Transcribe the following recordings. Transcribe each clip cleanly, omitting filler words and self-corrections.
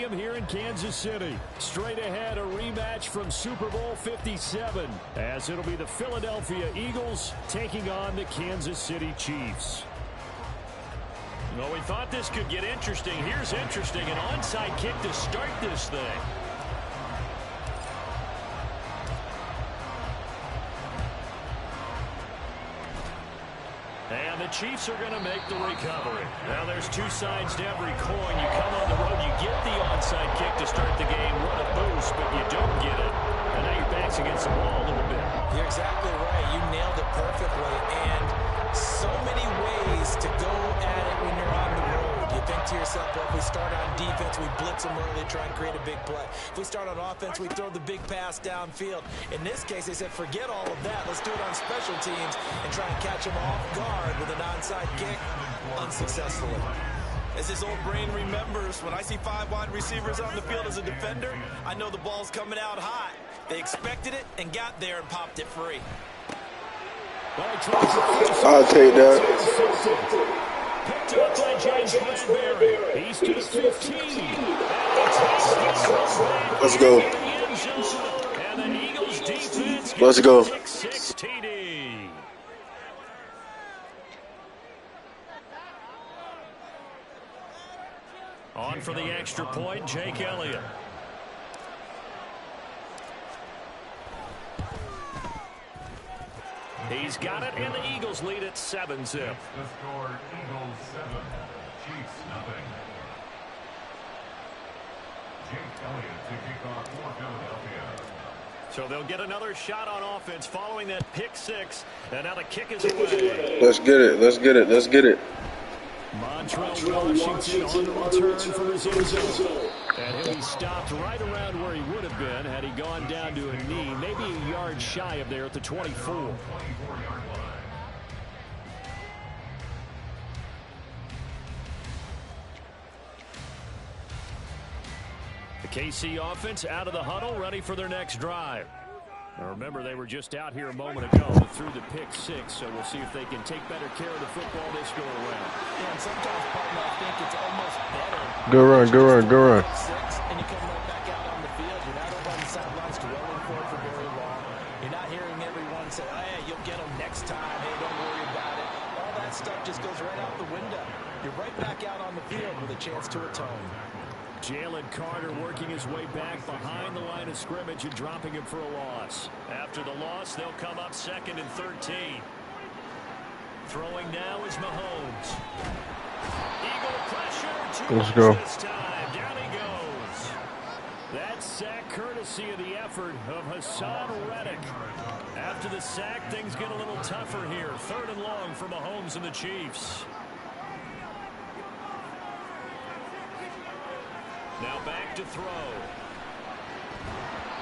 Stadium here in Kansas City. Straight ahead, a rematch from Super Bowl 57, as it'll be the Philadelphia Eagles taking on the Kansas City Chiefs. Well, we thought this could get interesting. Here's interesting, an onside kick to start this thing. And the Chiefs are going to make the recovery. Now, there's two sides to every coin. You come on the road, you get the onside kick to start the game. What a boost, but you don't get it. And now your back's against the wall a little bit. You're exactly right. You nailed it perfectly. And so many ways to go at it when you're on the road. You think to yourself, well, if we start on defense, we blitz them early, try and create a big play. If we start on offense, we throw the big pass downfield. In this case, they said, forget all of that. Let's do it on special teams and try and catch them off guard with an onside kick unsuccessfully. As his old brain remembers, when I see 5 wide receivers on the field as a defender, I know the ball's coming out hot. They expected it and got there and popped it free. I'll take that. Picked up by James Bradbury. He's to the 15. Let's go. And the Eagles defense Let's go. 6 TD. On for the extra point, Jake Elliott. He's got it, and the Eagles lead at 7-zip. The score, Eagles 7, Chiefs nothing. Jake Elliott to kick off for Philadelphia. So they'll get another shot on offense following that pick 6. And now the kick is away. Let's get it. Let's get it. Let's get it. Montrell Washington on the return from his end zone. And he'll be stopped right around where he would have been had he gone down to a knee, maybe a yard shy of there at the 24. The KC offense out of the huddle, ready for their next drive. Now remember, they were just out here a moment ago through the pick 6, so we'll see if they can take better care of the football this go around. Yeah, and sometimes, partner, I think it's almost better. Go run, go run, go run. And you come right back out on the field. You're not over on the sidelines dwelling for it for very long. You're not hearing everyone say, oh, hey, you'll get them next time. Hey, don't worry about it. All that stuff just goes right out the window. You're right back out on the field with a chance to atone. Jalen Carter working his way back behind the line of scrimmage and dropping him for a loss. After the loss, they'll come up 2nd and 13. Throwing now is Mahomes. Eagle pressure. Let's go. This time. Down he goes. That sack courtesy of the effort of Hassan Reddick. After the sack, things get a little tougher here. 3rd and long for Mahomes and the Chiefs. Now back to throw.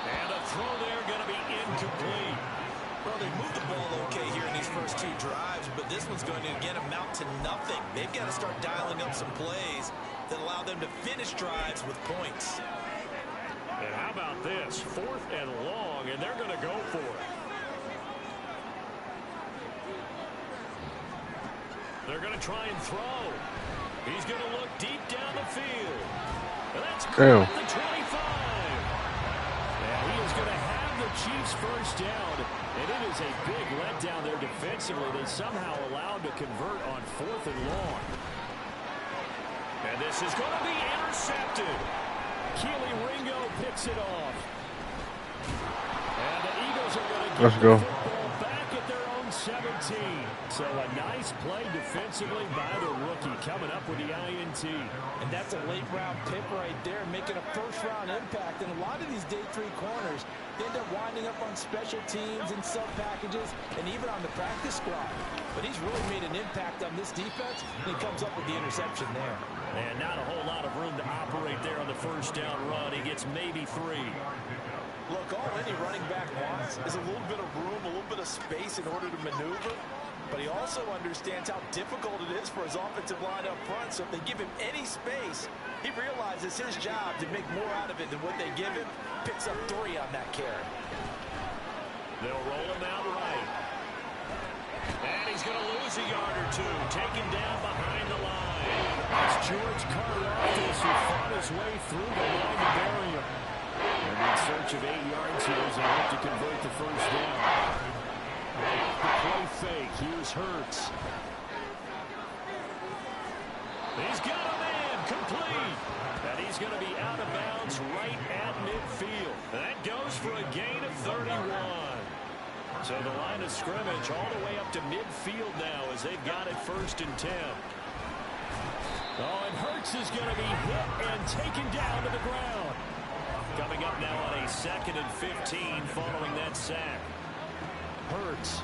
And a throw there going to be incomplete. Well, they moved the ball okay here in these first 2 drives, but this one's going to again amount to nothing. They've got to start dialing up some plays that allow them to finish drives with points. And how about this? 4th and long, and they're going to go for it. They're going to try and throw. He's going to look deep down the field. And that's at the 25. And he is going to have the Chiefs first down. And it is a big letdown there defensively. They somehow allowed to convert on 4th and long. And this is going to be intercepted. Keely Ringo picks it off. And the Eagles are going to get the football back at their own 17. So a nice play defensively by the rookie, coming up with the INT. And that's a late-round pick right there, making a first-round impact. And a lot of these day 3 corners end up winding up on special teams and sub-packages and even on the practice squad. But he's really made an impact on this defense, and he comes up with the interception there. And not a whole lot of room to operate there on the first down run. He gets maybe 3. Look, all any running back wants is a little bit of room, a little bit of space in order to maneuver. But he also understands how difficult it is for his offensive line up front. So if they give him any space, he realizes his job to make more out of it than what they give him. Picks up 3 on that carry. They'll roll him out right. And he's going to lose a yard or 2. Taken down behind the line. It's George Karlaftis who fought his way through the line to bury him. And in search of 8 yards here as they hope to convert the first down. The play fake. Here's Hurts. He's got a man complete. And he's going to be out of bounds right at midfield. That goes for a gain of 31. So the line of scrimmage all the way up to midfield now as they've got it 1st and 10. Oh, and Hurts is going to be hit and taken down to the ground. Coming up now on a 2nd and 15 following that sack. Hurts.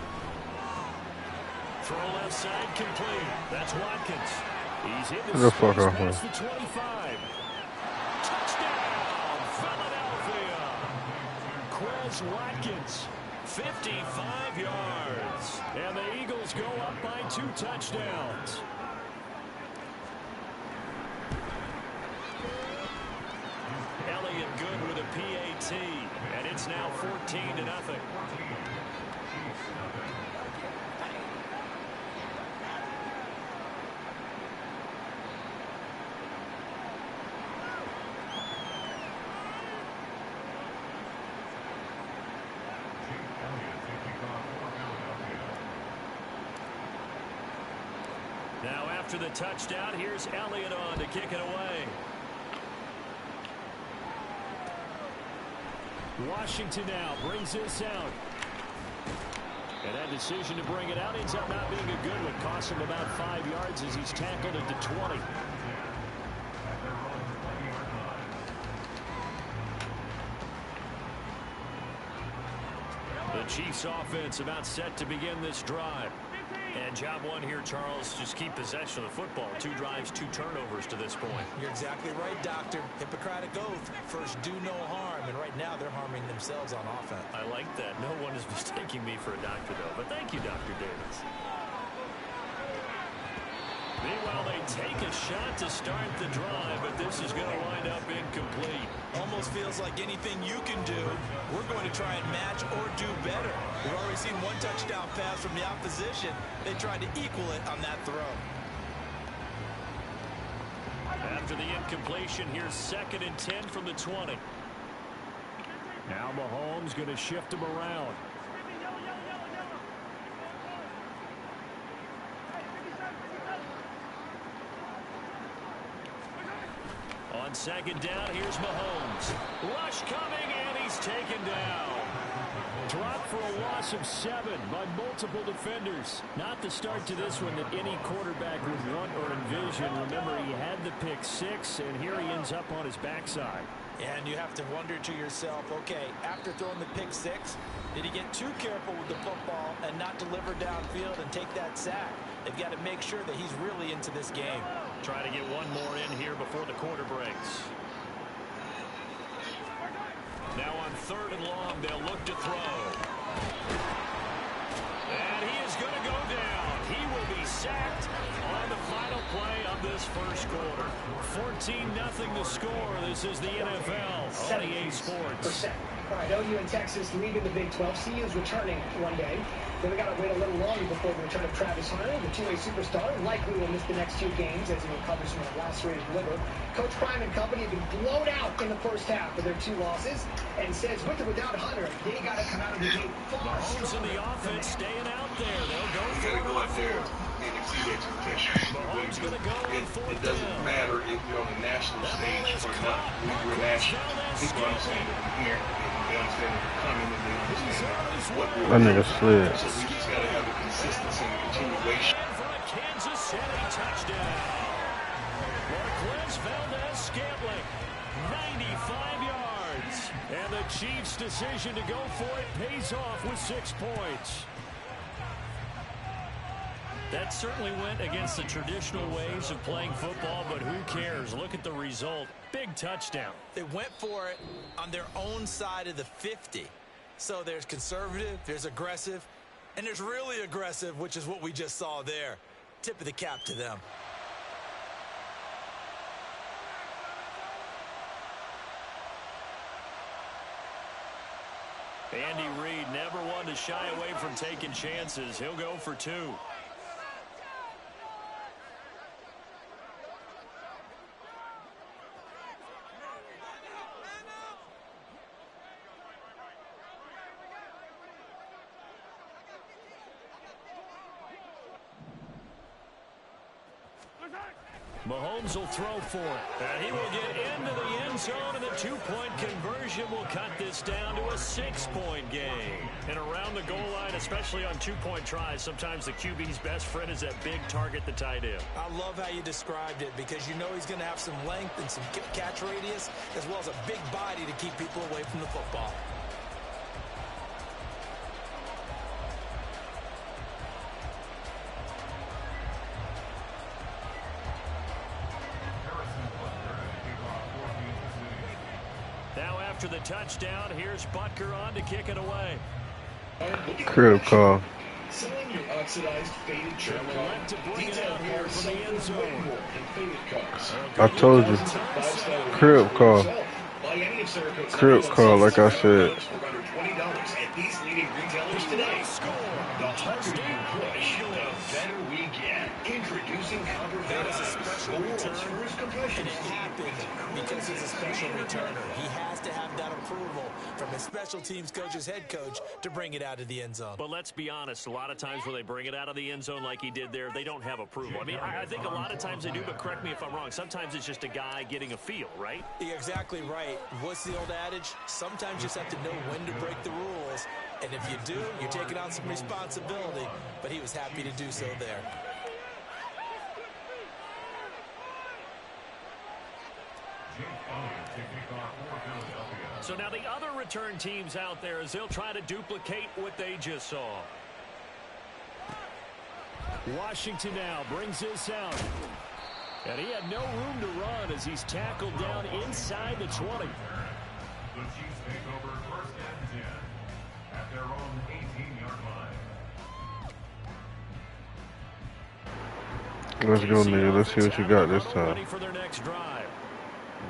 Throw left side complete. That's Watkins. He's in the space past the 25. Touchdown, Philadelphia. Quez Watkins, 55 yards. And the Eagles go up by 2 touchdowns. Elliott good with a PAT. And it's now 14-0. Now after the touchdown, here's Elliott on to kick it away. Washington now brings this out. And that decision to bring it out ends up not being a good one. Costs him about 5 yards as he's tackled at the 20. The Chiefs offense about set to begin this drive. And job one here, Charles, just keep possession of the football. 2 drives, 2 turnovers to this point. You're exactly right, Doctor. Hippocratic oath. First, do no harm. And right now, they're harming themselves on offense. I like that. No one is mistaking me for a doctor, though. But thank you, Dr. Davis. Meanwhile, they take a shot to start the drive, but this is going to wind up incomplete. Almost feels like anything you can do, we're going to try and match or do better. We've already seen 1 touchdown pass from the opposition. They tried to equal it on that throw. After the incompletion, here's 2nd and 10 from the 20. Now Mahomes going to shift him around. On 2nd down, here's Mahomes. Rush coming, and he's taken down. Dropped for a loss of 7 by multiple defenders. Not the start to this one that any quarterback would want or envision. Remember, he had the pick 6, and here he ends up on his backside. And you have to wonder to yourself, okay, after throwing the pick 6, did he get too careful with the football and not deliver downfield and take that sack? They've got to make sure that he's really into this game. Try to get one more in here before the quarter breaks. Now on 3rd and long, they'll look to throw. And he is going to go down. He will be sacked on the final play of this first quarter. 14-0 the score. This is the NFL on EA Sports. All right, OU and Texas leaving the Big 12. CU is returning one day. Then we got to wait a little longer before the return of Travis Hunter, the two-way superstar. Likely will miss the next 2 games as he recovers from a lacerated liver. Coach Prime and company have been blown out in the first half of their 2 losses, and says with or without Hunter, they got to come out of the gate far Mahomes in the offense staying out there. They'll go for it. Go out there and exceed expectations. Mahomes going to go It doesn't matter if you're on the national stage or not. When you're national, people understand that we're here, and they understand that we're coming, and they understand what we're That nigga slid. So we just got to have the consistency and continuation. And for a Kansas City touchdown. Marquez Valdez-Scantling, 95 yards. And the Chiefs' decision to go for it pays off with 6 points. That certainly went against the traditional ways of playing football, but who cares? Look at the result. Big touchdown. They went for it on their own side of the 50. So there's conservative, there's aggressive, and there's really aggressive, which is what we just saw there. Tip of the cap to them. Andy Reid never one to shy away from taking chances. He'll go for 2. Mahomes will throw for it. And he will get into the end zone, and the two-point conversion will cut this down to a 6-point game. And around the goal line, especially on two-point tries, sometimes the QB's best friend is that big target, the tight end. I love how you described it because you know he's going to have some length and some catch radius as well as a big body to keep people away from the football. Now after the touchdown, here's Butker on to kick it away. Crib call. Selling your oxidized faded shirt card. To bring it Detail out here cards from the end sell for way zone. more than faded cards. I told you. Crib call. Buy any of Cerakote's Crib call, like I said. for under $20 at these leading retailers today. The harder you push, the better we get. Introducing Copper That is a special return, first compression. and it happened because he's a special returner. He has to have that approval from his special teams coach's head coach to bring it out of the end zone. But let's be honest, a lot of times when they bring it out of the end zone like he did there, they don't have approval. I mean, I think a lot of times they do, but correct me if I'm wrong. Sometimes it's just a guy getting a feel, right? You're exactly right. What's the old adage? Sometimes you just have to know when to break the rules. And if you do, you're taking on some responsibility. But he was happy to do so there. So now the other return teams out there as they'll try to duplicate what they just saw. Washington now brings this out. And he had no room to run as he's tackled down inside the 20. The Chiefs take over first and 10 at their own 18-yard line. Let's go, nigga. Let's see what you got this time. Ready for their next drive.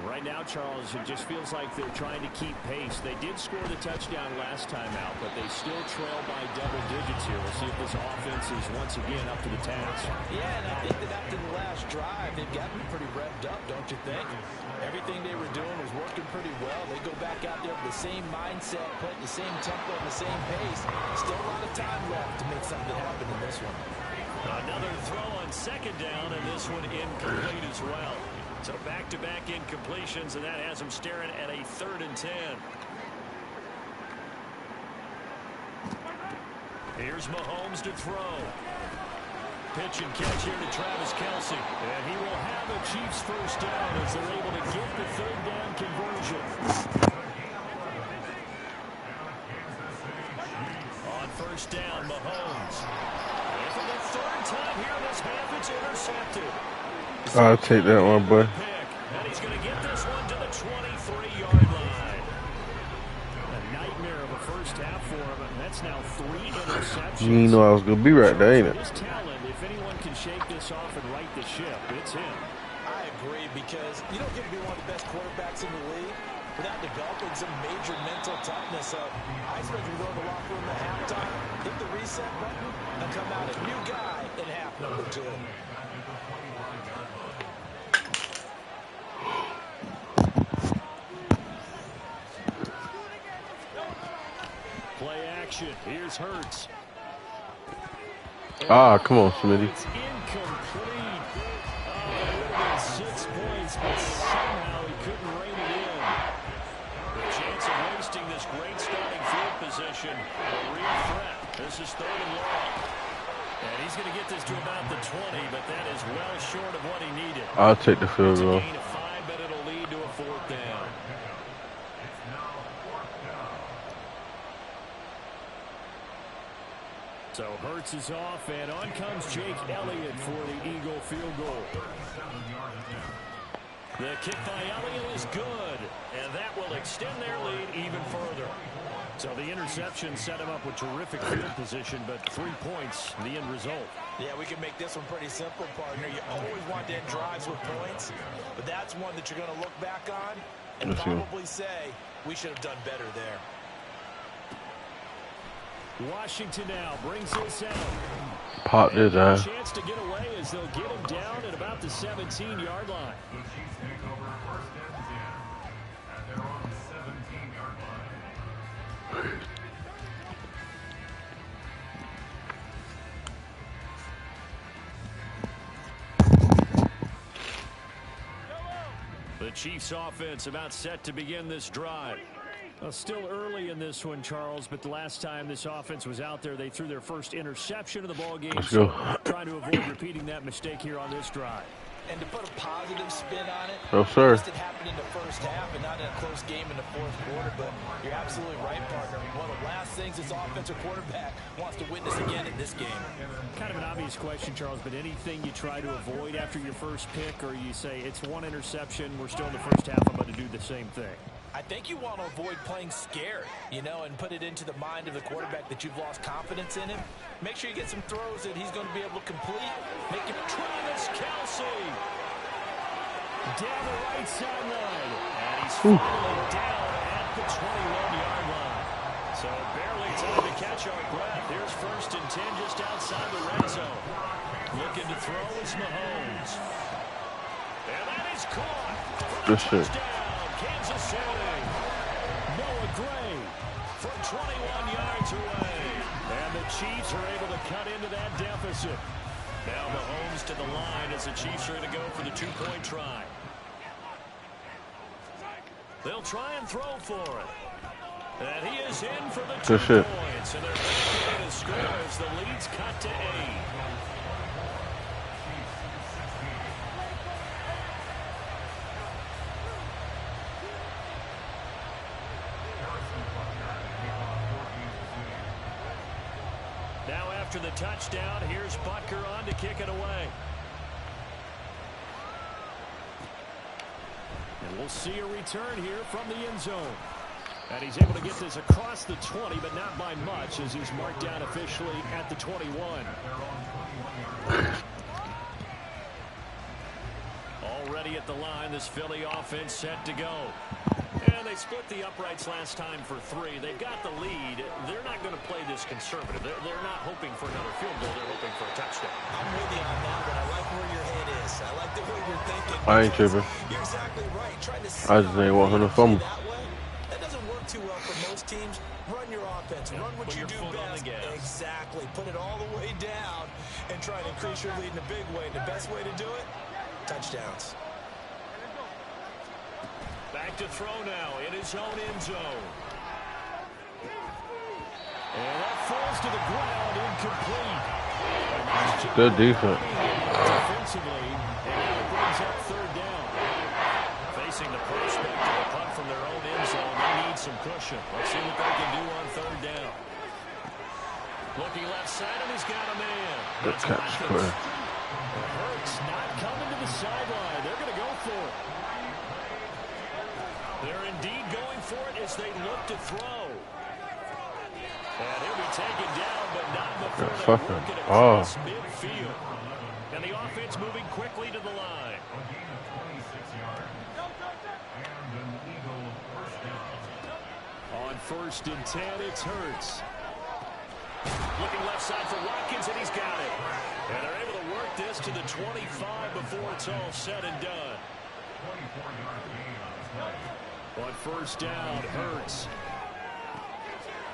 Right now, Charles, it just feels like they're trying to keep pace. They did score the touchdown last time out, but they still trail by double digits here. We'll see if this offense is once again up to the task. Yeah, and I think that after the last drive, they've gotten pretty revved up, don't you think? Everything they were doing was working pretty well. They go back out there with the same mindset, playing the same tempo and the same pace. Still a lot of time left to make something happen in this one. Another throw on second down, and this one incomplete as well. So back-to-back incompletions, and that has them staring at a 3rd and 10. Here's Mahomes to throw. Pitch and catch here to Travis Kelce. And he will have a Chiefs first down as they're able to get the 3rd down conversion. On first down, Mahomes. And for the 3rd time here this half, it's intercepted. I'll take that one, boy. And he's going to get this one to the 23-yard line. A nightmare of a first half for him, and that's now 3 interceptions. You know I was going to be right there, ain't it? His talent, if anyone can shake this off and right the ship, it's him. I agree because you don't get to be one of the best quarterbacks in the league without developing some major mental toughness. So I expect you to go in the locker room at halftime, hit the reset button, and come out a new guy in half number 2. Play action. Here's Hurts. Ah, come on, Smitty. It's incomplete. Oh, it would have been 6 points, but somehow he couldn't rein it in. The chance of wasting this great starting field position. A real threat. This is 3rd and long. And he's going to get this to about the 20, but that is well short of what he needed. I'll take the field goal. It's a gain of 5, but it'll lead to a 4th down. So Hurts is off, and on comes Jake Elliott for the Eagle field goal. The kick by Elliott is good, and that will extend their lead even further. So the interception set him up with terrific field position, but 3 points, the end result. Yeah, we can make this one pretty simple, partner. You always want to end drives with points, but that's one that you're going to look back on and probably say, we should have done better there. Washington now brings this out. Pop this out. Chance to get away as they'll get him down at about the 17-yard line. The Chiefs take over first and 10 at their own 17-yard line. Chiefs offense about set to begin this drive. Well, still early in this one, Charles, but the last time this offense was out there, they threw their first interception of the ball game. Let's go. So trying to avoid repeating that mistake here on this drive. And to put a positive spin on it, No, sir. it happened in the first half and not in a close game in the fourth quarter, but you're absolutely right, partner. One of the last things this offensive quarterback wants to witness again in this game. Kind of an obvious question, Charles, but anything you try to avoid after your first pick, or you say it's one interception, we're still in the first half, I'm going to do the same thing? I think you want to avoid playing scared, you know, and put it into the mind of the quarterback that you've lost confidence in him. Make sure you get some throws that he's going to be able to complete. Make it Travis Kelce down the right sideline, and he's falling down at the 21-yard line. So barely time to catch our breath. Here's 1st and 10 just outside the red zone. Looking to throw is Mahomes. And that is caught. Good shit. Kansas City. Noah Gray from 21 yards away. And the Chiefs are able to cut into that deficit. Now Mahomes to the line as the Chiefs are going to go for the 2-point try. They'll try and throw for it. And he is in for the 2 points. And they're going to score as the lead's cut to 8. Now after the touchdown, here's Butker on to kick it away. And we'll see a return here from the end zone. And he's able to get this across the 20, but not by much, as he's marked down officially at the 21. Already at the line, this Philly offense set to go. And they split the uprights last time for 3. They've got the lead. They're not going to play this conservative. They're not hoping for another field goal. They're hoping for a touchdown. I'm with you on that, but I like where your head is. I like the way you're thinking. I ain't tripping. You're exactly right. Trying to I just ain't want him to fumble. That doesn't work too well for most teams. Run your offense. Run what you do best. Exactly. Put it all the way down and try to increase your lead in a big way. And the best way to do it, touchdowns. Back to throw now in his own end zone. And that falls to the ground, incomplete. Good defense. Defensively, and now it brings up 3rd down. Facing the prospect of a punt from their own end zone, they need some cushion. Let's see what they can do on 3rd down. Looking left side, and he's got a man. Good catch, Corey. Hurts not coming to the sideline. They're going to go for it. They're indeed going for it as they look to throw. And he'll be taken down, but not before they work it across midfield. And the offense moving quickly to the line. On 1st and 10, it's Hurts. Looking left side for Watkins, and he's got it. And they're able to work this to the 25 before it's all said and done. On 1st down, Hurts.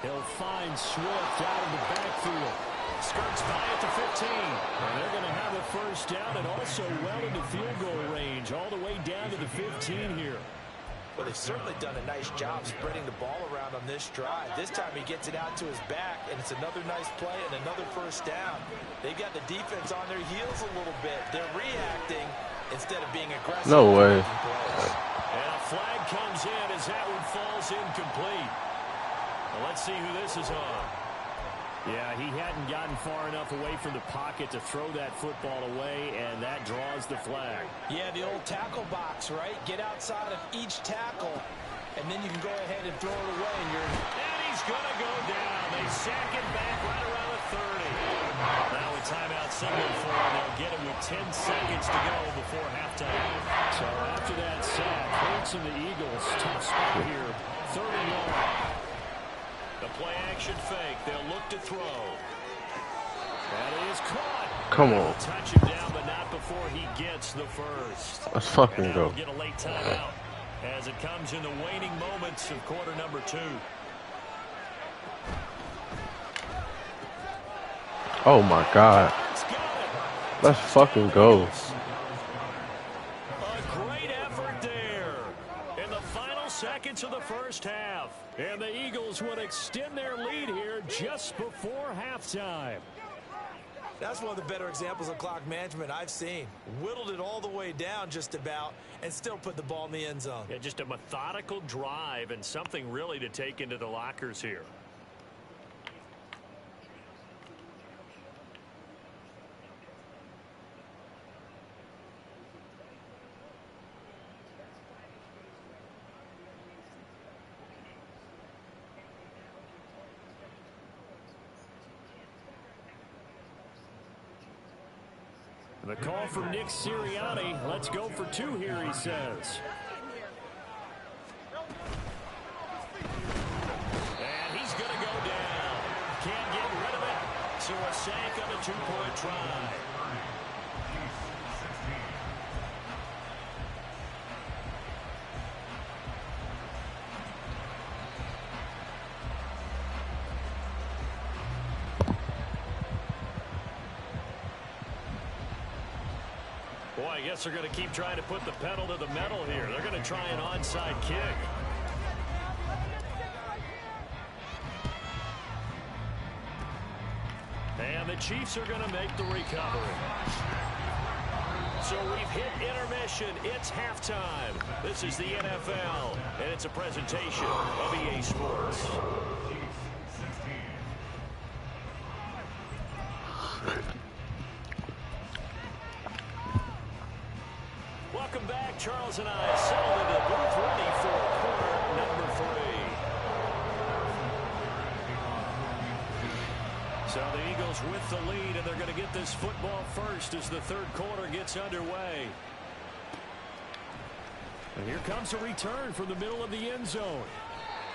He'll find Swift out of the backfield. Skirts by at the 15. And they're going to have a 1st down and also well into field goal range, all the way down to the 15 here. Well, they've certainly done a nice job spreading the ball around on this drive. This time he gets it out to his back, and it's another nice play and another 1st down. They've got the defense on their heels a little bit. They're reacting instead of being aggressive. No way. And a flag comes in as that one falls incomplete. Well, let's see who this is on. Yeah, he hadn't gotten far enough away from the pocket to throw that football away, and that draws the flag. Yeah, the old tackle box, right? Get outside of each tackle, and then you can go ahead and throw it away. And he's going to go down. They sack him back right around the 30. Now a timeout signal for him. They'll get him with 10 seconds to go before halftime. So after that sack, Hurts and the Eagles, tough spot here. 3rd and 1. The play action fake. They'll look to throw. That is caught. Come on. Touch him down, but not before he gets the 1st. Let's fucking go. Get a late timeout as it comes in the waning moments of quarter number 2. Oh my God. Let's fucking go. A great effort there. seconds of the first half. And the Eagles would extend their lead here just before halftime. That's one of the better examples of clock management I've seen. Whittled it all the way down just about and still put the ball in the end zone. Yeah, just a methodical drive and something really to take into the lockers here. The call from Nick Sirianni. Let's go for two here, he says. And he's going to go down. Can't get rid of it. So a sack on a two-point try. Boy, I guess they're going to keep trying to put the pedal to the metal here. They're going to try an onside kick. And the Chiefs are going to make the recovery. So we've hit intermission. It's halftime. This is the NFL, and it's a presentation of EA Sports. Welcome back. Charles and I settled into the booth ready for quarter number 3. So the Eagles with the lead, and they're going to get this football first as the third quarter gets underway. And here comes a return from the middle of the end zone.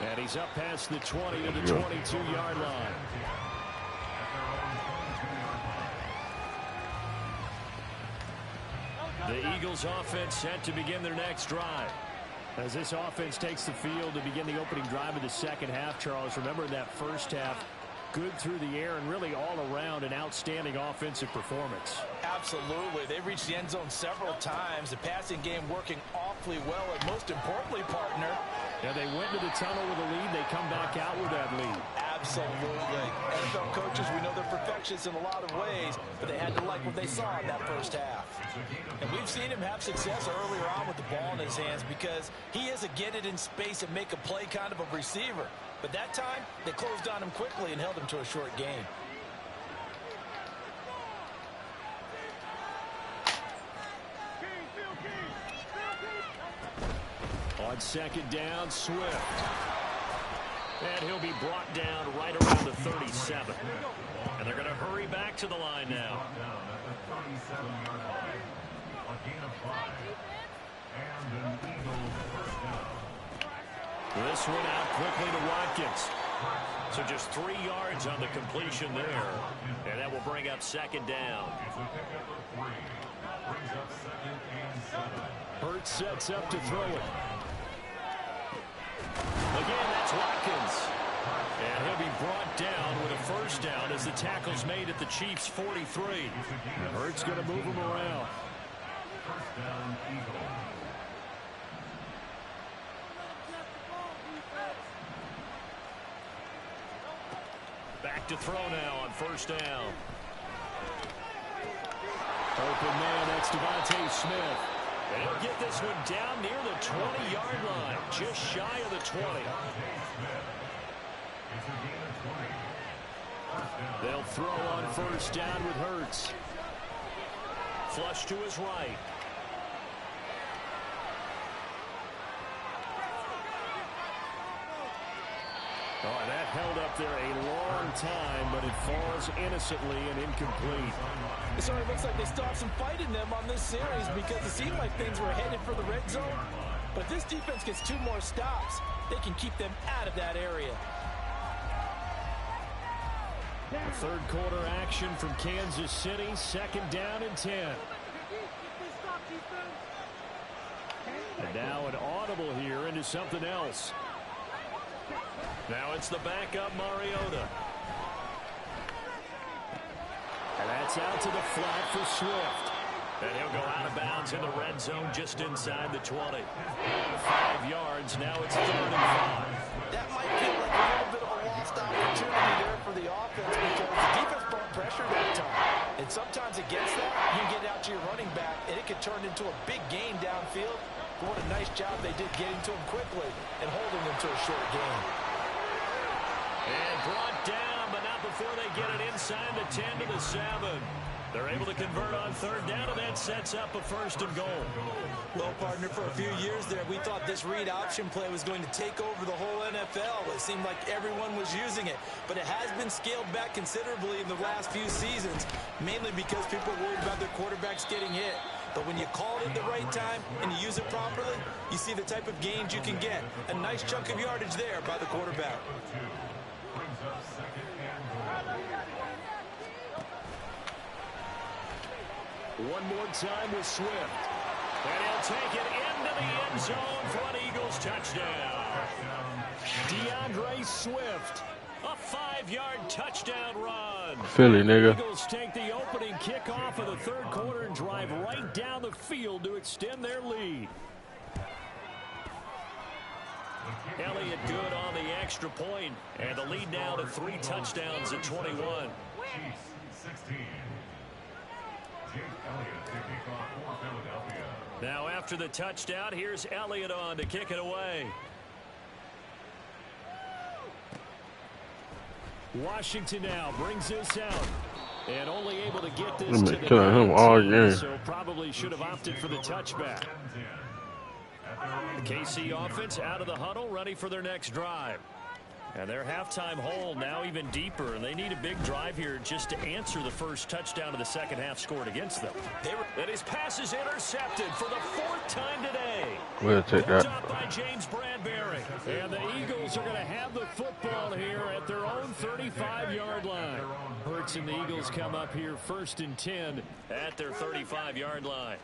And he's up past the 20 to the 22-yard line. The Eagles offense set to begin their next drive. As this offense takes the field to begin the opening drive of the second half, Charles, remember in that first half, good through the air and really all around an outstanding offensive performance. Absolutely. They reached the end zone several times. The passing game working awfully well. And most importantly, partner, yeah, they went to the tunnel with a lead. They come back out with that lead. Absolutely. NFL coaches, we know they're perfectionists in a lot of ways, but they had to like what they saw in that first half. And we've seen him have success earlier on with the ball in his hands because he is a get it in space and make a play kind of a receiver. But that time, they closed on him quickly and held him to a short gain. On second down, Swift. And he'll be brought down right around the 37. And they're going to hurry back to the line now. This one out quickly to Watkins. So just 3 yards on the completion there. And that will bring up second down. Hurts sets up to throw it. Again, that's Watkins. And he'll be brought down with a first down as the tackle's made at the Chiefs' 43. Hurts going to move him around. First down, Eagles. Back to throw now on first down. Open man, that's Devontae Smith. And he'll get this one down near the 20-yard line, just shy of the 20. They'll throw on first down with Hurts. Flush to his right. Oh, that held up there a long time, but it falls innocently and incomplete. It sort of looks like they still have some fight in them on this series because it seemed like things were headed for the red zone. But if this defense gets 2 more stops, they can keep them out of that area. The third quarter action from Kansas City, second down and 10. And now an audible here into something else. Now it's the backup Mariota. And that's out to the flat for Swift. And he'll go out of bounds in the red zone just inside the 20. 5 yards. Now it's 3rd and 5. That might feel like a little bit of a lost opportunity there for the offense because the defense brought pressure that time. And sometimes against that, you get out to your running back, and it could turn into a big gain downfield. But what a nice job they did getting to him quickly and holding him to a short gain. And brought down, but not before they get it inside the 10 to the 7. They're able to convert on 3rd down, and that sets up a 1st and goal. Well, partner, for a few years there, we thought this read option play was going to take over the whole NFL. It seemed like everyone was using it, but it has been scaled back considerably in the last few seasons, mainly because people are worried about their quarterbacks getting hit. But when you call it at the right time and you use it properly, you see the type of gains you can get. A nice chunk of yardage there by the quarterback. One more time with Swift. And he'll take it into the end zone for an Eagles touchdown. DeAndre Swift, a 5-yard touchdown run. Philly, nigga. Eagles take the opening kickoff of the 3rd quarter and drive right down the field to extend their lead. Elliott good on the extra point, and the lead now to 3 touchdowns at 21. Chiefs 16. Jake Elliott to kick off for Philadelphia. Now after the touchdown, here's Elliott on to kick it away. Washington now brings this out. And only able to get this to the him all game. so probably should have opted for the touchback. The KC offense out of the huddle, ready for their next drive. And their halftime hole now even deeper, and they need a big drive here just to answer the first touchdown of the second half scored against them. And his pass is intercepted for the 4th time today. We'll take that. Up by James Bradbury. And the Eagles are going to have the football here at their own 35-yard line. Hurts and the Eagles come up here 1st and 10 at their 35-yard line.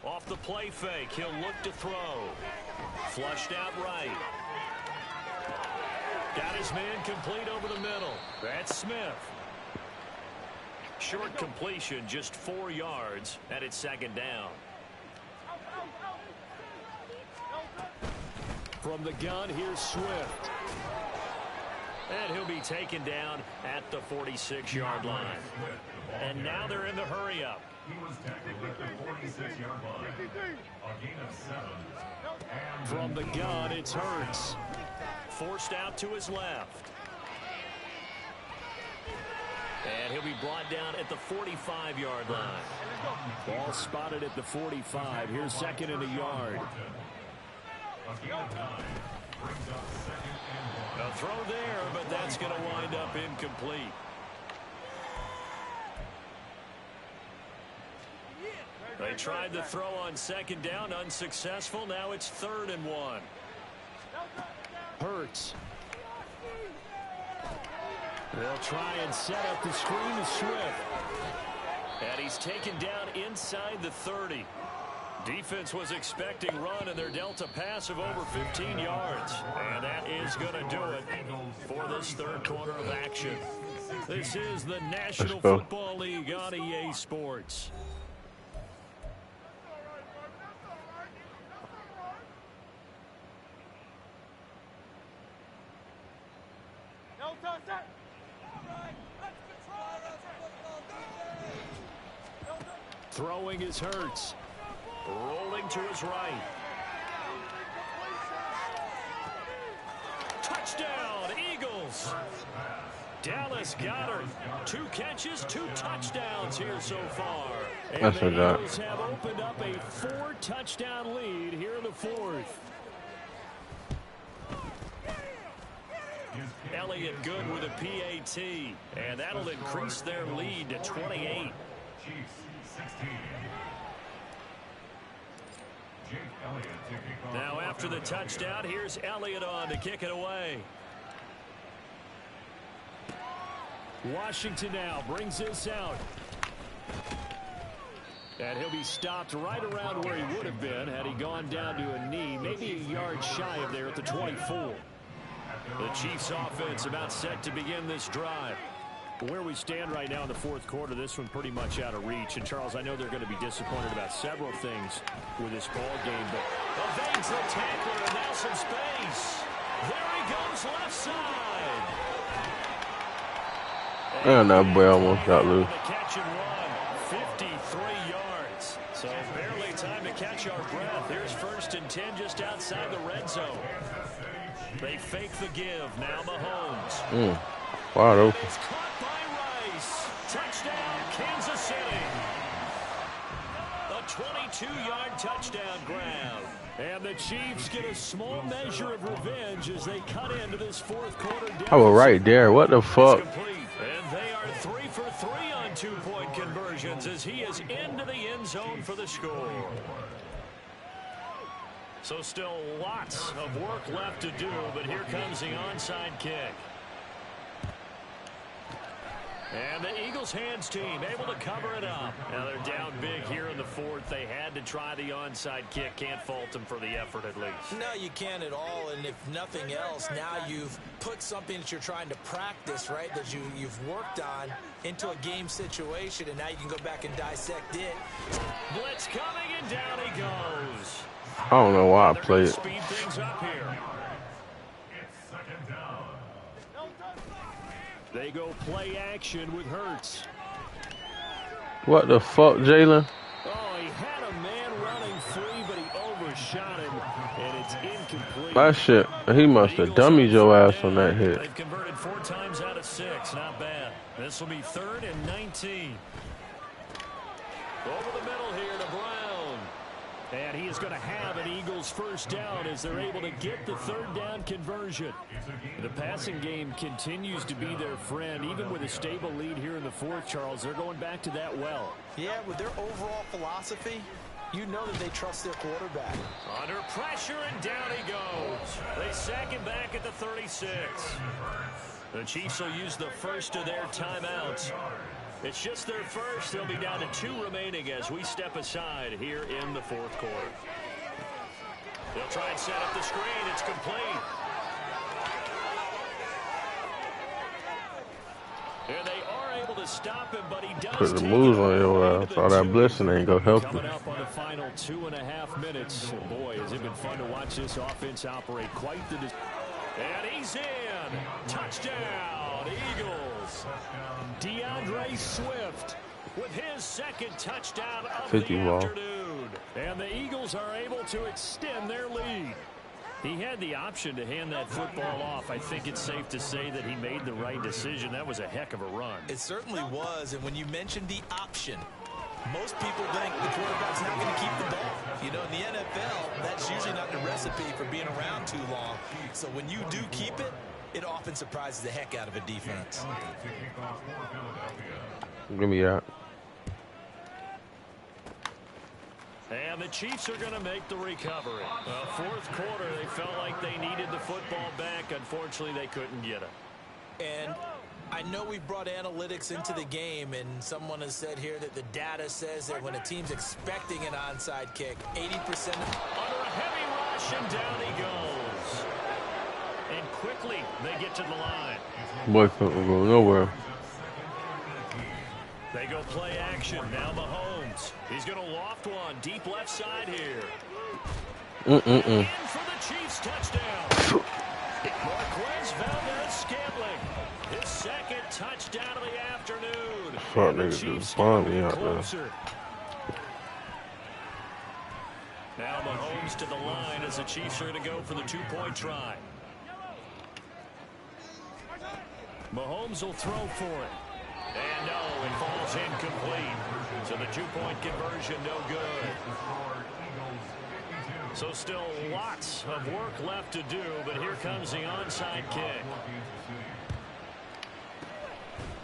Off the play fake, he'll look to throw. Flushed out right. Got his man complete over the middle. That's Smith. Short completion, just 4 yards, and it's 2nd down. From the gun, here's Swift. And he'll be taken down at the 46-yard line. And now they're in the hurry-up. He was tackled at the 46-yard line. A gain of 7. From the gun, it's Hurts. Forced out to his left. And he'll be brought down at the 45-yard line. Ball spotted at the 45. Here's 2nd and a yard. A throw there, but that's going to wind up incomplete. They tried the throw on 2nd down, unsuccessful. Now it's 3rd and 1. Hurts. They'll try and set up the screen to Swift. And he's taken down inside the 30. Defense was expecting run, and they're dealt a pass of over 15 yards. And that is going to do it for this 3rd quarter of action. This is the National Football League on EA Sports. Throwing is Hurts. Rolling to his right. Touchdown, Eagles. Dallas Goedert. 2 catches, 2 touchdowns here so far. And That's the what Eagles have opened up a 4-touchdown lead here in the 4th. Elliott good with a PAT, and that'll increase their lead to 28. Chiefs 16. Jake Elliott to kick off. Now after the touchdown, here's Elliott on to kick it away. Washington now brings this out. And he'll be stopped right around where he would have been had he gone down to a knee, maybe a yard shy of there at the 24. The Chiefs offense about set to begin this drive. Where we stand right now in the fourth quarter, this one pretty much out of reach. And, Charles, I know they're going to be disappointed about several things with this ball game, but evades the tackler, and now some space. There he goes left side. And that boy almost got loose. Catch and run, 53 yards. So barely time to catch our breath. Here's 1st and 10 just outside the red zone. They fake the give. Now Mahomes. Wide open. It's caught by Rice. Touchdown, Kansas City. A 22-yard touchdown grab. And the Chiefs get a small measure of revenge as they cut into this fourth quarter deficit. I was right there. What the fuck? And they are 3 for 3 on 2-point conversions as he is into the end zone for the score. So still lots of work left to do, but here comes the onside kick. And the Eagles hands team able to cover it up. Now they're down big here in the fourth. They had to try the onside kick. Can't fault them for the effort at least. No, you can't at all. And if nothing else, now you've put something that you're trying to practice, right, that you've worked on into a game situation, and now you can go back and dissect it. Blitz coming, and down he goes. I don't know why I played it. Speed things up here. It's 2nd down. They go play action with Hurts. What the fuck, Jalen? Oh, he had a man running free, but he overshot him, and it's incomplete. That shit, he must have dummied your ass on that hit. They've converted 4 times out of 6. Not bad. This will be 3rd and 19. Over the middle here to Brown. And he is going to have an Eagles first down as they're able to get the 3rd down conversion. The passing game continues to be their friend. Even with a stable lead here in the fourth, Charles, they're going back to that well. Yeah, with their overall philosophy, you know that they trust their quarterback. Under pressure, and down he goes. They sack him back at the 36. The Chiefs will use the first of their timeouts. It's just their first. They'll be down to 2 remaining as we step aside here in the fourth quarter. They'll try and set up the screen. It's complete. And they are able to stop him, but he does Put the moves on your ass. All that blitzing ain't gonna help you. Coming up on the final 2.5 minutes. Boy, has it been fun to watch this offense operate quite the... And he's in. Touchdown, Eagles. DeAndre Swift with his 2nd touchdown of the afternoon. And the Eagles are able to extend their lead. He had the option to hand that football off. I think it's safe to say that he made the right decision. That was a heck of a run. It certainly was. And when you mentioned the option, most people think the quarterback's not going to keep the ball. You know, in the NFL, that's usually not the recipe for being around too long. So when you do keep it, it often surprises the heck out of a defense. Give me that. And the Chiefs are going to make the recovery. Fourth quarter, they felt like they needed the football back. Unfortunately, they couldn't get it. And I know we brought analytics into the game, and someone has said here that the data says that when a team's expecting an onside kick, 80%... Under a heavy rush, and down he goes. And quickly, they get to the line. Boy, couldn't go nowhere. They go play action. Now Mahomes. He's going to loft one. Deep left side here. In for the Chiefs touchdown. Marquez Valdez-Scantling. His 2nd touchdown of the afternoon. Fuck, nigga, just spawned me out there. Now Mahomes to the line as the Chiefs are going to go for the 2-point try. Mahomes will throw for it. And no, it falls incomplete. So the 2-point conversion, no good. So still lots of work left to do, but here comes the onside kick.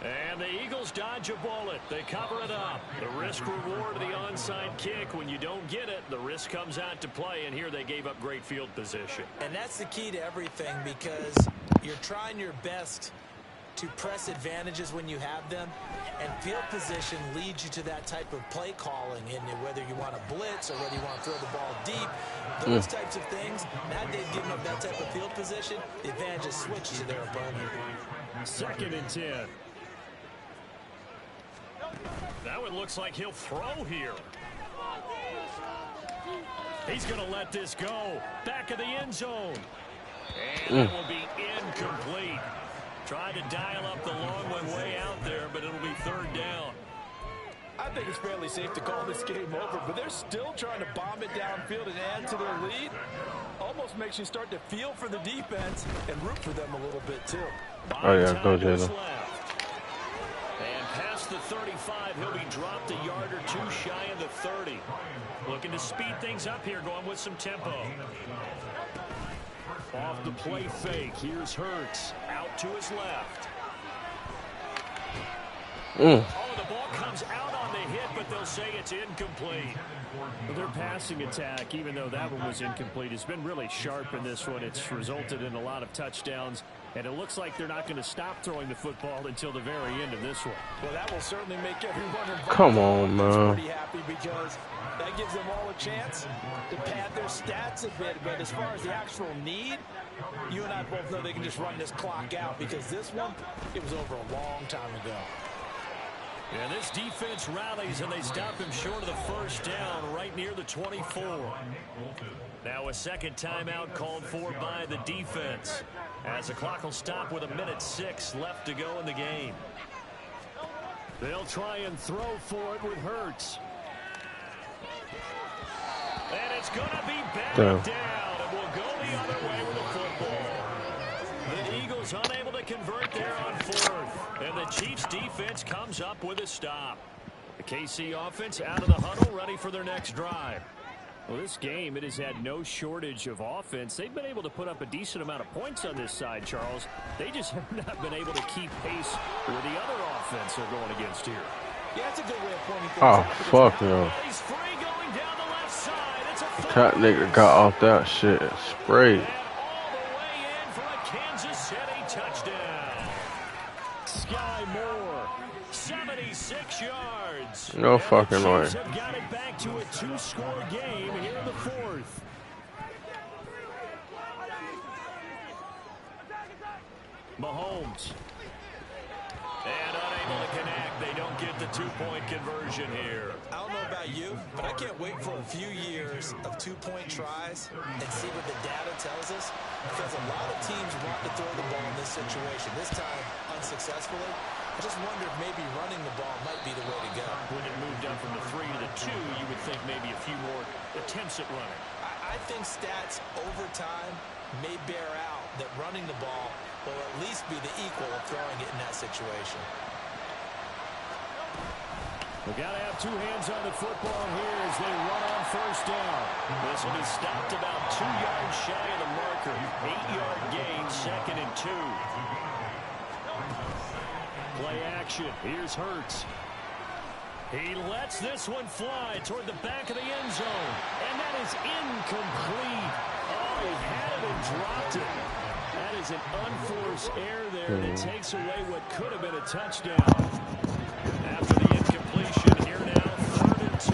And the Eagles dodge a bullet. They cover it up. The risk-reward of the onside kick. When you don't get it, the risk comes out to play, and here they gave up great field position. And that's the key to everything, because you're trying your best to press advantages when you have them, and field position leads you to that type of play calling, and whether you want to blitz or whether you want to throw the ball deep, those types of things. Now they've given up that type of field position, the advantage is switched to their opponent. 2nd and 10. Now it looks like he'll throw here. He's going to let this go. Back of the end zone. And that will be incomplete. Trying to dial up the long one way out there, but it'll be third down. I think it's fairly safe to call this game over, but they're still trying to bomb it downfield and add to their lead. Almost makes you start to feel for the defense and root for them a little bit, too. Oh, yeah, go, Jalen. And past the 35, he'll be dropped a yard or two shy of the 30. Looking to speed things up here, going with some tempo. Off the play fake, here's Hurts. Out to his left. Oh, the ball comes out on the hit, but they'll say it's incomplete. Well, their passing attack, even though that one was incomplete, has been really sharp in this one. It's resulted in a lot of touchdowns, and it looks like they're not going to stop throwing the football until the very end of this one. Well, that will certainly make everyone involved. Come on, man. Pretty happy because that gives them all a chance to pad their stats a bit. But as far as the actual need, you and I both know they can just run this clock out because this one, it was over a long time ago. And this defense rallies, and they stop him short of the first down right near the 24. Now a second timeout called for by the defense, as the clock will stop with 1:06 left to go in the game. They'll try and throw for it with Hurts. And it's going to be batted down, and we'll go the other way with the football. The Eagles unable to convert there on fourth, and the Chiefs defense comes up with a stop. The KC offense out of the huddle, ready for their next drive. Well, this game, it has had no shortage of offense. They've been able to put up a decent amount of points on this side, Charles. They just have not been able to keep pace with the other offense they're going against here. Yeah, that's a good way of pointing things Oh, out. fuck, yo. He's free going down the left side. It's a That nigga got off that shit and sprayed. and all the way in for a Kansas City touchdown. Sky Moore, 76 yards. No fucking way. Chiefs have got it back to a two-score game here in the fourth. Mahomes. And unable to connect. They don't get the two-point conversion here. I don't know about you, but I can't wait for a few years of two-point tries and see what the data tells us, because a lot of teams want to throw the ball in this situation. This time, unsuccessfully. I just wonder if maybe running the ball might be the way to go. When it moved up from the 3 to the 2, you would think maybe a few more attempts at running. I think stats over time may bear out that running the ball will at least be the equal of throwing it in that situation. We got to have two hands on the football here as they run on first down. This will be stopped about 2 yards shy of the marker. 8-yard gain, 2nd and 2. Play action. Here's Hurts. He lets this one fly toward the back of the end zone. And that is incomplete. Oh, he had it and dropped it. That is an unforced error there, and it takes away what could have been a touchdown. After the incompletion, here now, 3rd and 2.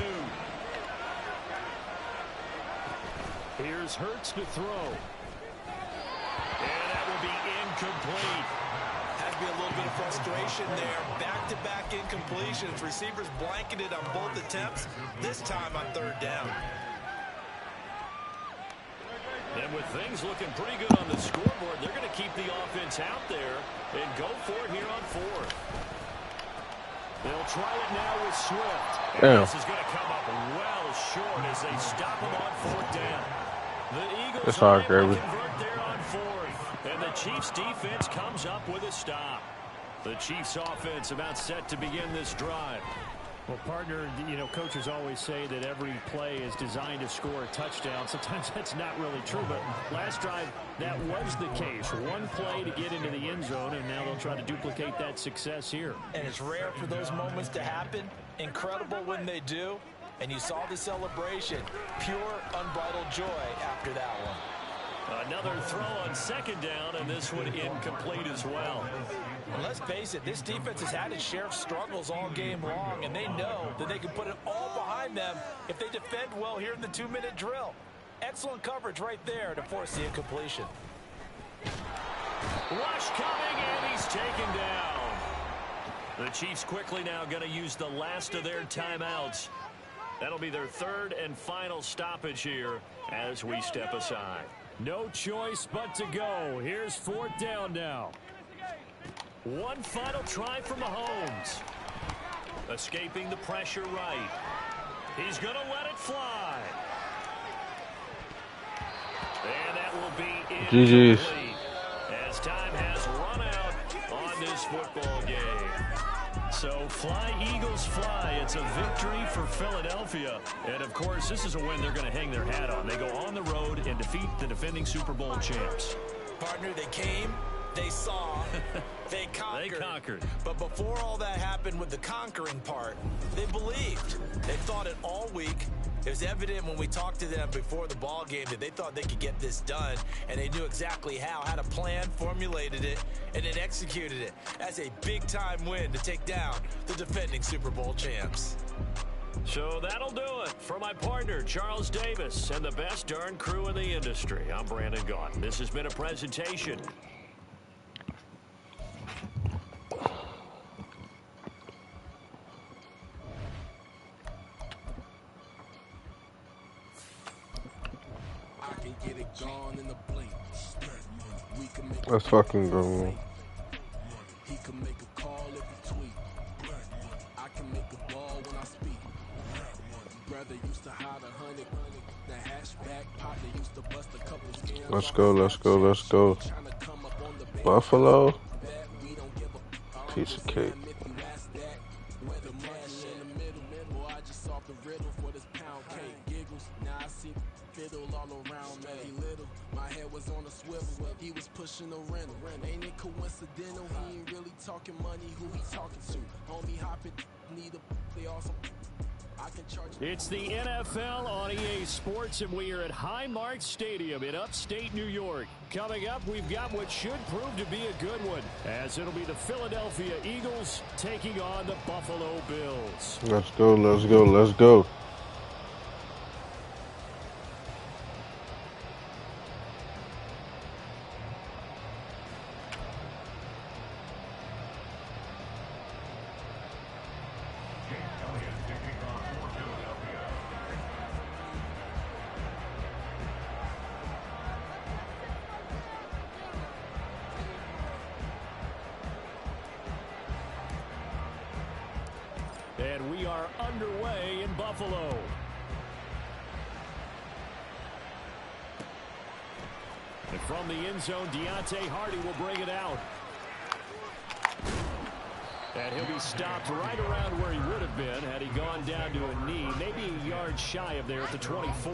Here's Hurts to throw. And that will be incomplete. Has to be a little bit of frustration there. Back-to-back incompletions. Receivers blanketed on both attempts, this time on 3rd down. And with things looking pretty good on the scoreboard, they're going to keep the offense out there and go for it here on 4th. They'll try it now with Swift. And this is going to come up well short as they stop him on 4th down. The Eagles are able to convert there on 4th. And the Chiefs defense comes up with a stop. The Chiefs offense about set to begin this drive. Well, partner, you know, coaches always say that every play is designed to score a touchdown. Sometimes that's not really true, but last drive, that was the case. One play to get into the end zone, and now they'll try to duplicate that success here. And it's rare for those moments to happen. Incredible when they do. And you saw the celebration. Pure, unbridled joy after that one. Another throw on 2nd down, and this one incomplete as well. And let's face it, this defense has had its share of struggles all game long, and they know that they can put it all behind them if they defend well here in the 2-minute drill. Excellent coverage right there to force the incompletion. Rush coming, and he's taken down. The Chiefs quickly now going to use the last of their timeouts. That'll be their third and final stoppage here as we step aside. No choice but to go. Here's fourth down now. One final try for Mahomes. Escaping the pressure right. He's going to let it fly. And that will be incomplete. As time has run out on this football game. So fly, Eagles, fly. It's a victory for Philadelphia. And, of course, this is a win they're going to hang their hat on. They go on the road and defeat the defending Super Bowl champs. Partner, they came, they saw, they conquered. They conquered. But before all that happened with the conquering part, they believed. They thought it all week. It was evident when we talked to them before the ball game that they thought they could get this done, and they knew exactly how, had a plan, formulated it, and then executed it. That's a big-time win to take down the defending Super Bowl champs. So that'll do it for my partner, Charles Davis, and the best darn crew in the industry. I'm Brandon Gaudin. This has been a presentation. Let's fucking go. He can make a call if he tweet. I can make a ball when I speak. Brother used to hide 100. The hatchback partner used to bust a couple scams. Let's go, let's go, let's go. Buffalo. Piece of cake. On a swivel, he was pushing a rental. Ain't it coincidental? He ain't really talking money. Who he talking to? Homie hopping, need a they awesome. I can charge. It's the NFL on EA Sports, and we are at Highmark Stadium in upstate New York. Coming up, we've got what should prove to be a good one, as it'll be the Philadelphia Eagles taking on the Buffalo Bills. Let's go, let's go, let's go. And we are underway in Buffalo. And from the end zone, Deontay Hardy will bring it out. And he'll be stopped right around where he would have been had he gone down to a knee, maybe a yard shy of there at the 24.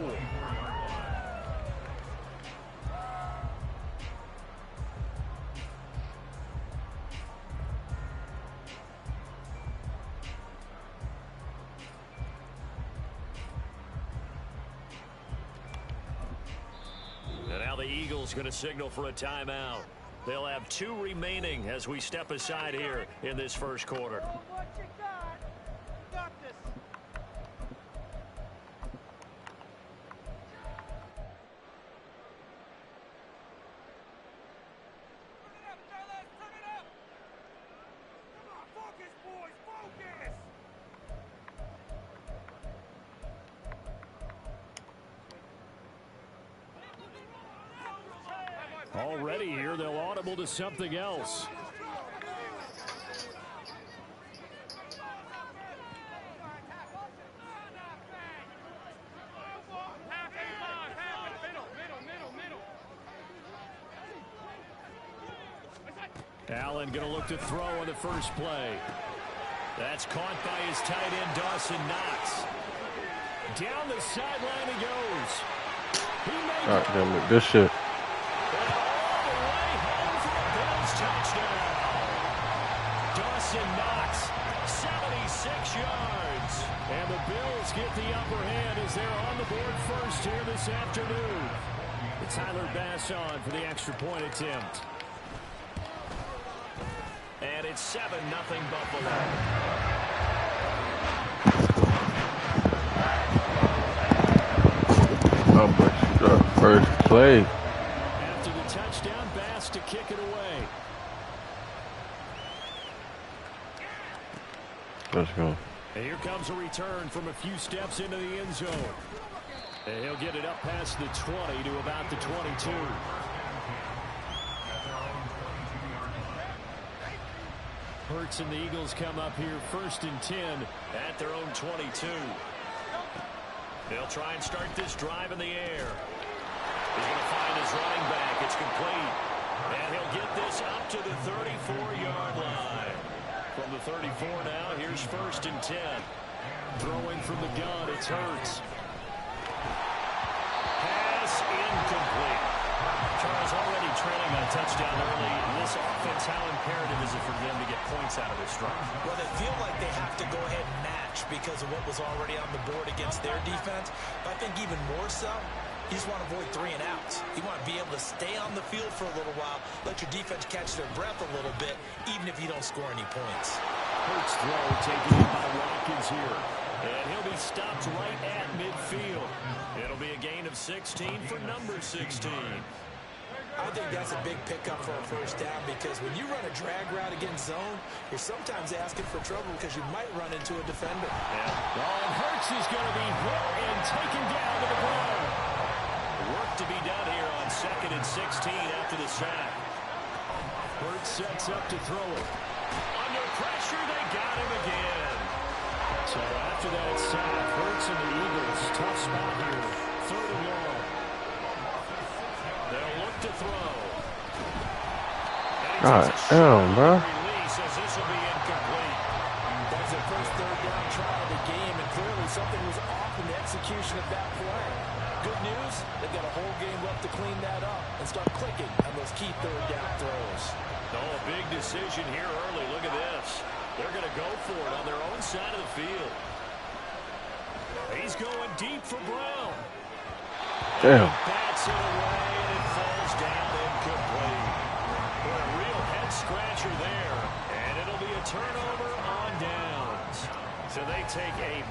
Going to signal for a timeout. They'll have 2 remaining as we step aside here in this first quarter. Already here, they'll audible to something else. Allen going to look to throw on the first play. That's caught by his tight end, Dawson Knox. Down the sideline he goes. He made God damn it, this shit. Touchdown. Dawson Knox, 76 yards. And the Bills get the upper hand as they're on the board first here this afternoon. It's Tyler Bass on for the extra point attempt. And it's 7-0 Buffalo. How much the first play? After the touchdown, Bass to kick it away. Let's go. And here comes a return from a few steps into the end zone. And he'll get it up past the 20 to about the 22. Hurts and the Eagles come up here 1st and 10 at their own 22. They'll try and start this drive in the air. He's going to find his running back. It's complete. And he'll get this up to the 34-yard line. From the 34 now, here's 1st and 10. Throwing from the gun, it's Hurts. Pass incomplete. Charles already trailing on a touchdown early in this offense. How imperative is it for them to get points out of this drive? Well, they feel like they have to go ahead and match because of what was already on the board against their defense. But I think even more so, you just want to avoid 3 and outs. You want to be able to stay on the field for a little while, let your defense catch their breath a little bit, even if you don't score any points. Hurts throw taken in by Watkins here. And he'll be stopped right at midfield. It'll be a gain of 16 for number 16. I think that's a big pickup for a 1st down because when you run a drag route against zone, you're sometimes asking for trouble because you might run into a defender. Yeah. Oh, and Hurts is going to be hit and taken down to the ground. Work to be done here on 2nd and 16 after the sack. Hurts sets up to throw it. Under pressure, they got him again. So after that sack, Hurts and the Eagles, tough spot here. 3rd and long. They'll look to throw. God damn, bro. Release as this will be incomplete. That's their first 3rd down try of the game, and clearly something was off in the execution of that play. Good news, they've got a whole game left to clean that up and start clicking on those key 3rd down throws. Oh, a big decision here early. Look at this. They're going to go for it on their own side of the field. He's going deep for Brown. Damn. Bats it away, and it falls down incomplete. What a real head-scratcher there. And it'll be a turnover on downs. So they take a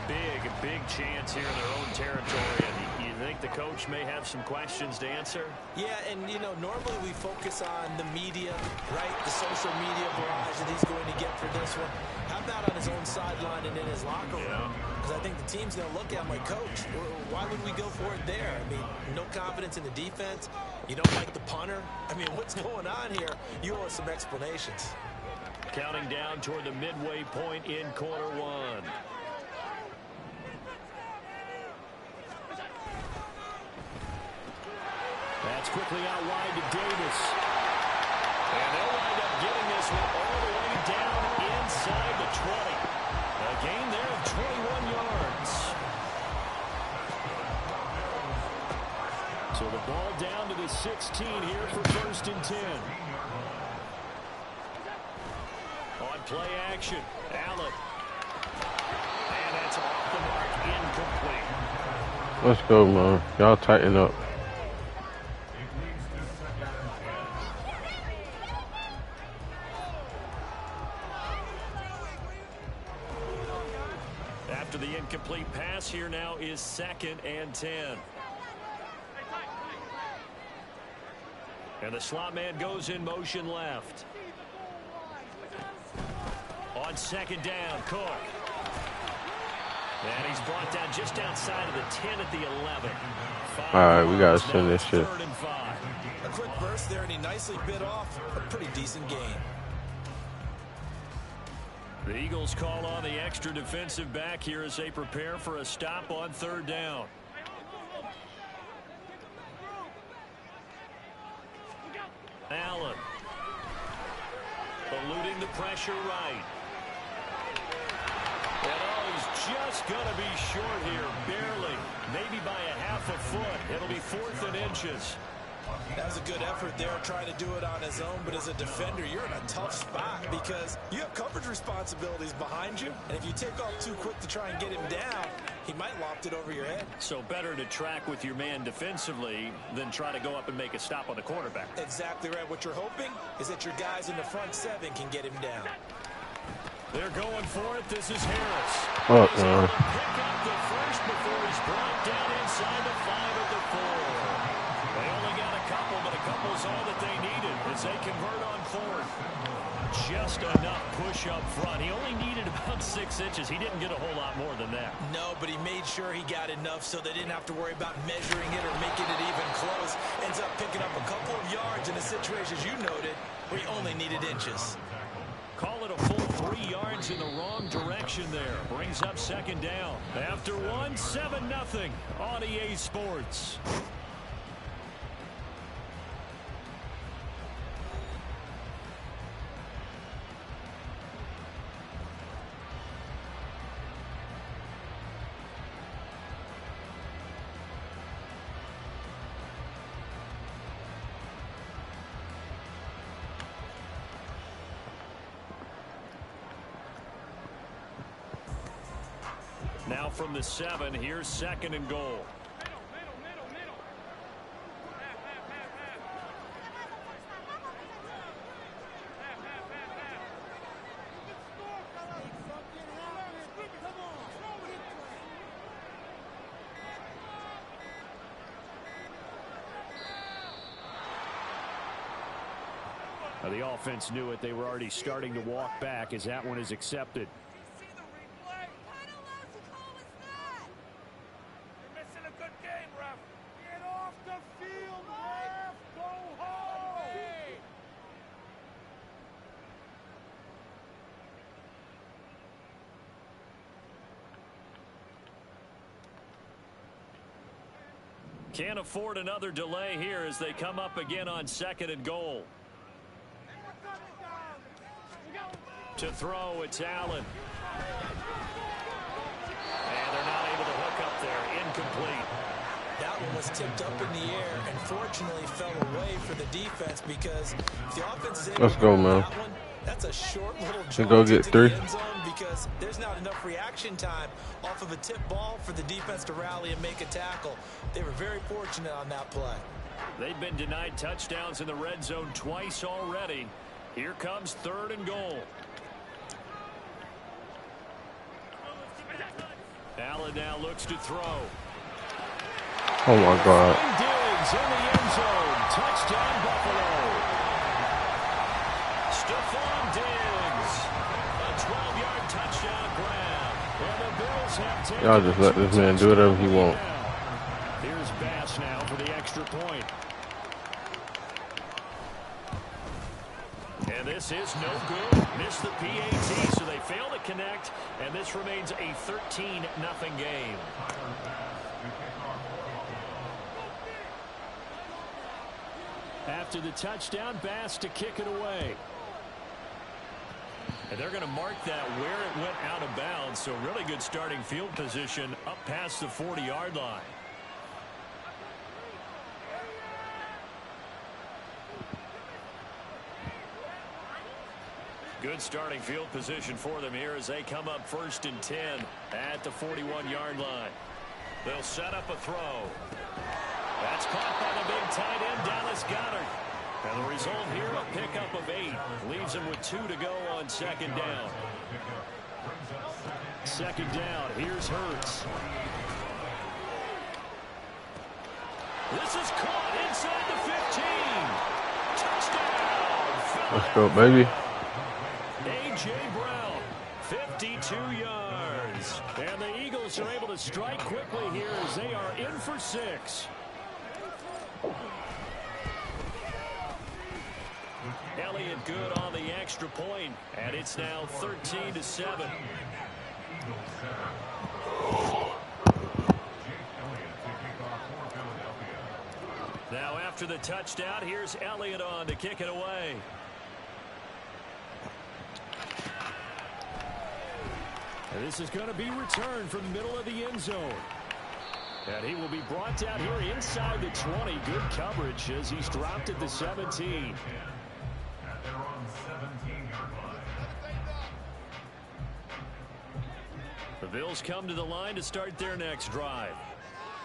big chance here in their own territory. And you think the coach may have some questions to answer? Yeah, and, you know, normally we focus on the media, right? The social media barrage that he's going to get for this one. How about on his own sideline and in his locker room? Because I think the team's going to look at him like, Coach, why would we go for it there? I mean, no confidence in the defense. You don't like the punter. I mean, what's going on here? You owe us some explanations. Counting down toward the midway point in quarter 1. That's quickly out wide to Davis. And they'll wind up getting this one all the way down inside the 20. A gain there of 21 yards. So the ball down to the 16 here for 1st and 10. On play action, Allen. And that's off the mark, incomplete. Let's go, man. Y'all tighten up. After the incomplete pass, here now is 2nd and 10. And the slot man goes in motion left. On 2nd down, Cook. And he's brought down just outside of the 10 at the 11. All right, we got to send this shit. 3rd and 5. A quick burst there, and he nicely bit off a pretty decent game. The Eagles call on the extra defensive back here as they prepare for a stop on 3rd down. Allen. Eluding the pressure right. And he's just going to be short here, barely. Maybe by a half a foot. It'll be 4th and inches. That was a good effort there, trying to do it on his own, but as a defender, you're in a tough spot because you have coverage responsibilities behind you, and if you take off too quick to try and get him down, he might loft it over your head. So better to track with your man defensively than try to go up and make a stop on the quarterback. Exactly right. What you're hoping is that your guys in the front 7 can get him down. They're going for it. This is Harris. Oh, He's able to pick up the first before he's brought down inside the 5 at the 4. They only got a couple, but a couple was all that they needed as they convert on fourth. Just enough push up front. He only needed about 6 inches. He didn't get a whole lot more than that. No, but he made sure he got enough so they didn't have to worry about measuring it or making it even close. Ends up picking up a couple of yards in a situation, as you noted, where he only needed inches. Call it a full 3 yards in the wrong direction there. Brings up second down. After one, 7-0 on EA Sports. Now from the 7, here's second and goal. The offense knew it. They were already starting to walk back as that one is accepted. Can't afford another delay here as they come up again on second and goal. To throw, it's Allen. And they're not able to hook up there. Incomplete. That one was tipped up in the air and fortunately fell away for the defense because if the offense is able Let's go, man. that one, that's a short little Should jump go get to 3. the end zone because there's not enough reaction time off of a tip ball for the defense to rally and make a tackle. They were very fortunate on that play. They've been denied touchdowns in the red zone twice already. Here comes third and goal. Allen now looks to throw. Oh my God. Diggs in the end zone. Touchdown Buffalo. Stephon Diggs. A 12-yard touchdown grab. And the Bills have taken. Y'all just let this man do whatever he wants. Here's Bass now for the extra point. And this is no good. Missed the PAT, so they fail to connect, and this remains a 13-0 game. After the touchdown, Bass to kick it away. And they're going to mark that where it went out of bounds, so really good starting field position up past the 40-yard line. Good starting field position for them here as they come up 1st and 10 at the 41-yard line. They'll set up a throw. That's caught by the big tight end, Dallas Goedert. And the result here, a pickup of 8. Leaves them with 2 to go on second down. Second down, here's Hurts. This is caught inside the 15. Touchdown. Let's go, baby. A.J. Brown, 52 yards. And the Eagles are able to strike quickly here as they are in for 6. Elliott good on the extra point, and it's now 13-7. Now after the touchdown, here's Elliott on to kick it away. And this is going to be returned from the middle of the end zone. And he will be brought down here inside the 20. Good coverage as he's dropped at the 17. The Bills come to the line to start their next drive.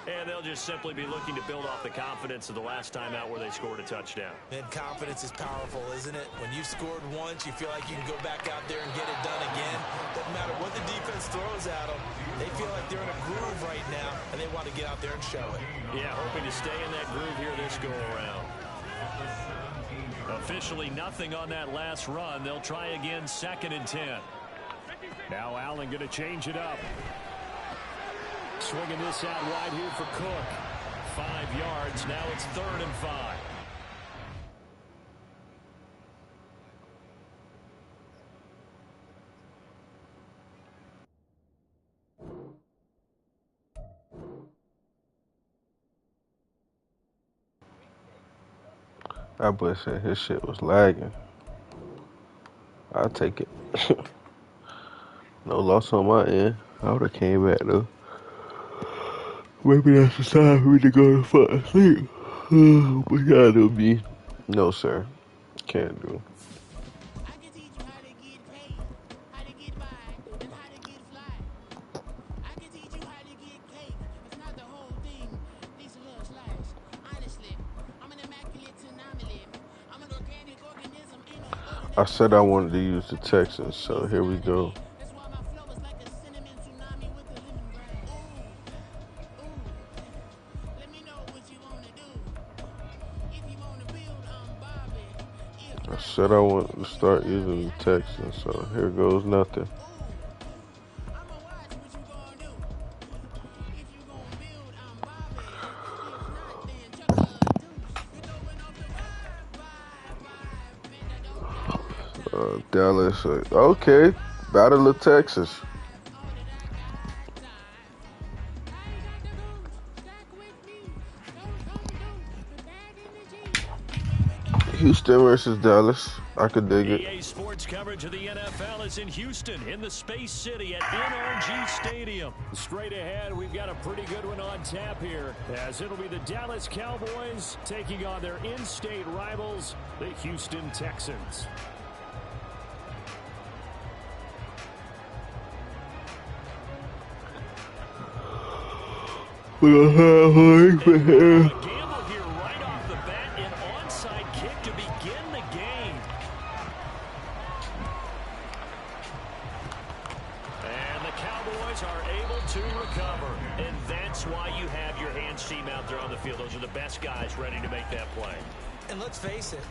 And they'll just simply be looking to build off the confidence of the last time out where they scored a touchdown. And confidence is powerful, isn't it? When you've scored once, you feel like you can go back out there and get it done again. Doesn't matter what the defense throws at them. They feel like they're in a groove right now, and they want to get out there and show it. Yeah, hoping to stay in that groove here this go-around. Officially nothing on that last run. They'll try again 2nd and 10. Now Allen going to change it up. Swinging this out wide here for Cook. 5 yards. Now it's 3rd and 5. That boy said his shit was lagging. I'll take it. No loss on my end. I would have came back though. Maybe that's the time for me to go to fucking sleep. But y'all do me. No, sir. Can't do. I said I wanted to use the Texans, so here we go. I said I wanted to start using the Texans, so here goes nothing. Dallas, okay, Battle of Texas. Houston versus Dallas. I could dig it. EA Sports coverage of the NFL is in Houston, in the Space City at NRG Stadium. Straight ahead, we've got a pretty good one on tap here, as it'll be the Dallas Cowboys taking on their in-state rivals, the Houston Texans. A gamble here right off the bat, an onside kick to begin the game. And the Cowboys are able to recover. And that's why you have your hands team out there on the field. Those are the best guys ready to make that play. And let's face it,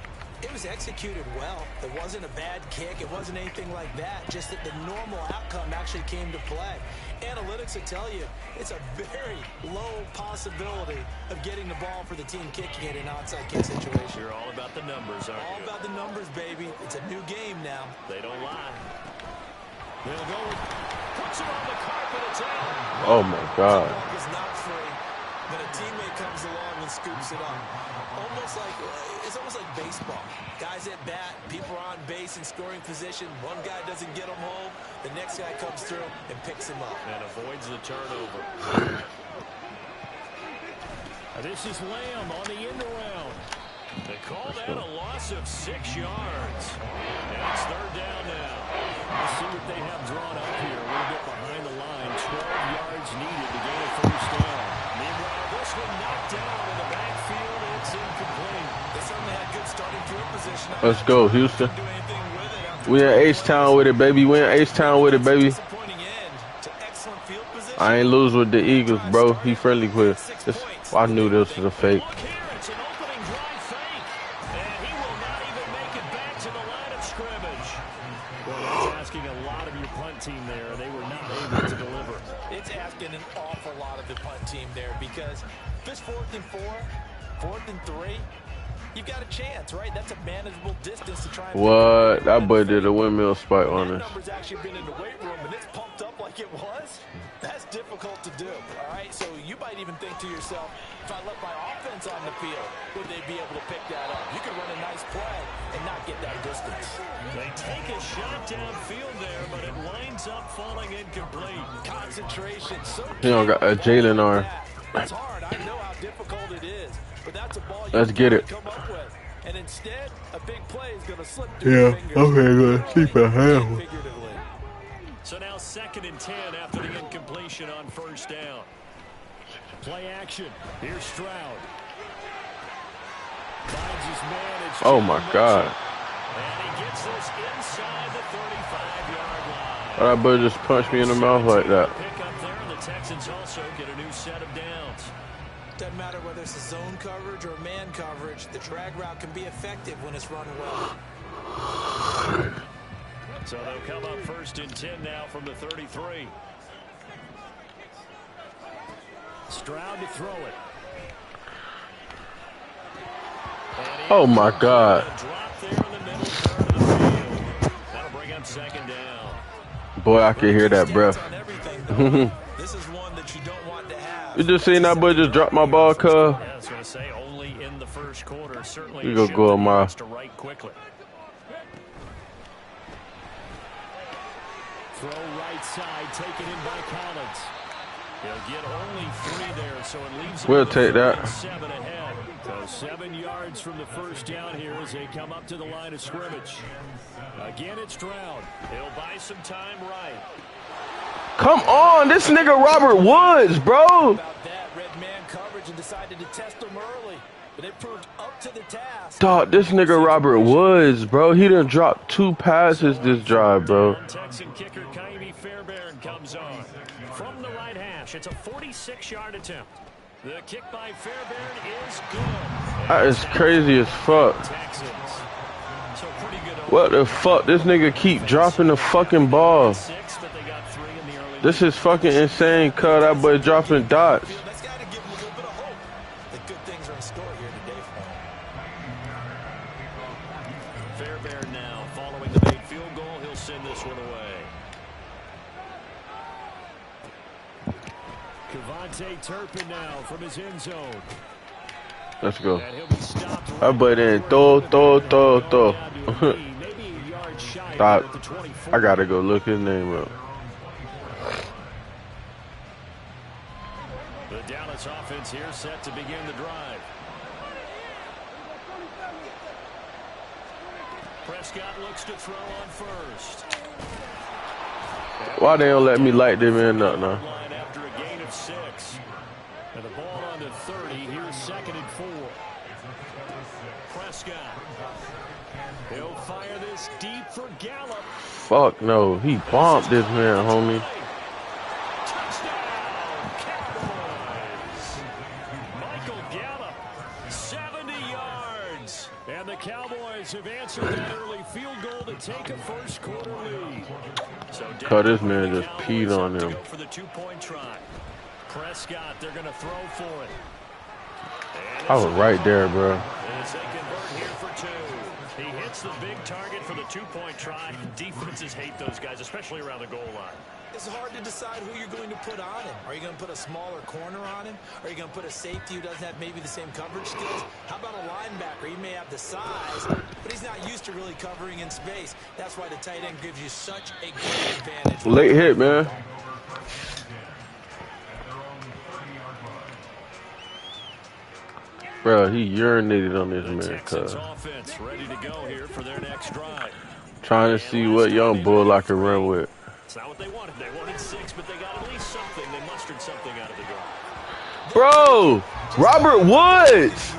it was executed well. It wasn't a bad kick. It wasn't anything like that. Just that the normal outcome actually came to play. Analytics will tell you it's a very low possibility of getting the ball for the team kicking it in an outside kick situation. You're all about the numbers, aren't you? All about the numbers, baby. It's a new game now. They don't lie. They'll go. Puts it on the carpet. It's out. Oh my God. The ball is not free, but a teammate comes along and scoops it up. It's almost like baseball. Guys at bat, people are on base in scoring position. One guy doesn't get them home. The next guy comes through and picks him up. And avoids the turnover. This is Lamb on the end around. They call that a loss of 6 yards. And it's 3rd down now. Let's see what they have drawn up here. A little bit behind the line. 12 yards needed to gain a 1st down. Meanwhile, this one knocked down in the backfield. It's incomplete. They certainly had good starting field position. Let's go, Houston. We in H-Town with it, baby. We in H-Town with it, baby. I ain't lose with the Eagles, bro. He friendly with it. I knew this was a fake. It's an opening drive fake. And he will not even make it back to the line of scrimmage. Well, that's asking a lot of your punt team there. They were not able to deliver. It's asking an awful lot of the punt team there because this 4th and 4, 4th and 3, you've got a chance, right? That's a manageable distance to try and... What? That boy did a windmill spike on us. That number's actually been in the weight room, and it's pumped up like it was. That's difficult to do, all right? So you might even think to yourself, if I let my offense on the field, would they be able to pick that up? You could run a nice play and not get that distance. They take a shot downfield there, but it winds up falling incomplete. Concentration. So He don't got a Jalen arm. That's hard. I know how difficult it is, but that's a ball you Let's get it. come up with. And instead, a big play is going to slip through your fingers. Okay, good. Keep it handle. Figuratively. So now 2nd and 10 after the incompletion on 1st down. Play action. Here's Stroud. Finds his man. Oh my God. And he gets this inside the 35-yard line. That boy just punched me in the mouth like that. Pick up there, and the Texans also get a new set of downs. Doesn't matter whether it's a zone coverage or man coverage, the drag route can be effective when it's run well. So they'll come up 1st and 10 now from the 33. Stroud to throw it. Oh my God. Drop there in the middle third of the field. That'll bring up 2nd down. Boy, I can hear that breath. This is one that you don't want to have. You just seen that boy just drop my ball, cuz? Yeah, I was going to say only in the 1st quarter. Certainly You go on my. to right quickly. Throw right side, taken in by Collins. He'll get only 3 there, so it leaves him. We'll take that. 7 ahead. So 7 yards from the 1st down here as they come up to the line of scrimmage. Again, it's Stroud. He'll buy some time right. Come on, this nigga Robert Woods, bro. About that red man coverage and decided to test him early, but it proved up to the task. Dog, this nigga Robert Woods, bro. He done dropped 2 passes this drive, bro. Texan kicker Kaimi Fairbairn comes on from the right hash. It's a 46-yard attempt. The kick by Fairbairn is good. That is crazy as fuck. Texans. So pretty good. What the fuck? This nigga keep dropping the fucking ball. 6, but they got 3 in the early. This is fucking insane, cuz that boy dropping dots. That's got to give him a little bit of hope that good things are in store here today for him. Fairbairn now following the made field goal. He'll send this one away. Kevontae Turpin now from his end zone. Let's go. And he'll be stopped right That boy didn't throw. maybe a yard shy Stop. at the 24. I gotta go look his name up. The Dallas offense here set to begin the drive. Prescott looks to throw on first. Why they don't let me light them in up now? After a gain of 6. And the ball on the 30. Here's 2nd and 4. Prescott. He'll fire this deep for Gallup. Fuck no. He bombed this man, homie. Touchdown, Cowboys. Michael Gallup, 70 yards. And the Cowboys have answered that early field goal to take a 1st quarter lead. So Cause this man just peed on him. for the 2-point try. Prescott, they're going to throw for it. I was right there, bro. As they convert here for 2. He hits the big target for the 2-point try. Defenses hate those guys, especially around the goal line. It's hard to decide who you're going to put on him. Are you going to put a smaller corner on him? Are you going to put a safety who doesn't have maybe the same coverage skills? How about a linebacker? He may have the size, but he's not used to really covering in space. That's why the tight end gives you such a great advantage. Late hit, man. Bro, he urinated on this man, cuz. Offense ready to go here for their next drive. Trying to see what young bull I can run with. It's not what they wanted. They wanted 6, but they got at least something. They mustered something out of the drive. Bro, Robert Woods.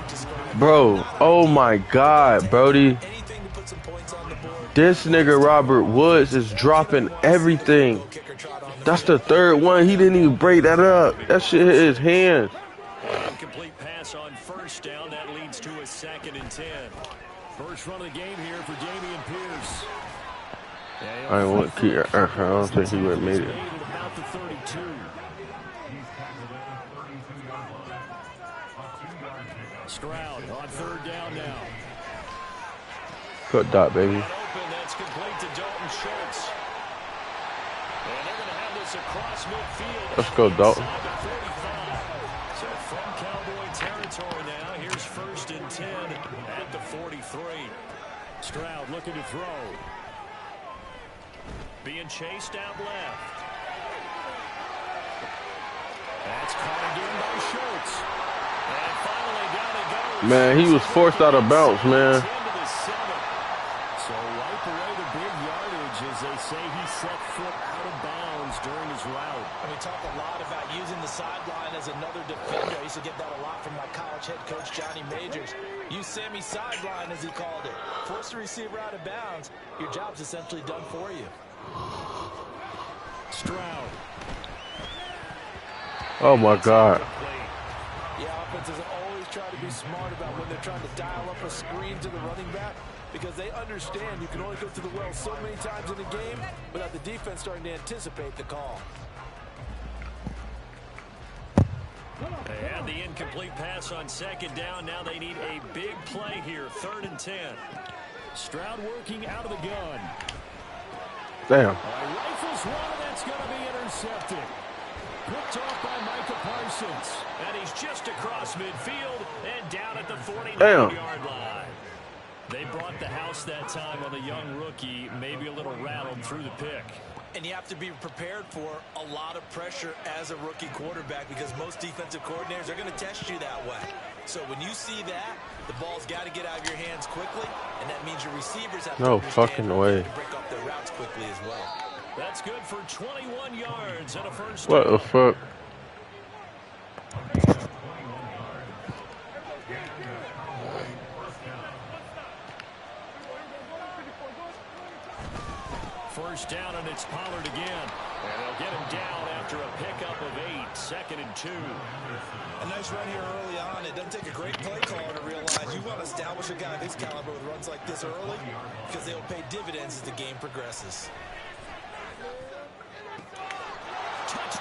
Bro, oh my God, Brody. This nigga Robert Woods is dropping everything. That's the 3rd one. He didn't even break that up. That shit hit his hands. Incomplete pass on 1st down. That leads to a 2nd and 10. First run of the game here for Dameon Pierce. I don't think he would have made it. About the 32. Stroud on 3rd down now. Cut dot, baby. Open, that's complete to Dalton Schultz. And they're going to have this across midfield. Let's go, Dalton. So from Cowboy territory now, here's 1st and 10 at the 43. Stroud looking to throw. Being chased out left. That's caught in by Schultz. And finally down it goes. Man, he was forced out of bounds, man. So wipe away the big yardage as they say he set foot out of bounds during his route. And we talk a lot about using the sideline as another defender. I used to get that a lot from my college head coach, Johnny Majors. Use Sammy sideline, as he called it. Force the receiver out of bounds. Your job's essentially done for you. Stroud. Oh my God. Yeah, defenses always try to be smart about when they're trying to dial up a screen to the running back, because they understand you can only go to the well so many times in a game without the defense starting to anticipate the call. They had the incomplete pass on second down. Now they need a big play here, 3rd and 10. Stroud working out of the gun. Damn. Rifles one, and that's going to be intercepted. Picked off by Micah Parsons. And he's just across midfield and down at the 49-yard line. They brought the house that time on the young rookie, maybe a little rattled through the pick. And you have to be prepared for a lot of pressure as a rookie quarterback, because most defensive coordinators are going to test you that way. So when you see that, the ball's got to get out of your hands quickly, and that means your receivers have to understand to break off their routes quickly as well. That's good for 21 yards and a first What down. the fuck? First down, and it's Pollard again. And they'll get him down after a pickup of 8, 2nd and 2. A nice run here early on. It doesn't take a great play caller to realize you want to establish a guy of his caliber with runs like this early, because they'll pay dividends as the game progresses.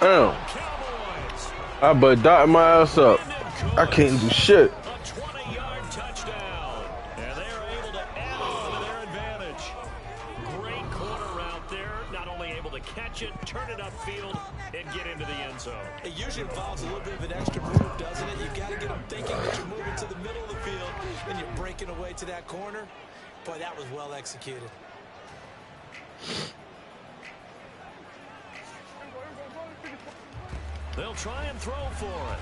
Damn. I but dot my ass up. I can't do shit. A 20-yard touchdown. And they are able to add on to their advantage. Great corner route there. Not only able to catch it, turn it upfield, and get into the end zone. It usually involves a little bit of an extra move, doesn't it? You've got to get them thinking that you're moving to the middle of the field and you're breaking away to that corner. Boy, that was well executed. They'll try and throw for it.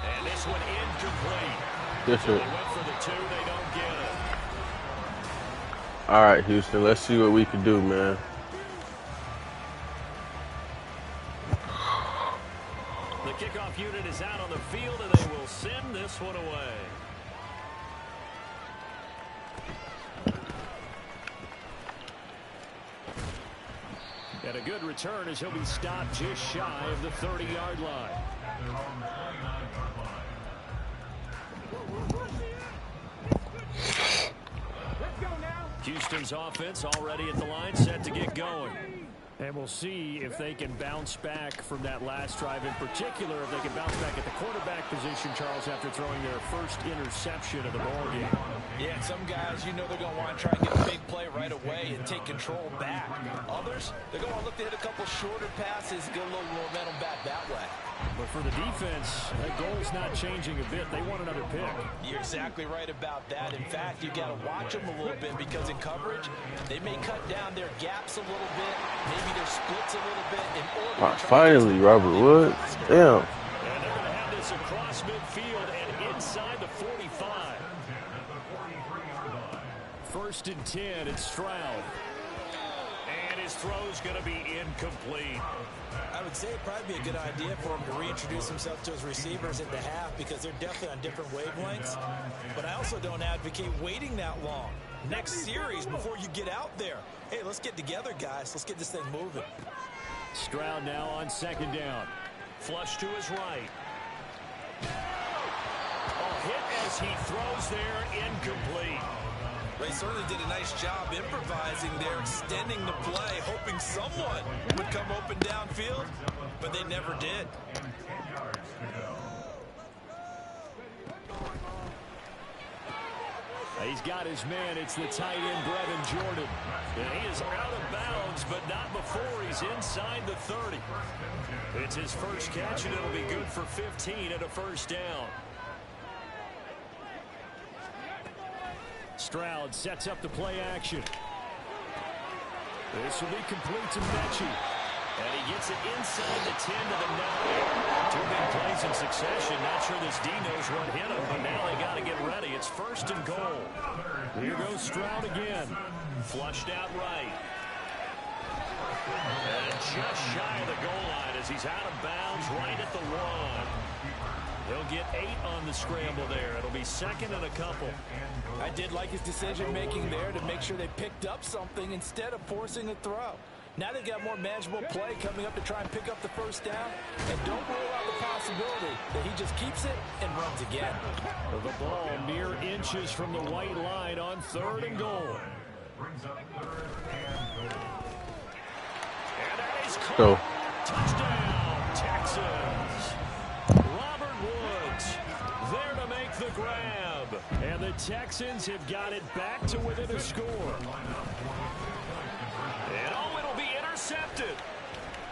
And this one incomplete. Yes, sir. They went for the 2. They don't get it. All right, Houston. Let's see what we can do, man. The kickoff unit is out on the field, and they will send this one away. And a good return as he'll be stopped just shy of the 30-yard line. Houston's offense already at the line, set to get going. And we'll see if they can bounce back from that last drive, in particular if they can bounce back at the quarterback position, Charles, after throwing their first interception of the ballgame. Yeah, and some guys, you know they're going to want to try and get a big play right away and take control back. Others, they're going to look to hit a couple shorter passes, get a little momentum back that way. But for the defense, that goal's not changing a bit. They want another pick. You're exactly right about that. In fact, you got to watch them a little bit, because in coverage, they may cut down their gaps a little bit, maybe their splits a little bit in order to finally, Robert Woods. Damn. And they're going to have this across midfield and inside the 45. First and 10, it's Stroud. And his throw's going to be incomplete. I would say it'd probably be a good idea for him to reintroduce himself to his receivers at the half, because they're definitely on different wavelengths. But I also don't advocate waiting that long. Next series, before you get out there, hey, let's get together, guys. Let's get this thing moving. Stroud now on second down. Flush to his right. A hit as he throws there, incomplete. They certainly did a nice job improvising there, extending the play, hoping someone would come open downfield, but they never did. He's got his man. It's the tight end, Brevin Jordan. And he is out of bounds, but not before he's inside the 30. It's his first catch, and it'll be good for 15 and a first down. Stroud sets up the play action. This will be complete to Mechie. And he gets it inside the 10 to the 9. 2 big plays in succession. Not sure this D knows what hit him, but now they got to get ready. It's first and goal. Here goes Stroud again. Flushed out right. And just shy of the goal line as he's out of bounds right at the 1. He'll get 8 on the scramble there. It'll be second and a couple. I did like his decision-making there to make sure they picked up something instead of forcing a throw. Now they've got more manageable play coming up to try and pick up the first down. And don't rule out the possibility that he just keeps it and runs again. The ball mere inches from the white line on 3rd and goal. And that is caught. Touchdown, Texans. Robert Woods there to make the grab. And the Texans have got it back to within a score. And oh, it'll be intercepted.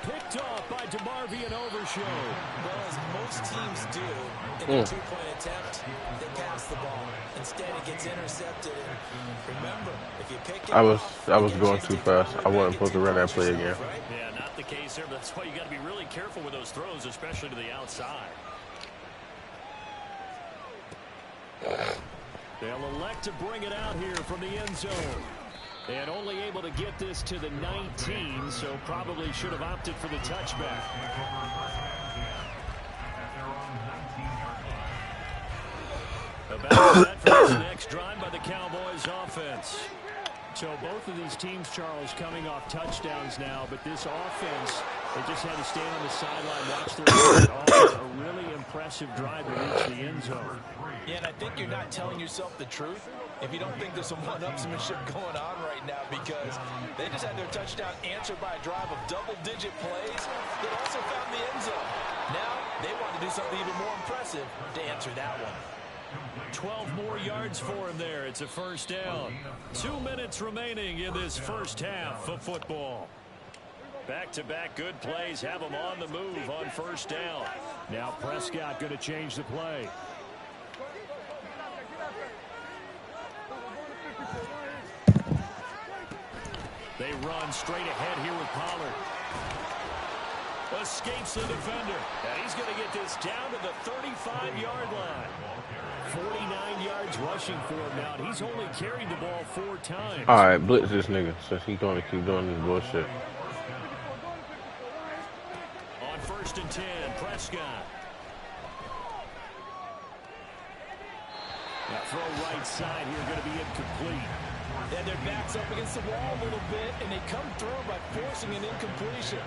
Picked off by DeMarvion Overshow. Well, as most teams do in a two-point attempt, they pass the ball. Instead, it gets intercepted. And remember, if you pick it I was going too fast. I wasn't supposed to run that play again. Yeah, not the case there, but that's why you got to be really careful with those throws, especially to the outside. They'll elect to bring it out here from the end zone. And only able to get this to the 19, so probably should have opted for the touchback. About set for this next drive by the Cowboys offense. So both of these teams, Charles, coming off touchdowns now, but this offense, they just had to stand on the sideline, watch their offense. A really impressive drive to reach the end zone. Yeah, and I think you're not telling yourself the truth if you don't think there's some one-upsmanship going on right now, because they just had their touchdown answered by a drive of double-digit plays that also found the end zone. Now they want to do something even more impressive to answer that one. 12 more yards for him there. It's a first down. 2 minutes remaining in this first half of football. Back-to-back good plays have them on the move on first down. Now Prescott going to change the play. They run straight ahead here with Pollard. Escapes the defender. And he's going to get this down to the 35-yard line. 49 yards rushing for him now. And he's only carried the ball 4 times. All right, blitz this nigga since he's going to keep doing this bullshit. On 1st and 10, Prescott. Now throw right side here, going to be incomplete. And their backs up against the wall a little bit, and they come through by forcing an incompletion.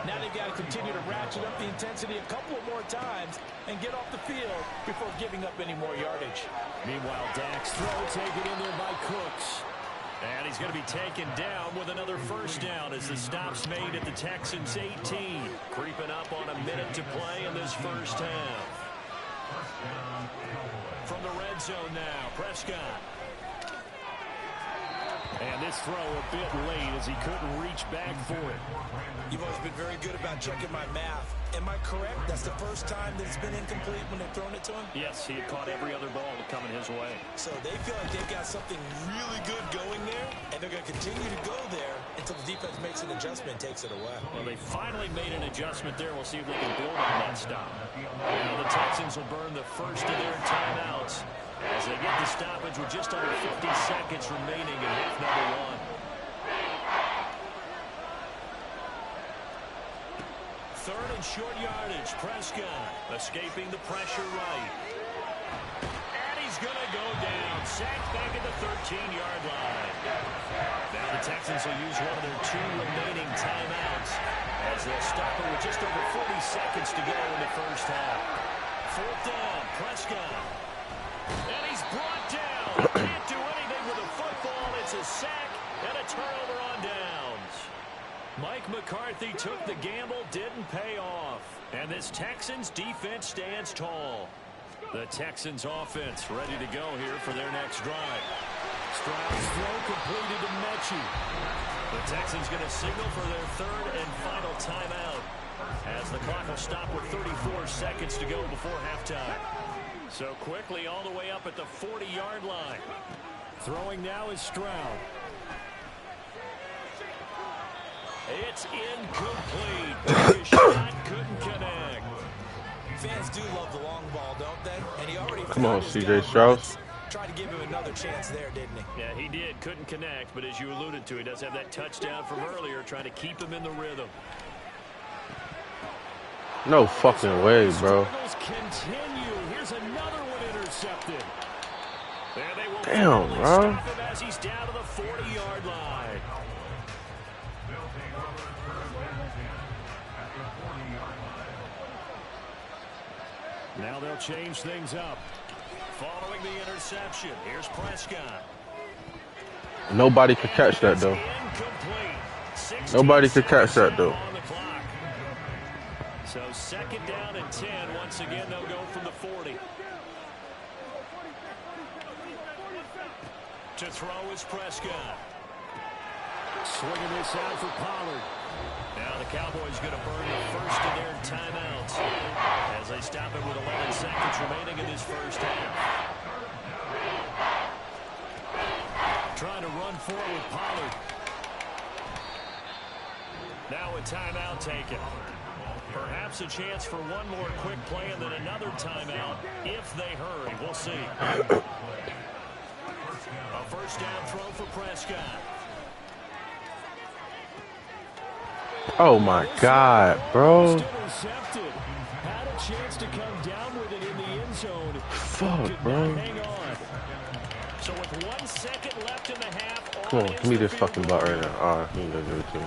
Now they've got to continue to ratchet up the intensity a couple of more times and get off the field before giving up any more yardage. Meanwhile, Dak's throw taken in there by Cooks. And he's going to be taken down with another first down as the stop's made at the Texans' 18. Creeping up on a minute to play in this first half. From the red zone now, Prescott. And this throw a bit late as he couldn't reach back for it. You've always been very good about checking my math. Am I correct? That's the first time that it's been incomplete when they've thrown it to him? Yes, he had caught every other ball coming his way. So they feel like they've got something really good going there, and they're going to continue to go there until the defense makes an adjustment and takes it away. Well, they finally made an adjustment there. We'll see if they can build on that stop. Now the Texans will burn the first of their timeouts as they get the stoppage with just under 50 seconds remaining in half number 1. Third and short yardage. Prescott escaping the pressure right. And he's going to go down. Sacked back at the 13-yard line. Now the Texans will use one of their 2 remaining timeouts as they'll stop it with just over 40 seconds to go in the first half. 4th down. Prescott. And he's brought down. Can't do anything with the football. It's a sack and a turnover on downs. Mike McCarthy took the gamble, didn't pay off. And this Texans defense stands tall. The Texans offense ready to go here for their next drive. Stroud's throw completed to Mechie. The Texans going to signal for their 3rd and final timeout as the clock will stop with 34 seconds to go before halftime. So quickly all the way up at the 40-yard line. Throwing now is Stroud. It's incomplete. His shot couldn't connect. Fans do love the long ball, don't they? And he already Come on, C.J. Stroud. Tried to give him another chance there, didn't he? Yeah, he did. Couldn't connect, but as you alluded to, he does have that touchdown from earlier, trying to keep him in the rhythm. No fucking way, bro. Struggles continue. Here's another one intercepted. There they will Damn, bro. stop him as he's down to the 40-yard line. Now they'll change things up. Following the interception, here's Prescott. Nobody could catch that, though. Nobody could catch that, though. So 2nd down and 10. Once again, they'll go from the 40. To throw is Prescott. Swinging this out for Pollard. Now the Cowboys going to burn the first of their timeouts as they stop it with 11 seconds remaining in this first half. Trying to run forward with Pollard. Now a timeout taken. Perhaps a chance for one more quick play and then another timeout if they hurry. We'll see. A first down throw for Prescott. Oh my God, bro. Had a chance to come down with it in the end zone. Fuck, bro. Hang on. So with 1 second left in the half. Come on, give me this fucking ball right now. Alright, he ain't gonna give it to me.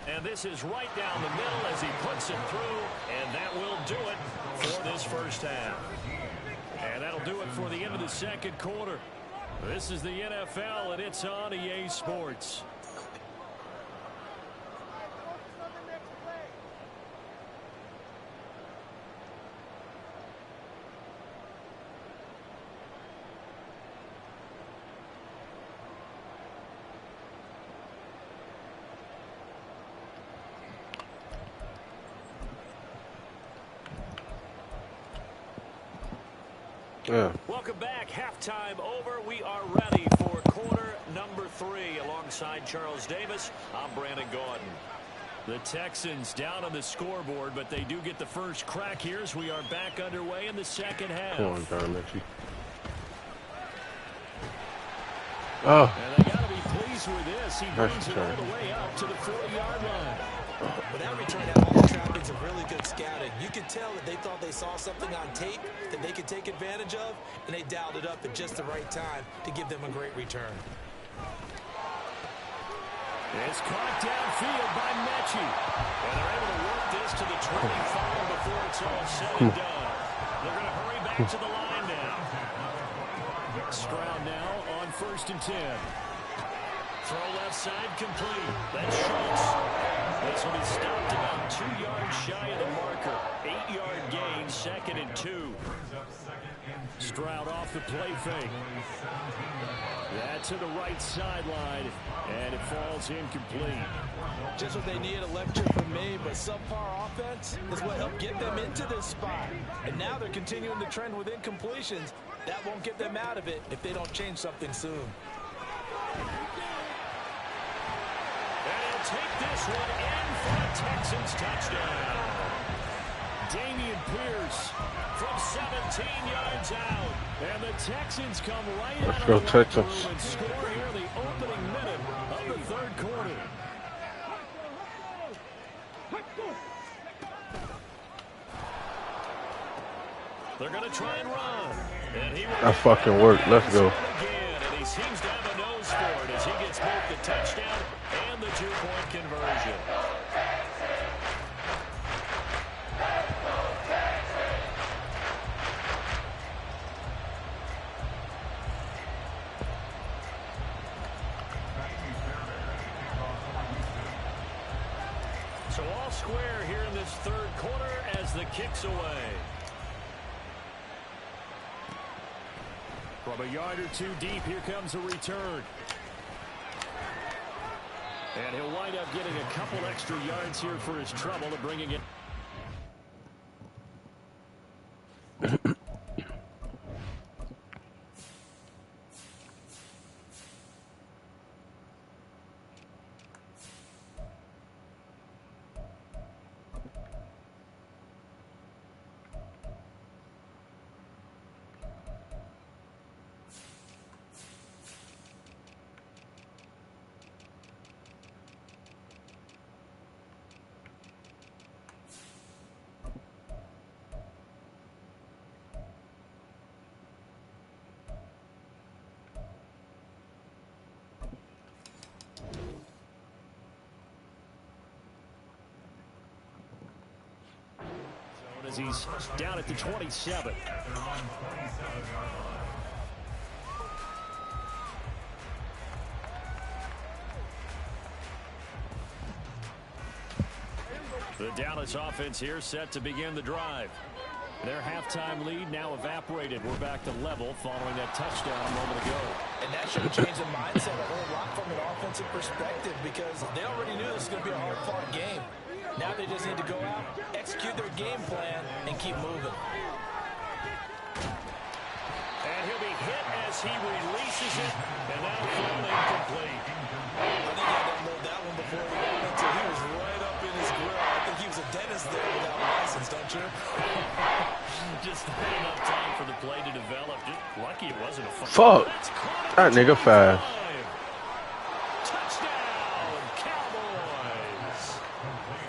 And this is right down the middle as he puts it through. And that will do it for this first half. And that'll do it for the end of the second quarter. This is the NFL, and it's on EA Sports. Yeah. Welcome back. Halftime over. We are ready for quarter number 3. Alongside Charles Davis, I'm Brandon Gaudin. The Texans down on the scoreboard, but they do get the first crack here as we are back underway in the second half. Come on, Darn Mitchie. Oh. And they got to be pleased with this. He brings it all the way up to the 40-yard line. But that return had all the trappings of really good scouting. You could tell that they thought they saw something on tape that they could take advantage of, and they dialed it up at just the right time to give them a great return. It's caught downfield by Mechie. And they're able to work this to the 25 before it's all said and done. They're going to hurry back to the line now. Stroud now on 1st and 10. Throw left side complete. That's Schultz. This will be stopped about 2 yards shy of the marker. 8-yard gain, 2nd and 2. Stroud off the play fake. That's to the right sideline, and it falls incomplete. Just what they needed, a lecture from me, but subpar offense is what helped get them into this spot. And now they're continuing the trend with incompletions. That won't get them out of it if they don't change something soon. And he'll take this one in for a Texans touchdown. Dameon Pierce from 17 yards out. And the Texans come right out of the locker room and score here in the opening minute of the 3rd quarter. They're going to try and run. And that fucking worked. Let's go. And he seems to have a nose for it as he gets both the touchdown and the 2-point conversion. So all square here in this 3rd quarter as the kick's away. From a yard or 2 deep, here comes a return. And he'll wind up getting a couple extra yards here for his trouble to bringing it. as he's down at the 27. The Dallas offense here set to begin the drive. Their halftime lead now evaporated. We're back to level following that touchdown a moment ago. And that should change the mindset a whole lot from an offensive perspective because they already knew this was going to be a hard-fought game. Now they just need to go out, execute their game plan, and keep moving. And he'll be hit as he releases it, and now thrown incomplete. I think I downloaded that one before we got into. He was right up in his grill. I think he was a dentist there without a license, don't you? Just not enough time for the play to develop. Just lucky it wasn't a fuck. That nigga fast. Touchdown, Cowboys.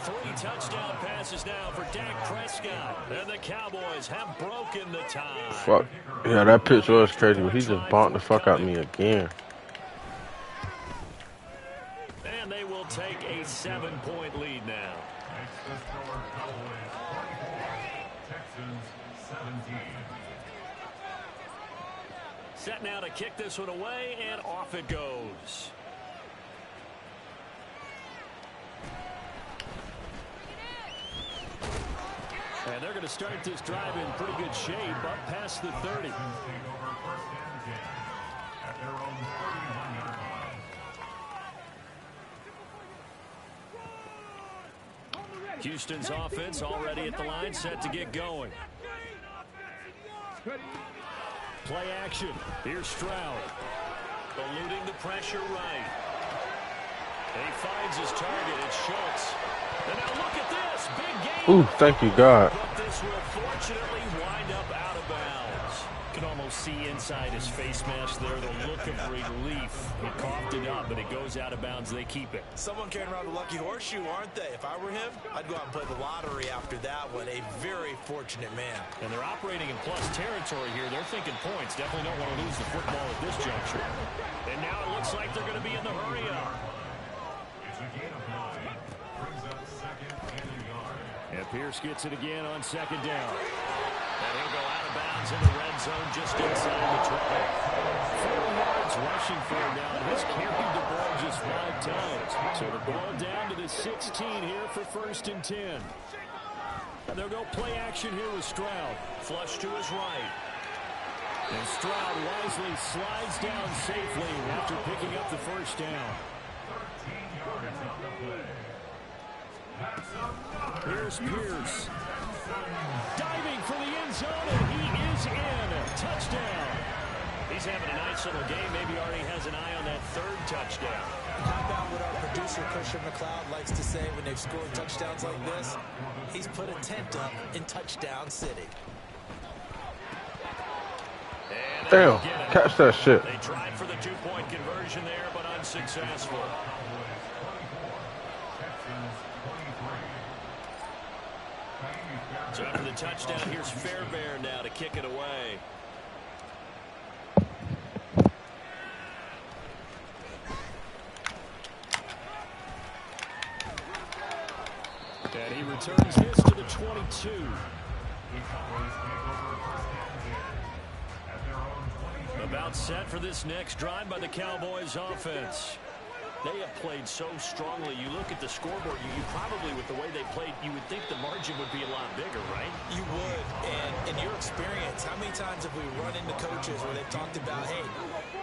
3 touchdown passes now for Dak Prescott. And the Cowboys have broken the tie. Fuck. Yeah, that pitch was crazy, but he just bonked the fuck out of me again. And they will take a 7-point lead now. Set now to kick this one away, and off it goes. And they're going to start this drive in pretty good shape, up past the 30. Houston's offense already at the line, set to get going. Play action. Here's Stroud. Eluding the pressure right. He finds his target. It's Schultz. And now look at this. Big game. Ooh, thank you, God. But this will fortunately wind up out of bounds. You can almost see inside his face mask there the look of relief. He coughed it up, but it goes out of bounds. They keep it. Someone carrying around the lucky horseshoe, aren't they? If I were him, I'd go out and play the lottery after that one. A very fortunate man. And they're operating in plus territory here. They're thinking points. Definitely don't want to lose the football at this juncture. And now it looks like they're going to be in the hurry-up. And Pierce gets it again on 2nd down. And he'll go out of bounds in the red zone just inside the 20. 4 yards rushing for him now, and he's carried the ball just 5 times. So the ball down to the 16 here for 1st and 10. And they'll go play action here with Stroud. Flush to his right. And Stroud wisely slides down safely after picking up the 1st down. 13 yards on the play. Here's Pierce. Diving for the end zone, and he is in. Touchdown. He's having a nice little game. Maybe already has an eye on that 3rd touchdown. How about what our producer, Christian McLeod, likes to say when they've scored touchdowns like this? He's put a tent up in Touchdown City. Damn, catch that shit. They tried for the 2-point conversion there, but unsuccessful. So after the touchdown, here's Fairbairn now to kick it away. And he returns this to the 22. About set for this next drive by the Cowboys offense. They have played so strongly. You look at the scoreboard, you probably, with the way they played, you would think the margin would be a lot bigger, right? You would. And in your experience, how many times have we run into coaches where they've talked about, hey,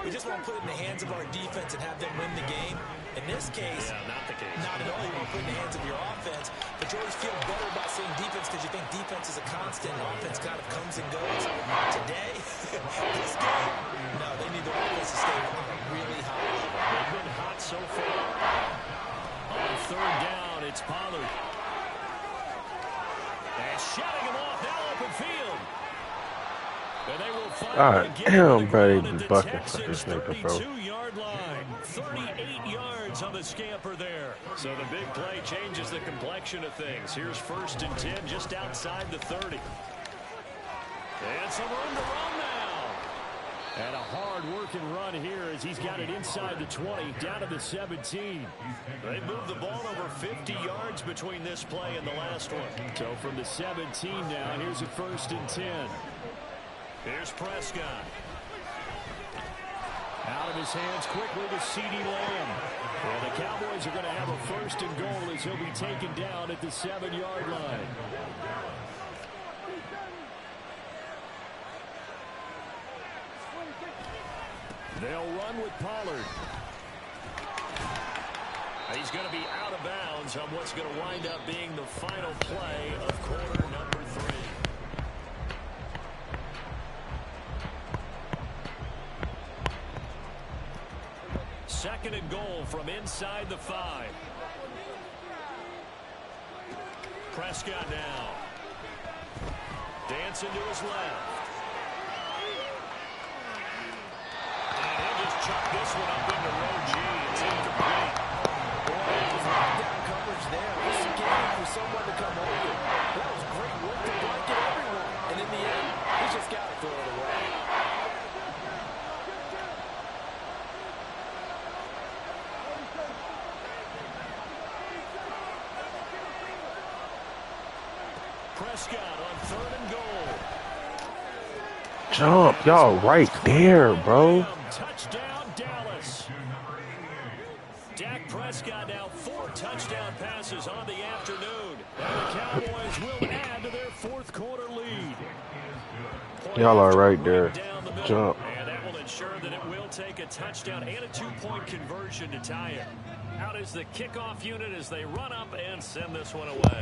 we just want to put it in the hands of our defense and have them win the game? In this case, not the case. Not at all. You want to put it in the hands of your offense, but you always feel better about saying defense because you think defense is a constant. Offense kind of comes and goes. Today, this game, no, they need their offense to stay really high level. They've been hot so far. On 3rd down, it's Pollard. And shutting him off, now open field. And they will fire Damn, buddy, the bucket. Texans 32-yard line. 38 yards on the scamper there. So the big play changes the complexion of things. Here's 1st and 10 just outside the 30. And some room to run now. And a hard-working run here as he's got it inside the 20, down to the 17. They moved the ball over 50 yards between this play and the last one. So from the 17 now, here's a 1st and 10. Here's Prescott. Out of his hands quickly to CeeDee Lamb. And the Cowboys are going to have a 1st and goal as he'll be taken down at the 7-yard line. They'll run with Pollard. He's going to be out of bounds on what's going to wind up being the final play of quarter number 3. Second and goal from inside the 5. Prescott now. Dancing to his left. And he'll just chuck this one up into row G. It's incomplete. There's lockdown coverage there. This is a game for someone to come over. That was great work to blanket everyone. And in the end, he's just got to throw it away. Prescott on 3rd and goal. Jump, y'all right there, bro. Touchdown, Dallas. Dak Prescott now 4 touchdown passes on the afternoon. And the Cowboys will add to their 4th quarter lead. Y'all are right there. Jump. And that will ensure that it will take a touchdown and a 2-point conversion to tie it. Out is the kickoff unit as they run up and send this one away.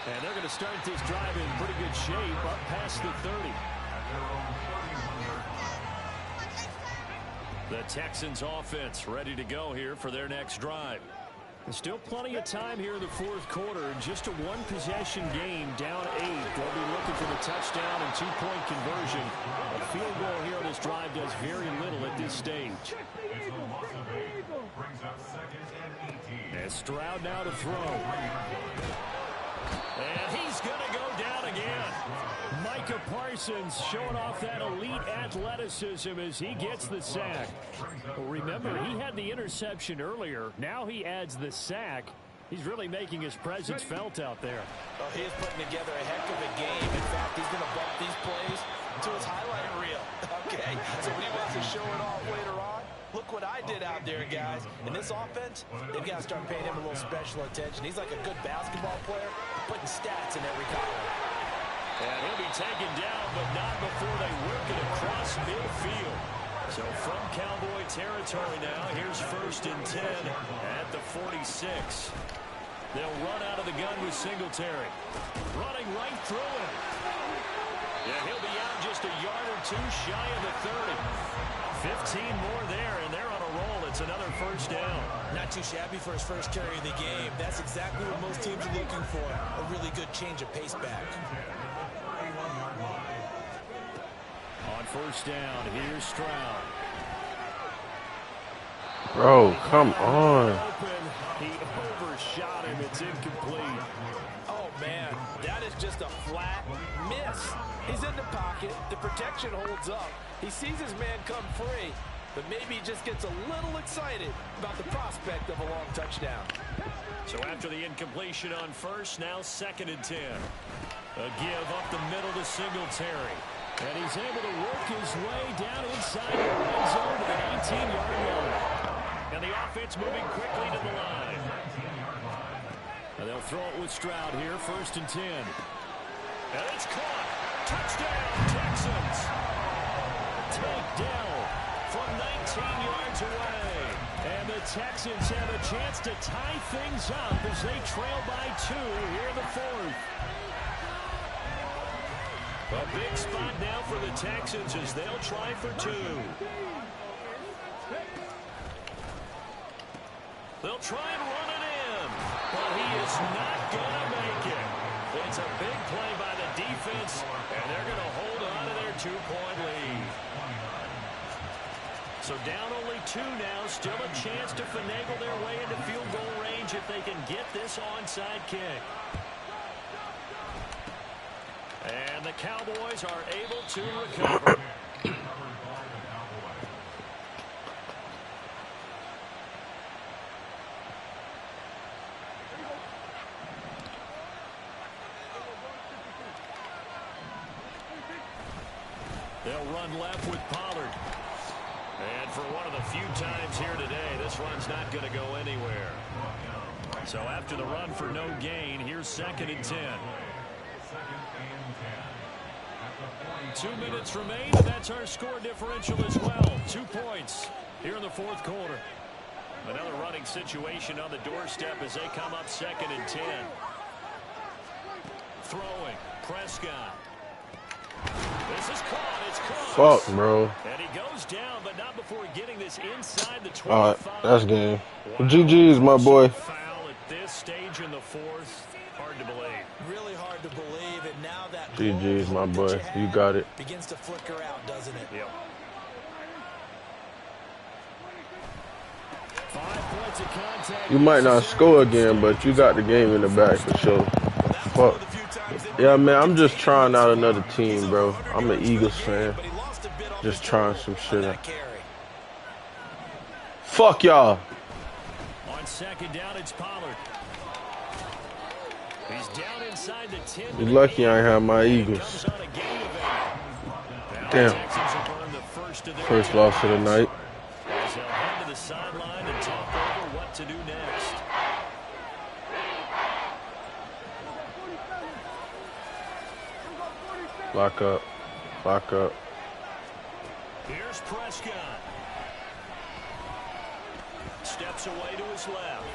And they're going to start this drive in pretty good shape up past the 30. The Texans offense ready to go here for their next drive. There's still plenty of time here in the 4th quarter. Just a 1-possession game, down 8. They'll be looking for the touchdown and 2-point conversion. A field goal here on this drive does very little at this stage. And Stroud now to throw. And he's going to go down again. Micah Parsons showing off that elite athleticism as he gets the sack. Well, remember, he had the interception earlier. Now he adds the sack. He's really making his presence felt out there. Oh, he is putting together a heck of a game. In fact, he's going to bump these plays to his highlight reel. Okay, so when he wants to show it off later on, look what I did out there, guys. In this offense, they've got to start paying him a little special attention. He's like a good basketball player, putting stats in every column. And he'll be taken down, but not before they work it across midfield. So from Cowboy territory now, here's 1st and 10 at the 46. They'll run out of the gun with Singletary. Running right through him. Yeah, he'll be out just a yard or 2 shy of the 30. 15 more there, and they're on a roll. It's another 1st down. Not too shabby for his first carry of the game. That's exactly what most teams are looking for. A really good change of pace back. On 1st down, here's Stroud. Bro, come on. He overshot him. It's incomplete. Oh, man, that is just a flat miss. He's in the pocket. The protection holds up. He sees his man come free, but maybe he just gets a little excited about the prospect of a long touchdown. So after the incompletion on 1st, now 2nd and 10. A give up the middle to Singletary. And he's able to work his way down inside the red zone to the 19-yard line. And the offense moving quickly to the line. And they'll throw it with Stroud here, 1st and 10. And it's caught. Touchdown, Texans. Takedown from 19 yards away. And the Texans have a chance to tie things up as they trail by 2 here in the 4th. A big spot now for the Texans as they'll try for 2. They'll try and run it in. But he is not going to make it. It's a big play by the defense, and they're going to hold on to their 2-point lead. So down only 2 now. Still a chance to finagle their way into field goal range if they can get this onside kick. And the Cowboys are able to recover. They'll run left with Pollard. And for one of the few times here today, this run's not going to go anywhere. So after the run for no gain, here's 2nd and 10. 2 minutes remain, and that's our score differential as well. 2 points here in the 4th quarter. Another running situation on the doorstep as they come up 2nd and 10. Throwing, Prescott. This is caught. It's close. Fuck, bro. And he goes down, but not before getting this inside the 25. All right, that's game. GG's, my boy. Foul at this stage in the 4th. Hard to believe. Really hard to believe, and now that GG's, my boy. You got it. begins to flicker out, doesn't it? Yep. 5 points of contact. You might not score again, but you got the game in the bag for sure. Fuck. Yeah, man, I'm just trying out another team, bro. I'm an Eagles fan. Just trying some shit out. Fuck y'all. On 2nd down, it's Pollard. He's down inside the 10. You're lucky I ain't have my Eagles. Damn. First loss of the night. As they'll head to the sideline and talk over what to do next. Lock up. Lock up. Here's Prescott. Steps away to his left.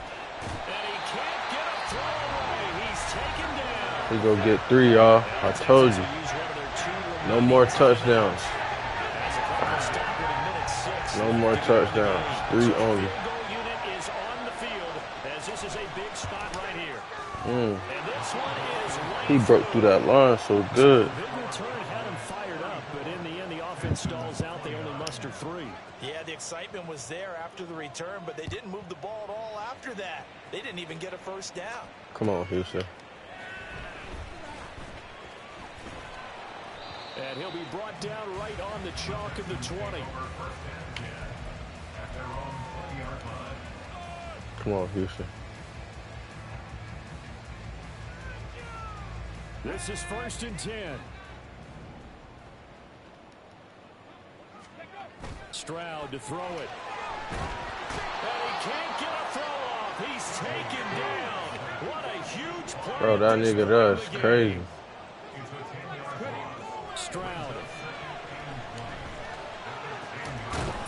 And he can't get a throw away. He's taken down. We go get 3, y'all. I told you. No more touchdowns. No more touchdowns. 3 only. Unit is on the field as this is a big spot right here. And this one is He broke through that line so good. big return had him fired up, but in the end the offense stalls out. They only muster 3. Yeah, the excitement was there after the return, but they didn't move the ball at all after that. They didn't even get a first down. Come on, Houston. And he'll be brought down right on the chalk of the 20. Come on, Houston. This is 1st and 10. Stroud to throw it. And he can't get a throw off. He's taken down. What a huge play. Bro, that nigga does crazy. Stroud.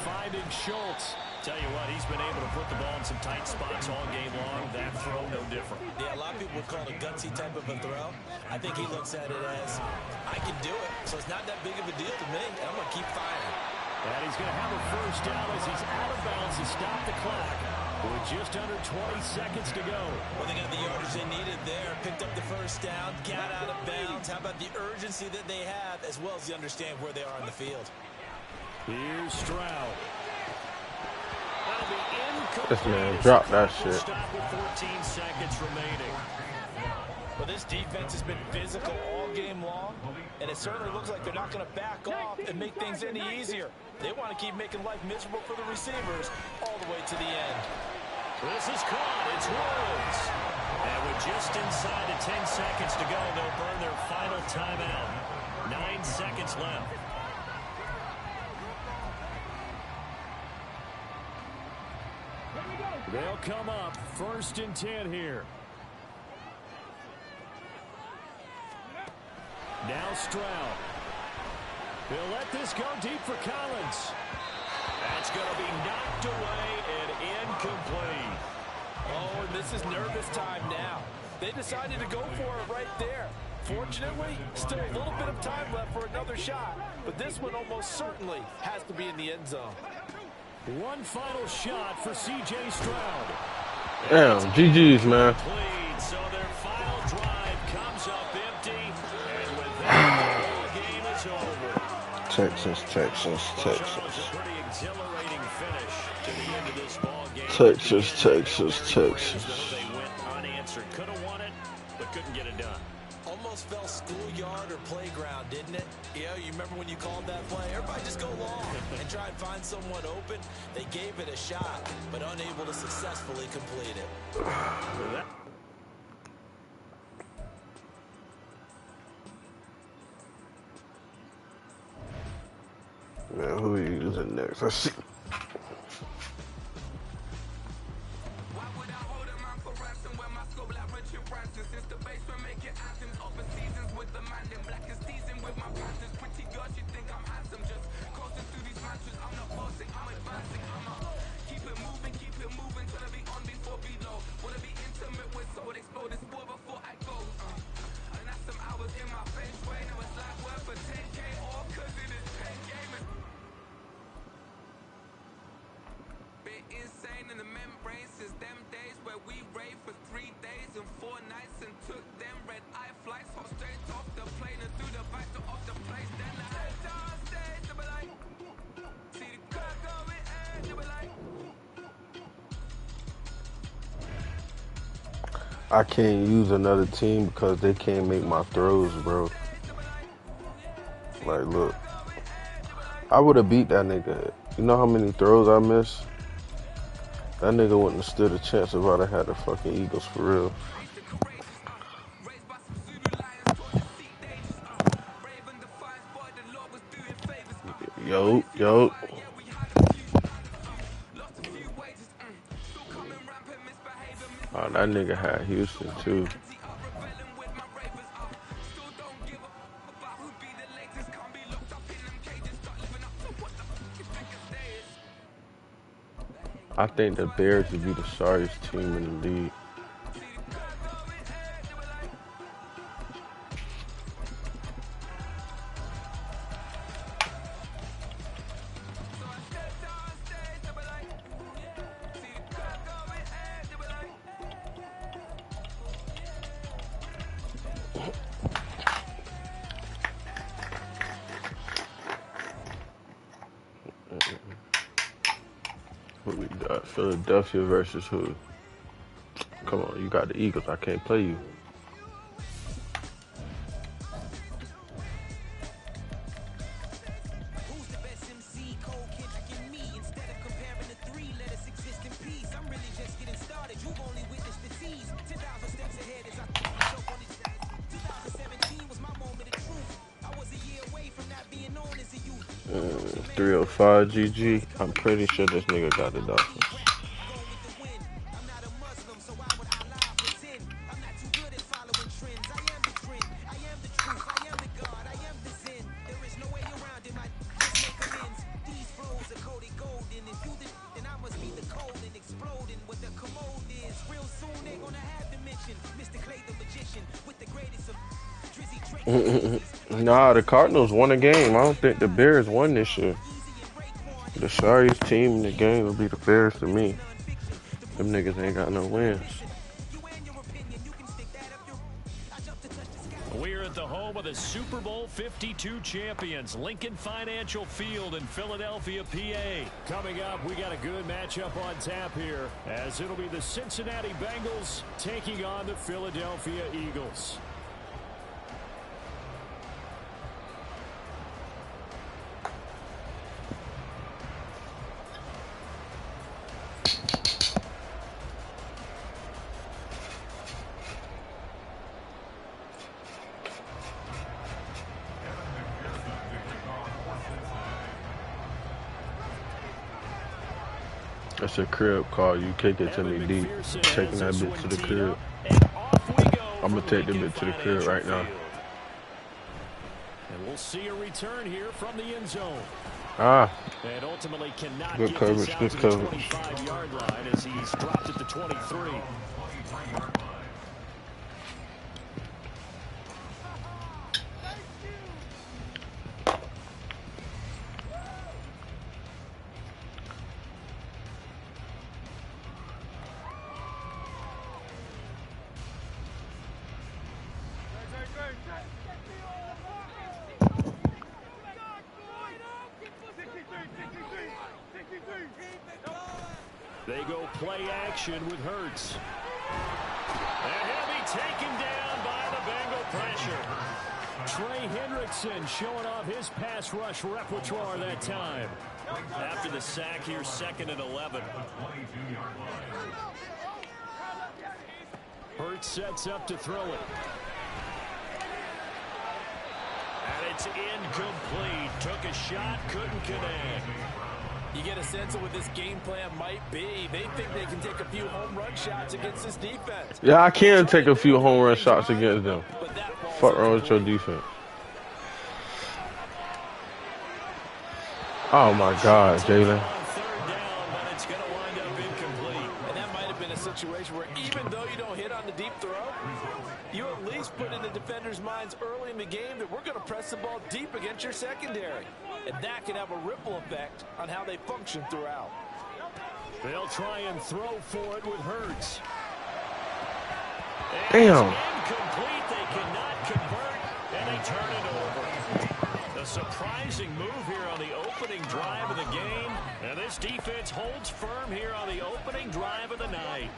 Finding Schultz. Tell you what, he's been able to put the ball in some tight spots all game long. That throw, no different. Yeah, a lot of people would call it a gutsy type of a throw. I think he looks at it as, I can do it, so it's not that big of a deal to me, and I'm going to keep firing. And he's going to have a first down as he's out of bounds to stop the clock with just under 20 seconds to go. Well, they got the yardage they needed there, picked up the first down, got out of bounds. How about the urgency that they have, as well as the understand where they are on the field? Here's Stroud. That'll be incomplete. This man dropped that shit. Stop with 14 seconds remaining. Well, this defense has been physical all game long, and it certainly looks like they're not going to back off and make things any easier. They want to keep making life miserable for the receivers all the way to the end. This is caught. It's Woods. And with just inside of 10 seconds to go, they'll burn their final timeout. 9 seconds left. They'll come up 1st and 10 here. Now Stroud. He'll let this go deep for Collins. That's going to be knocked away and incomplete. Oh, and this is nervous time now. They decided to go for it right there. Fortunately, still a little bit of time left for another shot, but this one almost certainly has to be in the end zone. One final shot for C.J. Stroud. Damn, GG's, man. So their final drive comes up empty, and with that, the game is over. Texans. Well, Sean, it was a pretty exhilarating Texas. They went unanswered. Could have won it, but couldn't get it done. Almost fell schoolyard or playground, didn't it? Yeah, you remember when you called that play? Everybody just go long and try and find someone open. They gave it a shot, but unable to successfully complete it. Man, who are you using next? Let's see. I can't use another team because they can't make my throws, bro. Like, look. I would have beat that nigga. You know how many throws I missed? That nigga wouldn't have stood a chance if I'd have had the fucking Eagles for real. Yo. Oh, that nigga had Houston, too. I think the Bears would be the sorriest team in the league. Who we got? Philadelphia versus who? Come on, you got the Eagles. I can't play you. Mm, 305 GG. I'm pretty sure this nigga got the Dolphins. Nah, the Cardinals won a game. I don't think the Bears won this year. The sorriest team in the game would be the Bears to me. Them niggas ain't got no wins. We're at the home of the Super Bowl 52 champions, Lincoln Financial Field in Philadelphia, PA. Coming up, we got a good matchup on tap here, as it'll be the Cincinnati Bengals taking on the Philadelphia Eagles. That's a crib call. You kick it to me deep. Taking that bitch to the crib. I'm going to take the bitch to the crib right now. And we'll see a return here from the end zone. And ultimately cannot good coverage, good coverage. 25-yard line as he's dropped at the 23. They go play action with Hurts. And he'll be taken down by the Bengal pressure. Trey Hendrickson showing off his pass rush repertoire that time. After the sack here, 2nd and 11. Hurts sets up to throw it. And it's incomplete. Took a shot, couldn't connect. You get a sense of what this game plan might be. They think they can take a few home run shots against this defense. Yeah, I can take a few home run shots against them. Fuck wrong with your defense. Oh my God, Jalen. And that might have been a situation where even though you don't hit on the deep throw, you at least put in the defender's minds early in the game that we're going to press the ball deep against your secondary. And that can have a ripple effect on how they function throughout. They'll try and throw for it with Hurts. Damn. Incomplete. They cannot convert, and they turn it over. A surprising move here on the opening drive of the game. And this defense holds firm here on the opening drive of the night.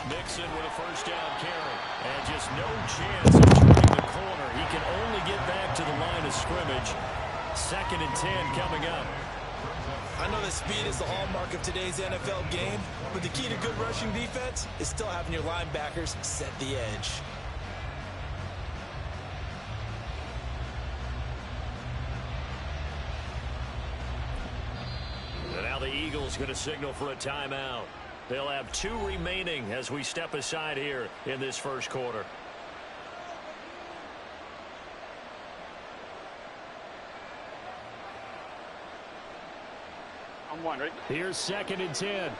Mixon with a first down carry. And just no chance of turning the corner. He can only get back to the line of scrimmage. 2nd and 10 coming up. I know that speed is the hallmark of today's NFL game, but the key to good rushing defense is still having your linebackers set the edge. And now the Eagles going to signal for a timeout. They'll have 2 remaining as we step aside here in this first quarter. I'm wondering. Here's 2nd and 10.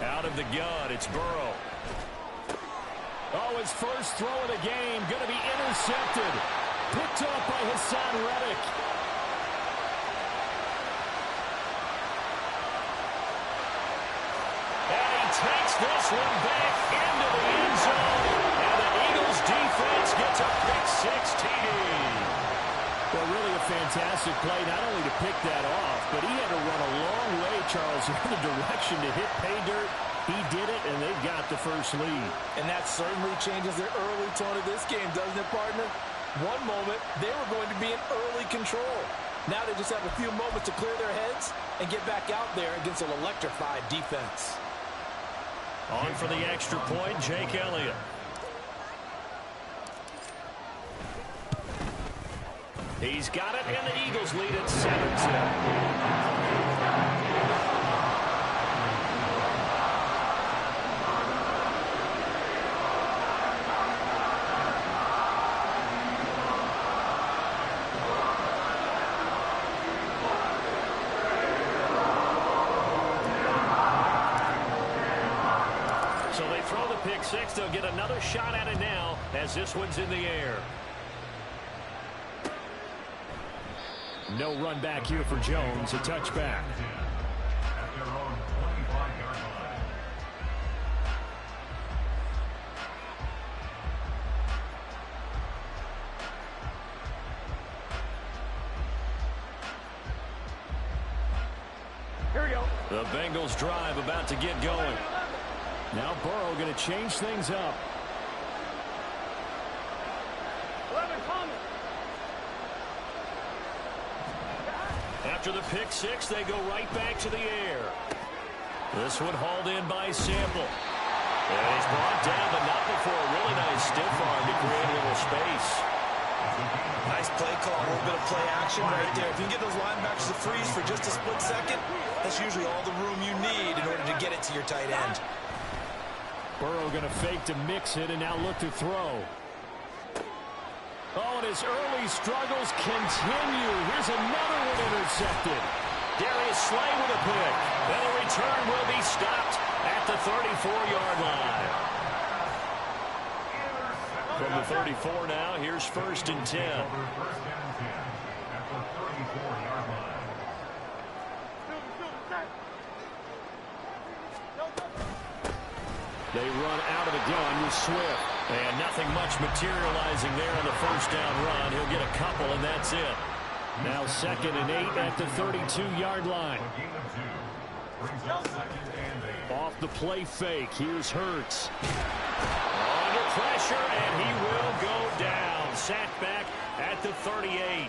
Out of the gun, it's Burrow. Oh, his first throw of the game going to be intercepted. Picked off by Hassan Reddick. And he takes this one back into the end zone. And the Eagles defense gets a pick-6 TD. Well, really a fantastic play, not only to pick that off, but he had to run a long way, Charles, in the direction to hit pay dirt. He did it, and they've got the first lead. And that certainly changes the early tone of this game, doesn't it, partner? One moment, they were going to be in early control. Now they just have a few moments to clear their heads and get back out there against an electrified defense. On for the extra point, Jake Elliott. He's got it, and the Eagles lead at 7-10. So they throw the pick-6. They'll get another shot at it now as this one's in the air. No run back here for Jones. A touchback. At their own 25-yard line. Here we go. The Bengals drive about to get going. Now Burrow going to change things up. 11 coming. After the pick-6, they go right back to the air. This one hauled in by Sample. And he's brought down, but not before a really nice stiff arm to create a little space. Nice play call, a little bit of play action right there. If you can get those linebackers to freeze for just a split second, that's usually all the room you need in order to get it to your tight end. Burrow going to fake to mix it and now look to throw. Oh, and his early struggles continue. Here's another one intercepted. Darius Slay with a pick. And the return will be stopped at the 34-yard line. From the 34 now, here's 1st and 10. First down 10 at the 34-yard line. They run out of the gun with Swift. And nothing much materializing there on the first down run. He'll get a couple, and that's it. Now 2nd and 8 at the 32-yard line. Off the play fake. Here's Hurts. Under pressure, and he will go down. Sacked back at the 38.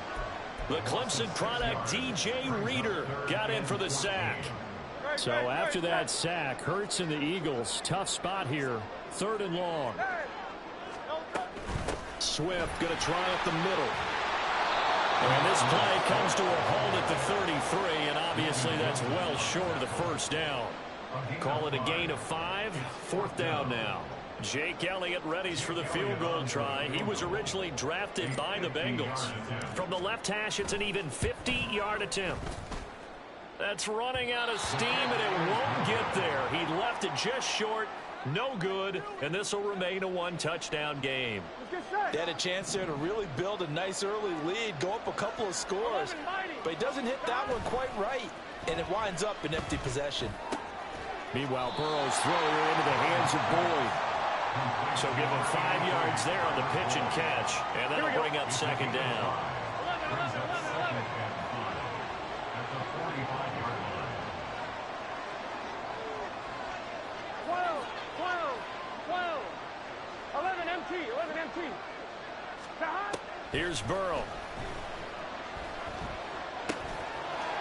The Clemson product, DJ Reader, got in for the sack. So after that sack, Hurts and the Eagles, tough spot here. 3rd and long. Swift going to try up the middle. And this play comes to a halt at the 33, and obviously that's well short of the first down. Call it a gain of 5. 4th down now. Jake Elliott readies for the field goal try. He was originally drafted by the Bengals. From the left hash, it's an even 50-yard attempt. That's running out of steam, and it won't get there. He left it just short. No good, and this will remain a 1-touchdown game. They had a chance there to really build a nice early lead, go up a couple of scores, but he doesn't hit that one quite right, and it winds up an empty possession. Meanwhile, Burrow's throw into the hands of Boyd. So give him 5 yards there on the pitch and catch, and that'll bring up 2nd down. 11 MT. Here's Burrow.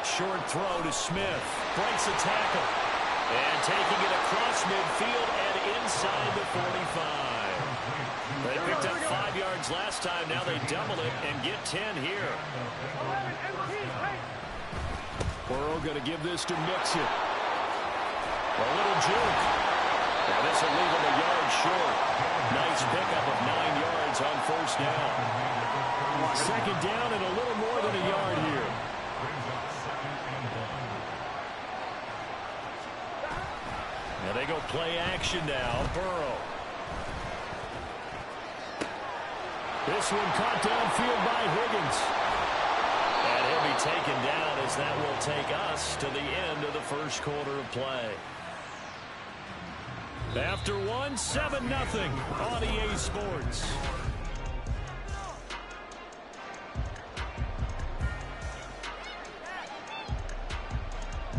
Short throw to Smith. Breaks a tackle. And taking it across midfield and inside the 45. They picked up 5 yards last time. Now they double it and get 10 here. Burrow going to give this to Mixon. A little juke. And this will leave him a yard short. Nice pickup of 9 yards on 1st down. 2nd down and a little more than a yard here. Now they go play action now. Burrow. This one caught downfield by Higgins. And he'll be taken down as that will take us to the end of the first quarter of play. After 1, 7-0 on EA Sports.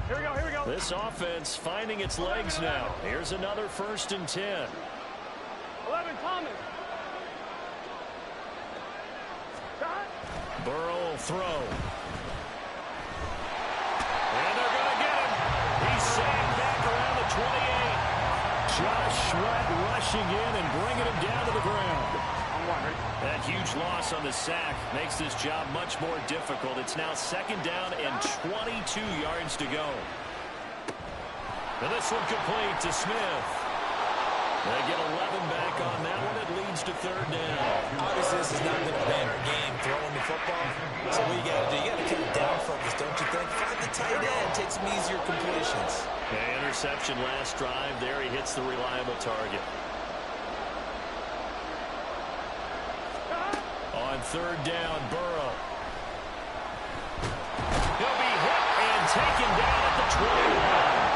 Here we go. This offense finding its legs now. Here's another 1st and 10. 11 Thomas. Burrow will throw. And they're going to get him. He's sagged back around the 28. Josh Sweat rushing in and bringing him down to the ground. That huge loss on the sack makes this job much more difficult. It's now 2nd down and 22 yards to go. And this one complete to Smith. They get 11 back on that one. It leads to 3rd down. Obviously, this is not going to ban our game throwing the football. So what you got to do, you got to kind of down focus, don't you think? Find the tight end, take some easier completions. Interception last drive. There he hits the reliable target. On 3rd down, Burrow. He'll be hit and taken down at the 21.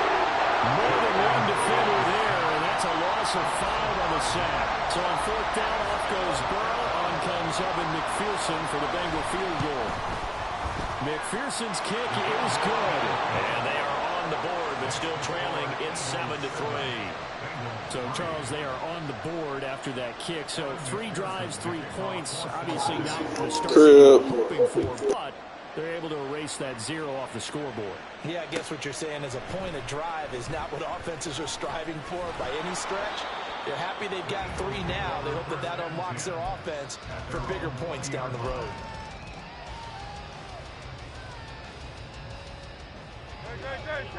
More than one defender there, and that's a loss of 5 on the sack. So on 4th down, off goes Burrow. On comes Evan McPherson for the Bengal field goal. McPherson's kick is good. And they are on the board, but still trailing. It's 7-3. So, Charles, they are on the board after that kick. So 3 drives, 3 points. Obviously not the start they were hoping for, but they're able to erase that 0 off the scoreboard. Yeah, I guess what you're saying is a point of drive is not what offenses are striving for by any stretch. They're happy they've got 3 now. They hope that that unlocks their offense for bigger points down the road.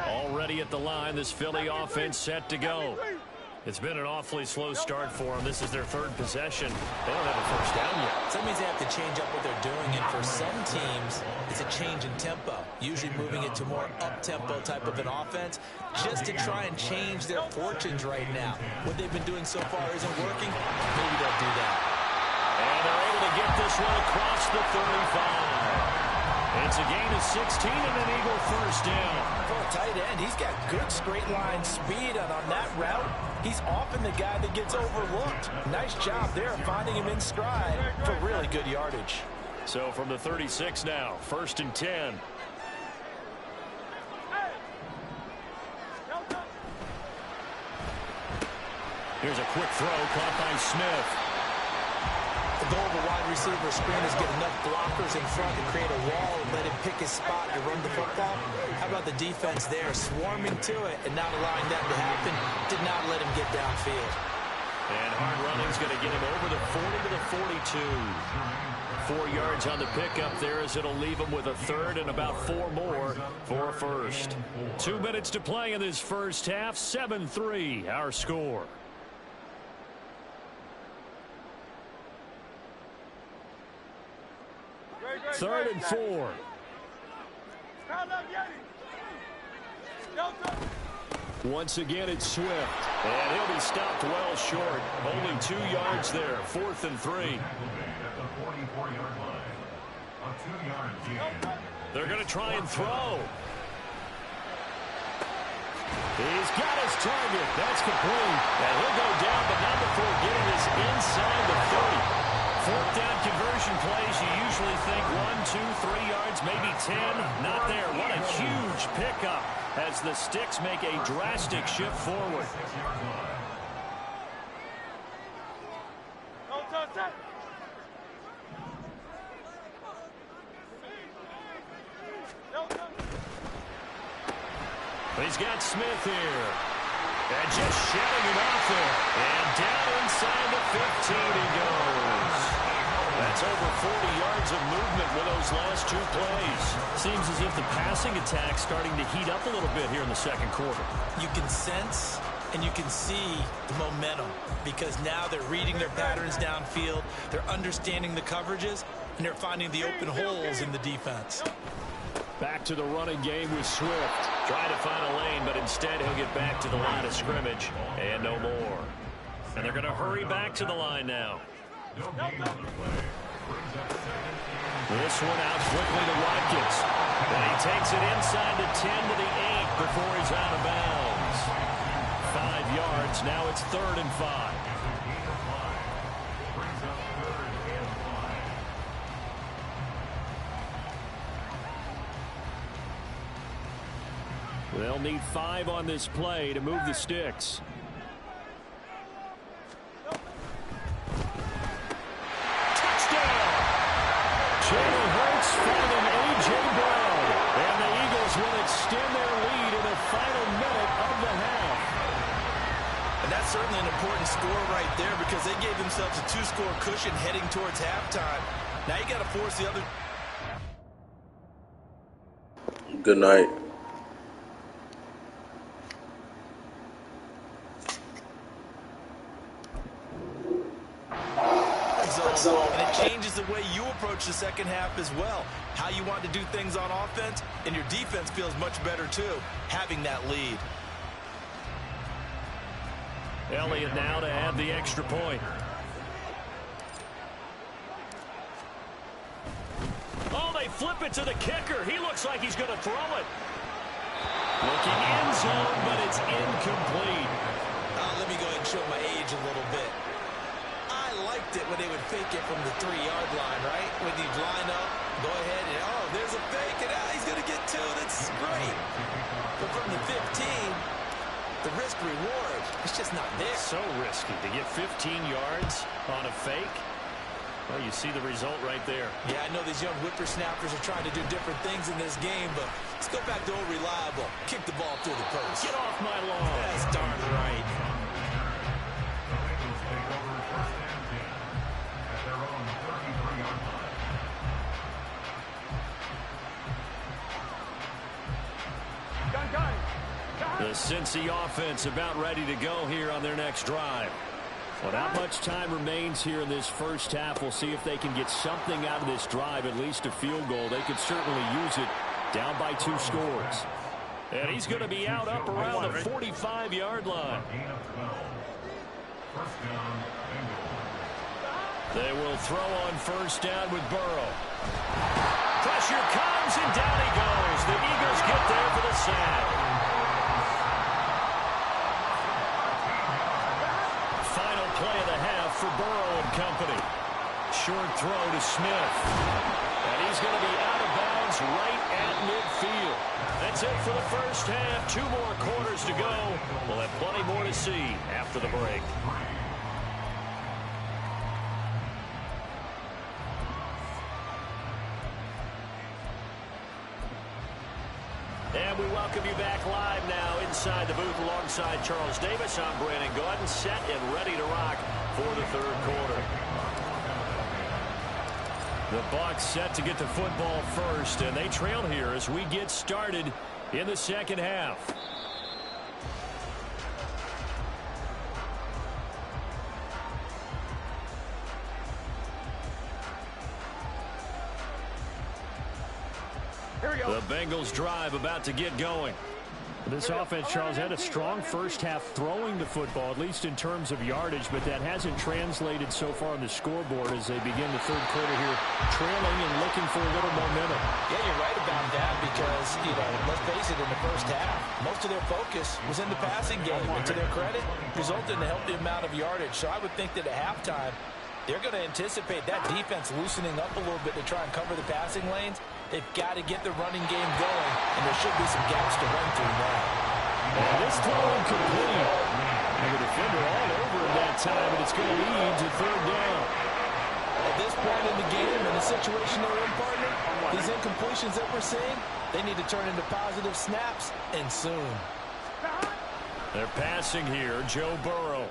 Already at the line, this Philly offense set to go. It's been an awfully slow start for them. This is their 3rd possession. They don't have a 1st down yet. That means they have to change up what they're doing, and for some teams, it's a change in tempo, usually moving it to more up-tempo type of an offense, just to try and change their fortunes right now. What they've been doing so far isn't working. Maybe they'll do that. And they're able to get this one across the 35. It's a gain of 16 and an Eagle first down. For a tight end, he's got good straight line speed, and on that route, he's often the guy that gets overlooked. Nice job there finding him in stride for really good yardage. So from the 36 now, 1st and 10. Here's a quick throw caught by Smith. The goal of a wide receiver screen is get enough blockers in front to create a wall and let him pick his spot to run the football. How about the defense there, swarming to it and not allowing that to happen? Did not let him get downfield. And hard running's going to get him over the 40 to the 42. 4 yards on the pickup there as it'll leave him with a third and about 4 more for a first. 2 minutes to play in this first half. 7-3 our score. Third and 4. Once again, it's Swift. And he'll be stopped well short. Only 2 yards there. 4th and 3. They're going to try and throw. He's got his target. That's complete. And he'll go down, but not before getting this inside the 30. 4th down conversion plays, you usually think 1, 2, 3 yards, maybe 10. Not there. What a huge pickup as the Sticks make a drastic shift forward. He's got Smith here. And just shedding it off there. And down inside the 15 he goes. That's over 40 yards of movement with those last 2 plays. Seems as if the passing attack's starting to heat up a little bit here in the second quarter. You can sense and you can see the momentum because now they're reading their patterns downfield, they're understanding the coverages, and they're finding the open holes in the defense. Back to the running game with Swift. Trying to find a lane, but instead he'll get back to the line of scrimmage. And no more. And they're going to hurry back to the line now. This one out quickly to Watkins. And he takes it inside the 10 to the 8 before he's out of bounds. 5 yards. Now it's 3rd and 5. They'll need 5 on this play to move the Sticks. Touchdown! Jalen Hurts finding A.J. Brown. And the Eagles will extend their lead in the final minute of the half. And that's certainly an important score right there because they gave themselves a 2-score cushion heading towards halftime. Now you got to force the other. Good night. And it changes the way you approach the second half as well. How you want to do things on offense, and your defense feels much better too, having that lead. Elliott now to add the extra point. Oh, they flip it to the kicker. He looks like he's going to throw it. Looking end zone, but it's incomplete. Let me go ahead and show my age a little bit. I liked it when they would fake it from the 3-yard line, right? When you'd line up, go ahead, and oh, there's a fake, and he's going to get 2. That's great. But from the 15, the risk-reward, it's just not there. So risky to get 15 yards on a fake. Well, you see the result right there. Yeah, I know these young whippersnappers are trying to do different things in this game, but let's go back to old reliable. Kick the ball through the post. Get off my lawn. That's darn right. The Cincy offense about ready to go here on their next drive. Well, not much time remains here in this first half. We'll see if they can get something out of this drive, at least a field goal. They could certainly use it down by 2 scores. And he's going to be out up around the 45-yard line. They will throw on first down with Burrow. Pressure Pressure comes, and down he goes. The Eagles get there for the sack. Final play of the half for Burrow and company. Short throw to Smith. And he's going to be out of bounds right at midfield. That's it for the first half. 2 more quarters to go. We'll have plenty more to see after the break. And we welcome you back live now inside the booth alongside Charles Davis. I'm Brandon Gordon, set and ready to rock for the third quarter. The Bucs set to get the football first, and they trail here as we get started in the second half. Here we go. The Bengals drive about to get going. This offense, Charles, had a strong first half throwing the football, at least in terms of yardage, but that hasn't translated so far on the scoreboard as they begin the third quarter here, trailing and looking for a little momentum. Yeah, you're right about that because, let's face it, in the first half, most of their focus was in the passing game. And to their credit, resulted in a healthy amount of yardage. So I would think that at halftime, they're going to anticipate that defense loosening up a little bit to try and cover the passing lanes. They've got to get the running game going, and there should be some gaps to run through now. And this throw incomplete. And the defender all over him that time, and it's going to lead to third down. At this point in the game, in the situation they're in, partner, these incompletions that we're seeing, they need to turn into positive snaps, and soon. They're passing here, Joe Burrow.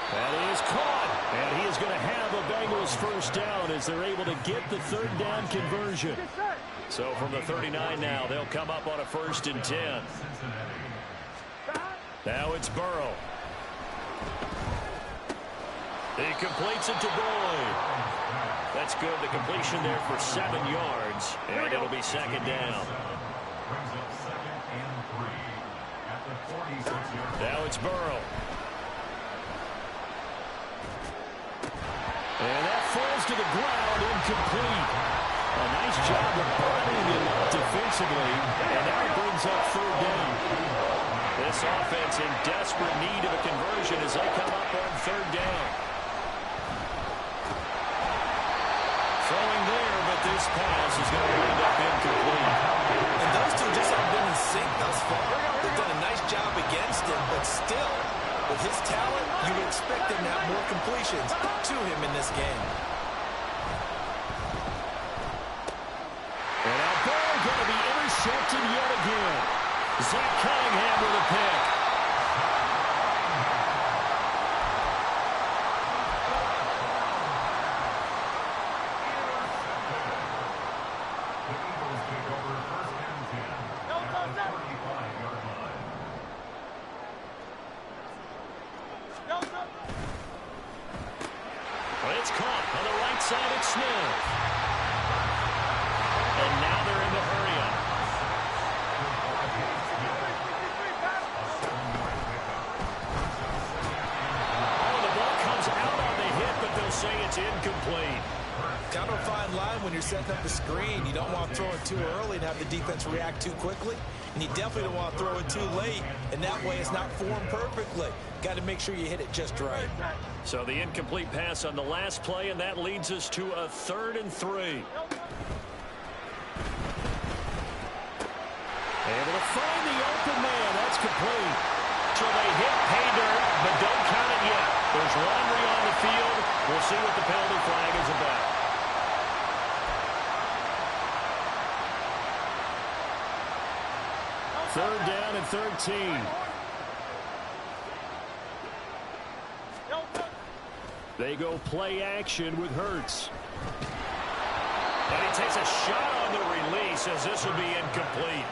And he is caught, and he is going to have a Bengals first down as they're able to get the third down conversion. So from the 39 now, they'll come up on a 1st and 10. Now it's Burrow. He completes it to Boyd. That's good. The completion there for 7 yards, and it'll be second down. Now it's Burrow. And that falls to the ground, incomplete. A nice job of burning it up defensively, and now it brings up third down. This offense in desperate need of a conversion as they come up on third down. Throwing there, but this pass is going to end up incomplete. And those two just haven't been in sync thus far. They've done a nice job against him, but still, with his talent, you would expect him to have more completions to him in this game. And our ball going to be intercepted yet again. Zach Cunningham with a pick. It's caught on the right side of Smith. And now they're in the hurry-up. Oh, the ball comes out on the hit, but they'll say it's incomplete. Kind of a fine line when you're setting up the screen. You don't want to throw it too early and have the defense react too quickly. And you definitely don't want to throw it too late. And that way it's not formed perfectly. Got to make sure you hit it just right. So the incomplete pass on the last play, and that leads us to a 3rd and 3. Able to find the open man. That's complete. So they hit pay dirt, but don't count it yet. There's laundry on the field. We'll see what the penalty flag is about. Third down and 13. They go play action with Hurts. And he takes a shot on the release as this will be incomplete.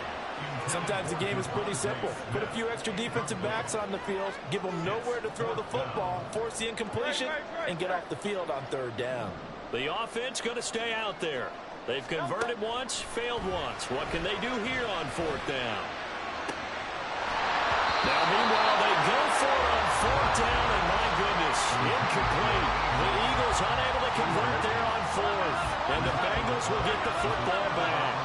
Sometimes the game is pretty simple. Put a few extra defensive backs on the field, give them nowhere to throw the football, force the incompletion, and get off the field on third down. The offense going to stay out there. They've converted once, failed once. What can they do here on 4th down? Now, meanwhile, they go for it on 4th down, and my goodness, Incomplete. The Eagles unable to convert there on fourth. And the Bengals will get the football back.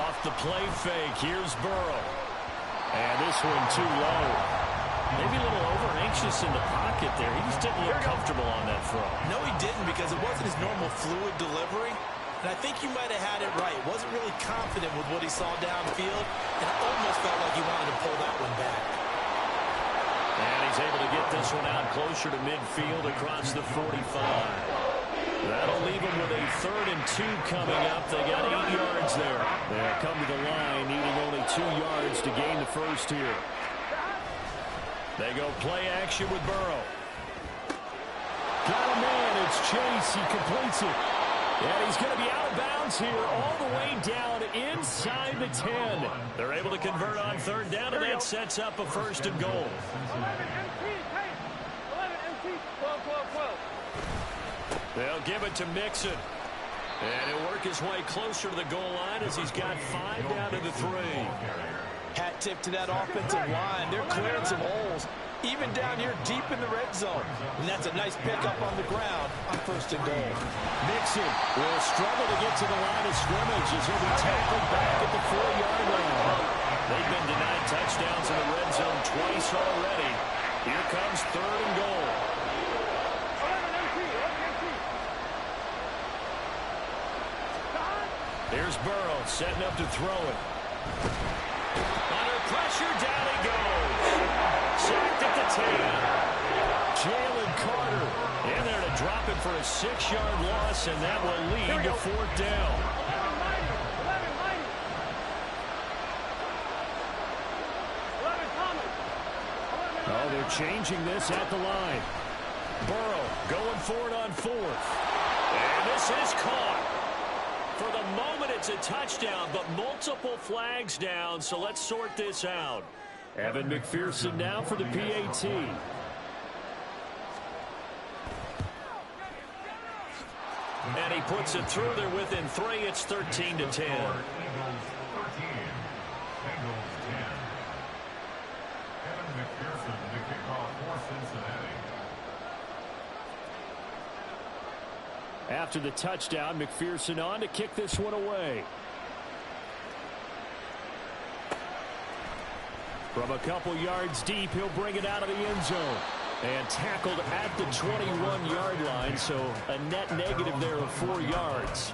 Off the play fake, here's Burrow. And this one too low. Maybe a little over-anxious in the pocket there. He just didn't look comfortable on that throw. No, he didn't, because it wasn't his normal fluid delivery. And I think you might have had it right. Wasn't really confident with what he saw downfield, and almost felt like he wanted to pull that one back. And he's able to get this one out closer to midfield across the 45. That'll leave him with a 3rd and 2 coming up. They got 8 yards there. They'll come to the line, needing only 2 yards to gain the first here. They go play action with Burrow. Got a man. It's Chase. He completes it. And he's going to be out of bounds here all the way down inside the 10. They're able to convert on 3rd down, and that sets up a 1st and goal. 11 MT, 11 MT, 12, 12, 12. They'll give it to Mixon. And he'll work his way closer to the goal line as he's got 5 down to the 3. Hat tip to that offensive line. They're clearing some holes, even down here deep in the red zone. And that's a nice pickup on the ground on 1st and goal. Mixon will struggle to get to the line of scrimmage as he'll be tackled back at the 4-yard line. They've been denied touchdowns in the red zone twice already. Here comes 3rd and goal. 11 MT, 11 MT. Here's Burrow setting up to throw it. Under pressure, down he goes. Sacked at the 10. Jalen Carter in there to drop it for a 6-yard loss, and that will lead to 4th down. 11 Thomas. Oh, they're changing this at the line. Burrow going for it on 4th. And this is caught. For the moment, it's a touchdown, but multiple flags down, so let's sort this out. Evan McPherson now for the PAT. And he puts it through there within 3. It's 13-10. Eagles 13, Bengals 10. Evan McPherson, the kickoff for Cincinnati. After the touchdown, McPherson on to kick this one away. From a couple yards deep, he'll bring it out of the end zone. And tackled at the 21-yard line, so a net negative there of 4 yards.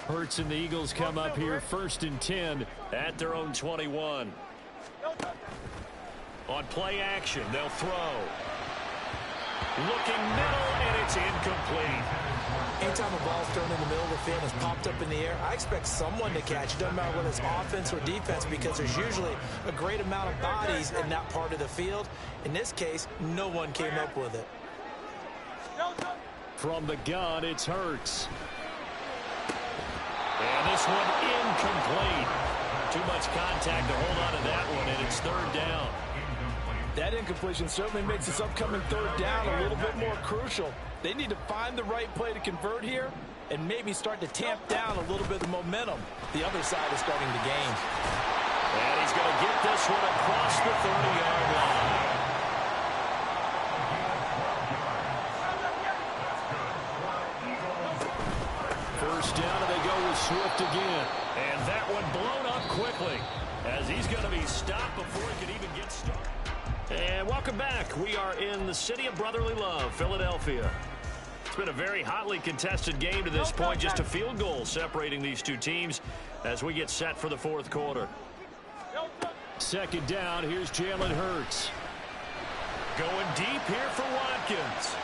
Hurts and the Eagles come up here 1st and 10 at their own 21. On play action, they'll throw. Looking middle, and it's incomplete. Anytime a ball's thrown in the middle of the field and is popped up in the air, I expect someone to catch it. Doesn't matter whether it's offense or defense, because there's usually a great amount of bodies in that part of the field. In this case, no one came up with it. From the gun, it's Hurts. And this one incomplete. Too much contact to hold on to that one, and it's 3rd down. That incompletion certainly makes this upcoming 3rd down a little bit more crucial. They need to find the right play to convert here and maybe start to tamp down a little bit of momentum. The other side is starting to gain. And he's going to get this one across the 30-yard line. First down, and they go with Swift again. And that one blown up quickly as he's going to be stopped before he can even get started. And welcome back. We are in the city of brotherly love, Philadelphia. It's been a very hotly contested game to this point. Just a field goal separating these two teams as we get set for the 4th quarter. 2nd down, here's Jalen Hurts. Going deep here for Watkins.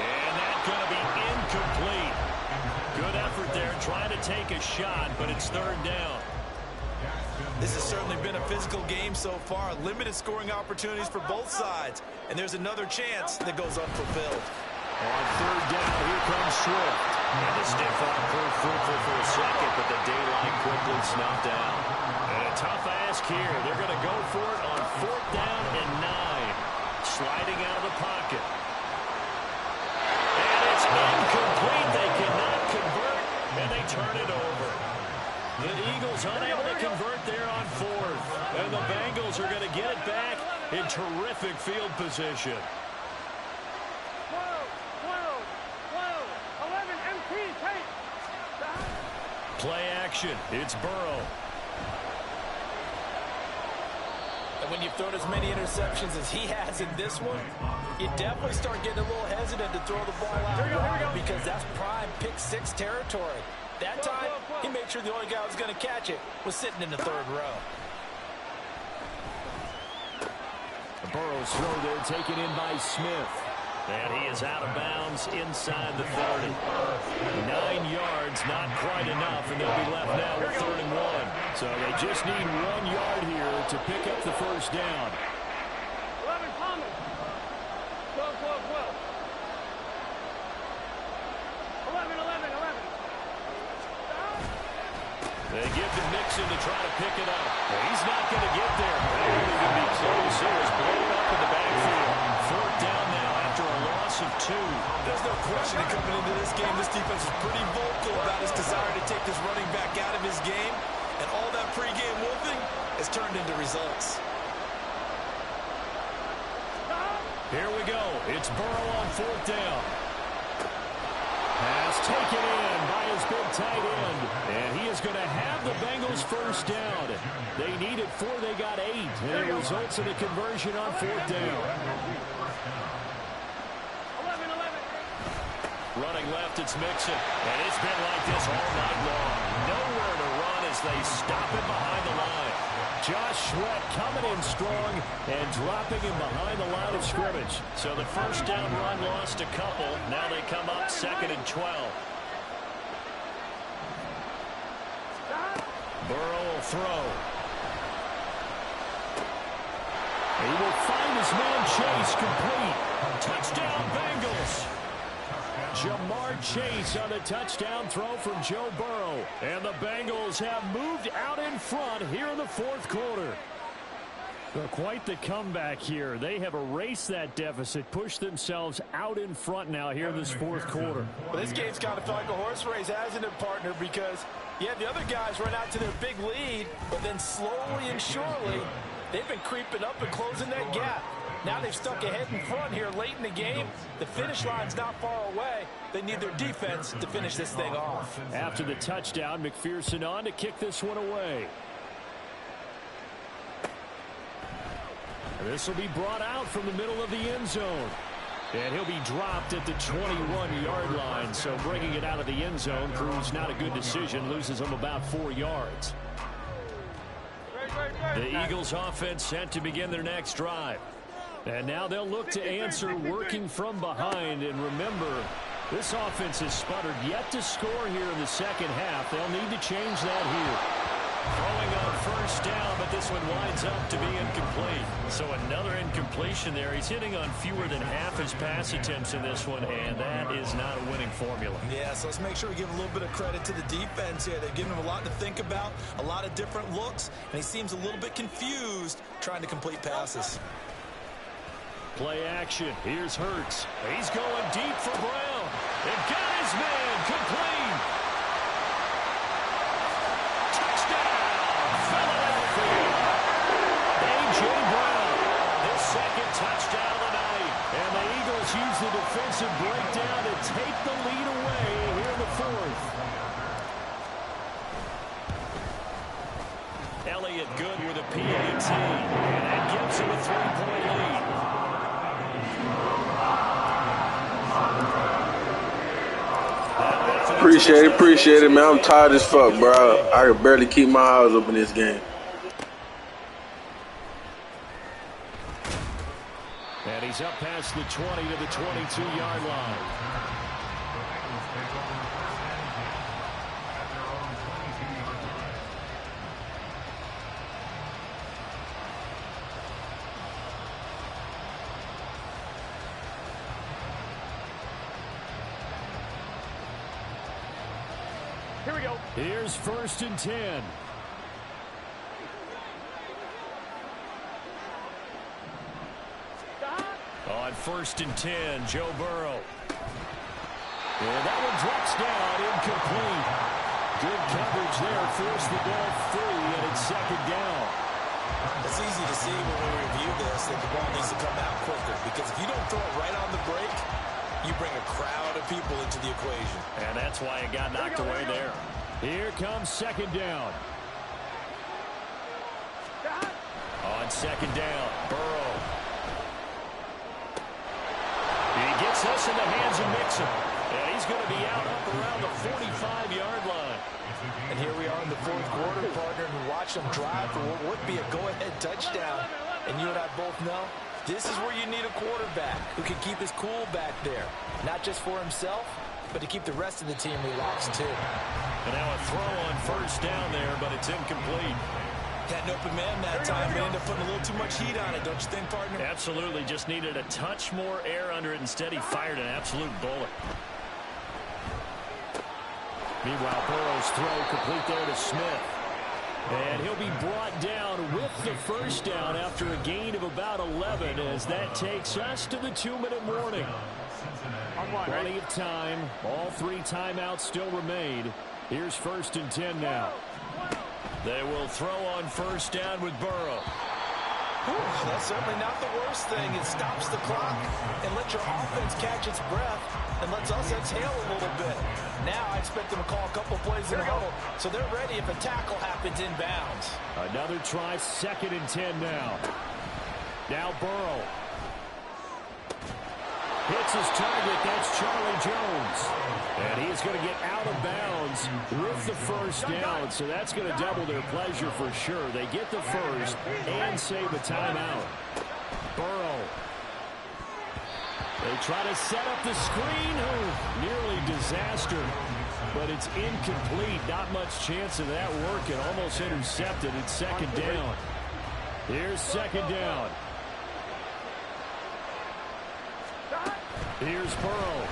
And that's going to be incomplete. Good effort there trying to take a shot, but it's 3rd down. This has certainly been a physical game so far. Limited scoring opportunities for both sides. And there's another chance that goes unfulfilled. On 3rd down, here comes Swift. And the stiff arm proved fruitful for a second, but the daylight quickly snuffed out. And a tough ask here. They're going to go for it on 4th down and 9. Sliding out of the pocket. And it's incomplete. They cannot convert, and they turn it over. The Eagles unable to convert there on fourth. And the Bengals are going to get it back in terrific field position. 11, MT, take. Play action. It's Burrow. And when you've thrown as many interceptions as he has in this one, you definitely start getting a little hesitant to throw the ball out because that's prime pick six territory. That time, he made sure the only guy who was going to catch it was sitting in the third row. Burrow's throw there taken in by Smith. And he is out of bounds inside the 30. 9 yards, not quite enough, and they'll be left now with 3rd and 1. So they just need 1 yard here to pick up the first down. 11, Thomas. 12. 11. They give to Mixon to try to pick it up. He's not going to get there. They're only going to be close. It was blown up in the backfield. 4th down now after a loss of 2. There's no question that coming into this game, this defense is pretty vocal about his desire to take this running back out of his game. And all that pregame wolfing has turned into results. Here we go. It's Burrow on 4th down. Pass taken in by his big tight end. And he is going to have the Bengals first down. They needed 4, they got 8. And it results in a conversion on 4th down. 11. Running left, it's Mixon. And it's been like this all night long. Nowhere to run as they stop it behind the line. Josh Sweat coming in strong and dropping him behind the line of scrimmage. So the first down run lost a couple. Now they come up 2nd and 12. Burrow will throw. He will find his man Chase complete. Touchdown Bengals. Jamar Chase on the touchdown throw from Joe Burrow. And the Bengals have moved out in front here in the 4th quarter. Well, quite the comeback here. They have erased that deficit, pushed themselves out in front now here in this 4th quarter. Well, this game's kind of felt like a horse race, hasn't it, partner? Because, yeah, the other guys run out to their big lead, but then slowly and surely, they've been creeping up and closing that gap. Now they've stuck ahead in front here late in the game. The finish line's not far away. They need their defense to finish this thing off. After the touchdown, McPherson on to kick this one away. This will be brought out from the middle of the end zone. And he'll be dropped at the 21-yard line. So bringing it out of the end zone proves not a good decision. Loses him about 4 yards. The Eagles offense set to begin their next drive. And now they'll look to answer working from behind. And remember, this offense has sputtered yet to score here in the second half. They'll need to change that here. Throwing on first down, but this one winds up to be incomplete. So another incompletion there. He's hitting on fewer than half his pass attempts in this one, and that is not a winning formula. Yeah, so let's make sure we give a little bit of credit to the defense here. They've given him a lot to think about, a lot of different looks, and he seems a little bit confused trying to complete passes. Play action. Here's Hurts. He's going deep for Brown. And got his man complete. Touchdown, Philadelphia. A.J. Brown, his second touchdown of the night. And the Eagles use the defensive breakdown to take the lead away here in the 4th. Elliott good with a PAT. And that gives him a 3-point lead. Appreciate it, man. I'm tired as fuck, bro. I can barely keep my eyes open this game. And he's up past the 20 to the 22-yard line. Here we go. Here's 1st and 10. On 1st and 10, Joe Burrow. And that one drops down, incomplete. Good coverage there. Forced the ball free, and it's second down. It's easy to see when we review this that the ball needs to come out quicker, because if you don't throw it right on the break, you bring a crowd of people into the equation. And that's why it got knocked away there. Here comes second down. On second down, Burrow. He gets this in the hands of Mixon. And he's going to be out up around the 45-yard line. And here we are in the fourth quarter, partner, and watch them drive for what would be a go-ahead touchdown. And you and I both know this is where you need a quarterback who can keep his cool back there. Not just for himself, but to keep the rest of the team relaxed too. And now a throw on first down there, but it's incomplete. Had an open man that time, but ended up putting a little too much heat on it, don't you think, partner? Absolutely. Just needed a touch more air under it. Instead, he fired an absolute bullet. Meanwhile, Burrow's throw complete there to Smith. And he'll be brought down with the first down after a gain of about 11 as that takes us to the 2-minute warning. Plenty of time. All 3 timeouts still remain. Here's 1st and 10 now. They will throw on first down with Burrow. Whew, that's certainly not the worst thing. It stops the clock and lets your offense catch its breath and lets us exhale a little bit. Now I expect them to call a couple plays in a huddle so they're ready if a tackle happens inbounds. Another try, 2nd and 10 now. Now Burrow. Hits his target. That's Charlie Jones. And he's going to get out of bounds with the first down. So that's going to double their pleasure for sure. They get the first and save a timeout. Burrow. They try to set up the screen. Oh, nearly disaster. But it's incomplete. Not much chance of that working. Almost intercepted. It's 2nd down. Here's 2nd down. Here's Burrow.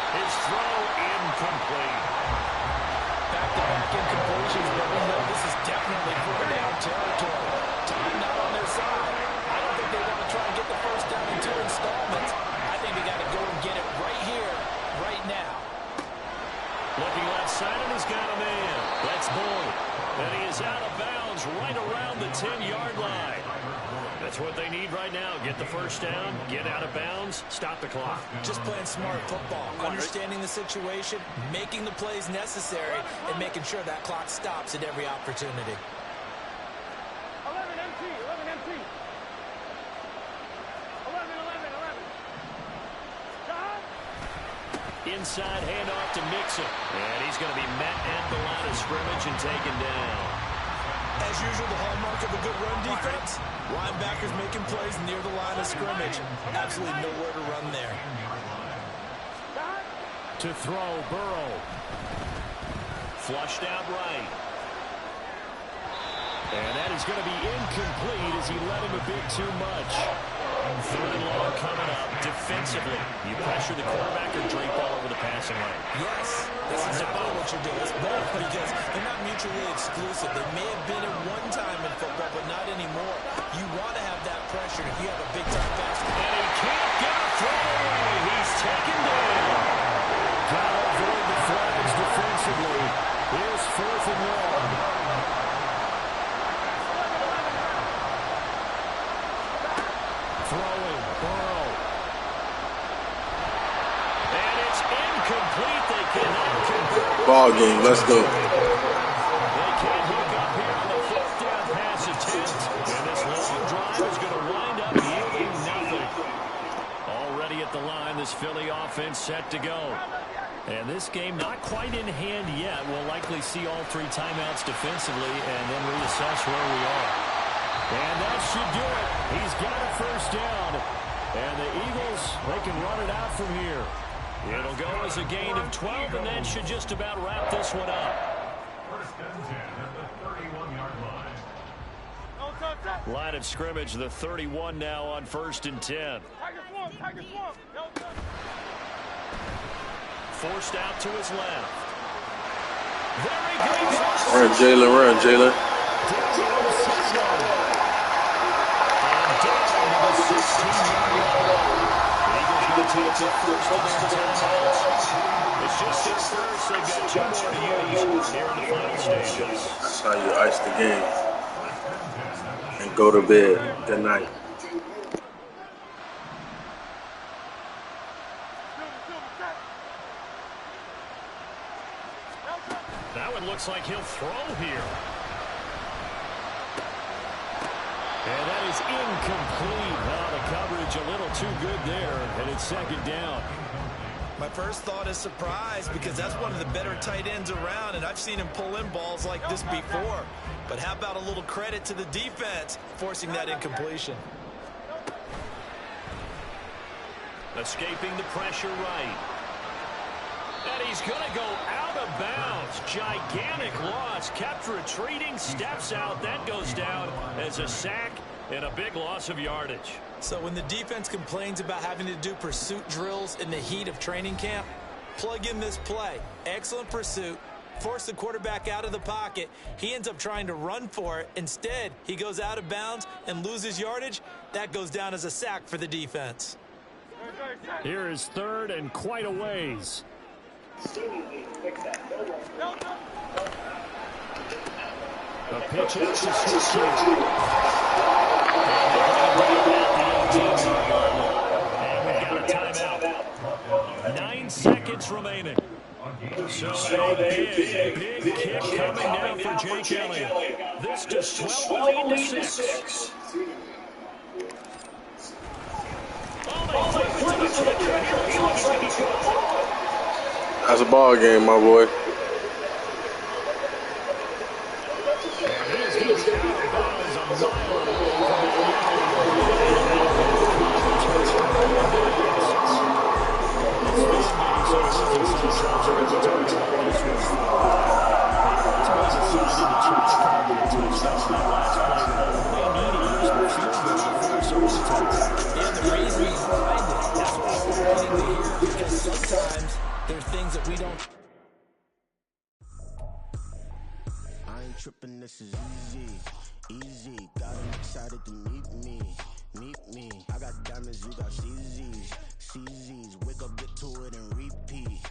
His throw incomplete. Back-to-back incompletions, but we know this is definitely 4th down territory. Time not on their side. I don't think they want to try and get the first down in 2 installments. I think they got to go and get it right here, right now. Looking left side, and he's got a man. That's Boyd. And he is out of bounds right around the 10-yard line. That's what they need right now. Get the first down, get out of bounds, stop the clock. Just playing smart football, understanding the situation, making the plays necessary, and making sure that clock stops at every opportunity. 11 MT, 11 MT. 11. Inside handoff to Mixon. And he's going to be met at the line of scrimmage and taken down. As usual, the hallmark of a good run defense, linebackers making plays near the line of scrimmage. Absolutely nowhere to run there. To throw, Burrow. Flushed out right. And that is going to be incomplete as he let him a bit too much. 3rd and long coming up. Defensively, you pressure the quarterback or drape all over the passing lane. Yes, that's exactly what you're doing. It's both, because they're not mutually exclusive. They may have been at one time in football, but not anymore. You want to have that pressure if you have a big-time basket. And he can't get a throw. He's taken down. Got to avoid the flags defensively. Here's 4th and long. Throwing, Burrow. And it's incomplete. They cannot convert. Ball game, let's go. They can't hook up here on the 4th down pass attempt. And this long drive is going to wind up yielding nothing. Already at the line, this Philly offense set to go. And this game not quite in hand yet. We'll likely see all 3 timeouts defensively and then reassess where we are. And that should do it. He's got a first down. And the Eagles, they can run it out from here. It'll go as a gain of 12, and that should just about wrap this one up. 1st and 10 at the 31-yard line. Line of scrimmage, the 31 now on 1st and 10. Tiger swamp. Forced out to his left. There he goes. Run, Jalen, run, Jalen. takes it first and 10. It's just his first. They've got 2 more to use here in the final stages. That's how you ice the game and go to bed. Good night. That one looks like he'll throw here. And that is incomplete. Now the coverage a little too good there, and it's second down. My first thought is surprise, because that's one of the better tight ends around, and I've seen him pull in balls like this before. But how about a little credit to the defense forcing that incompletion? Escaping the pressure right. And he's going to go out of bounds. Gigantic loss. Kept retreating. Steps out. That goes down as a sack and a big loss of yardage. So when the defense complains about having to do pursuit drills in the heat of training camp, plug in this play. Excellent pursuit. Force the quarterback out of the pocket. He ends up trying to run for it. Instead, he goes out of bounds and loses yardage. That goes down as a sack for the defense. Here is third and quite a ways. A pitch out to Suzuki. And we've got a timeout. 9 seconds remaining. So a big kick coming down for Jake Elliott. This to swell the lead to 6. That's a ball game, my boy. And the reason behind it, that's what we're wanting to hear, because sometimes there are things that we don't. I ain't tripping, this is easy. Got them excited to meet me. I got diamonds, you got CZs. Wake up, get to it and repeat.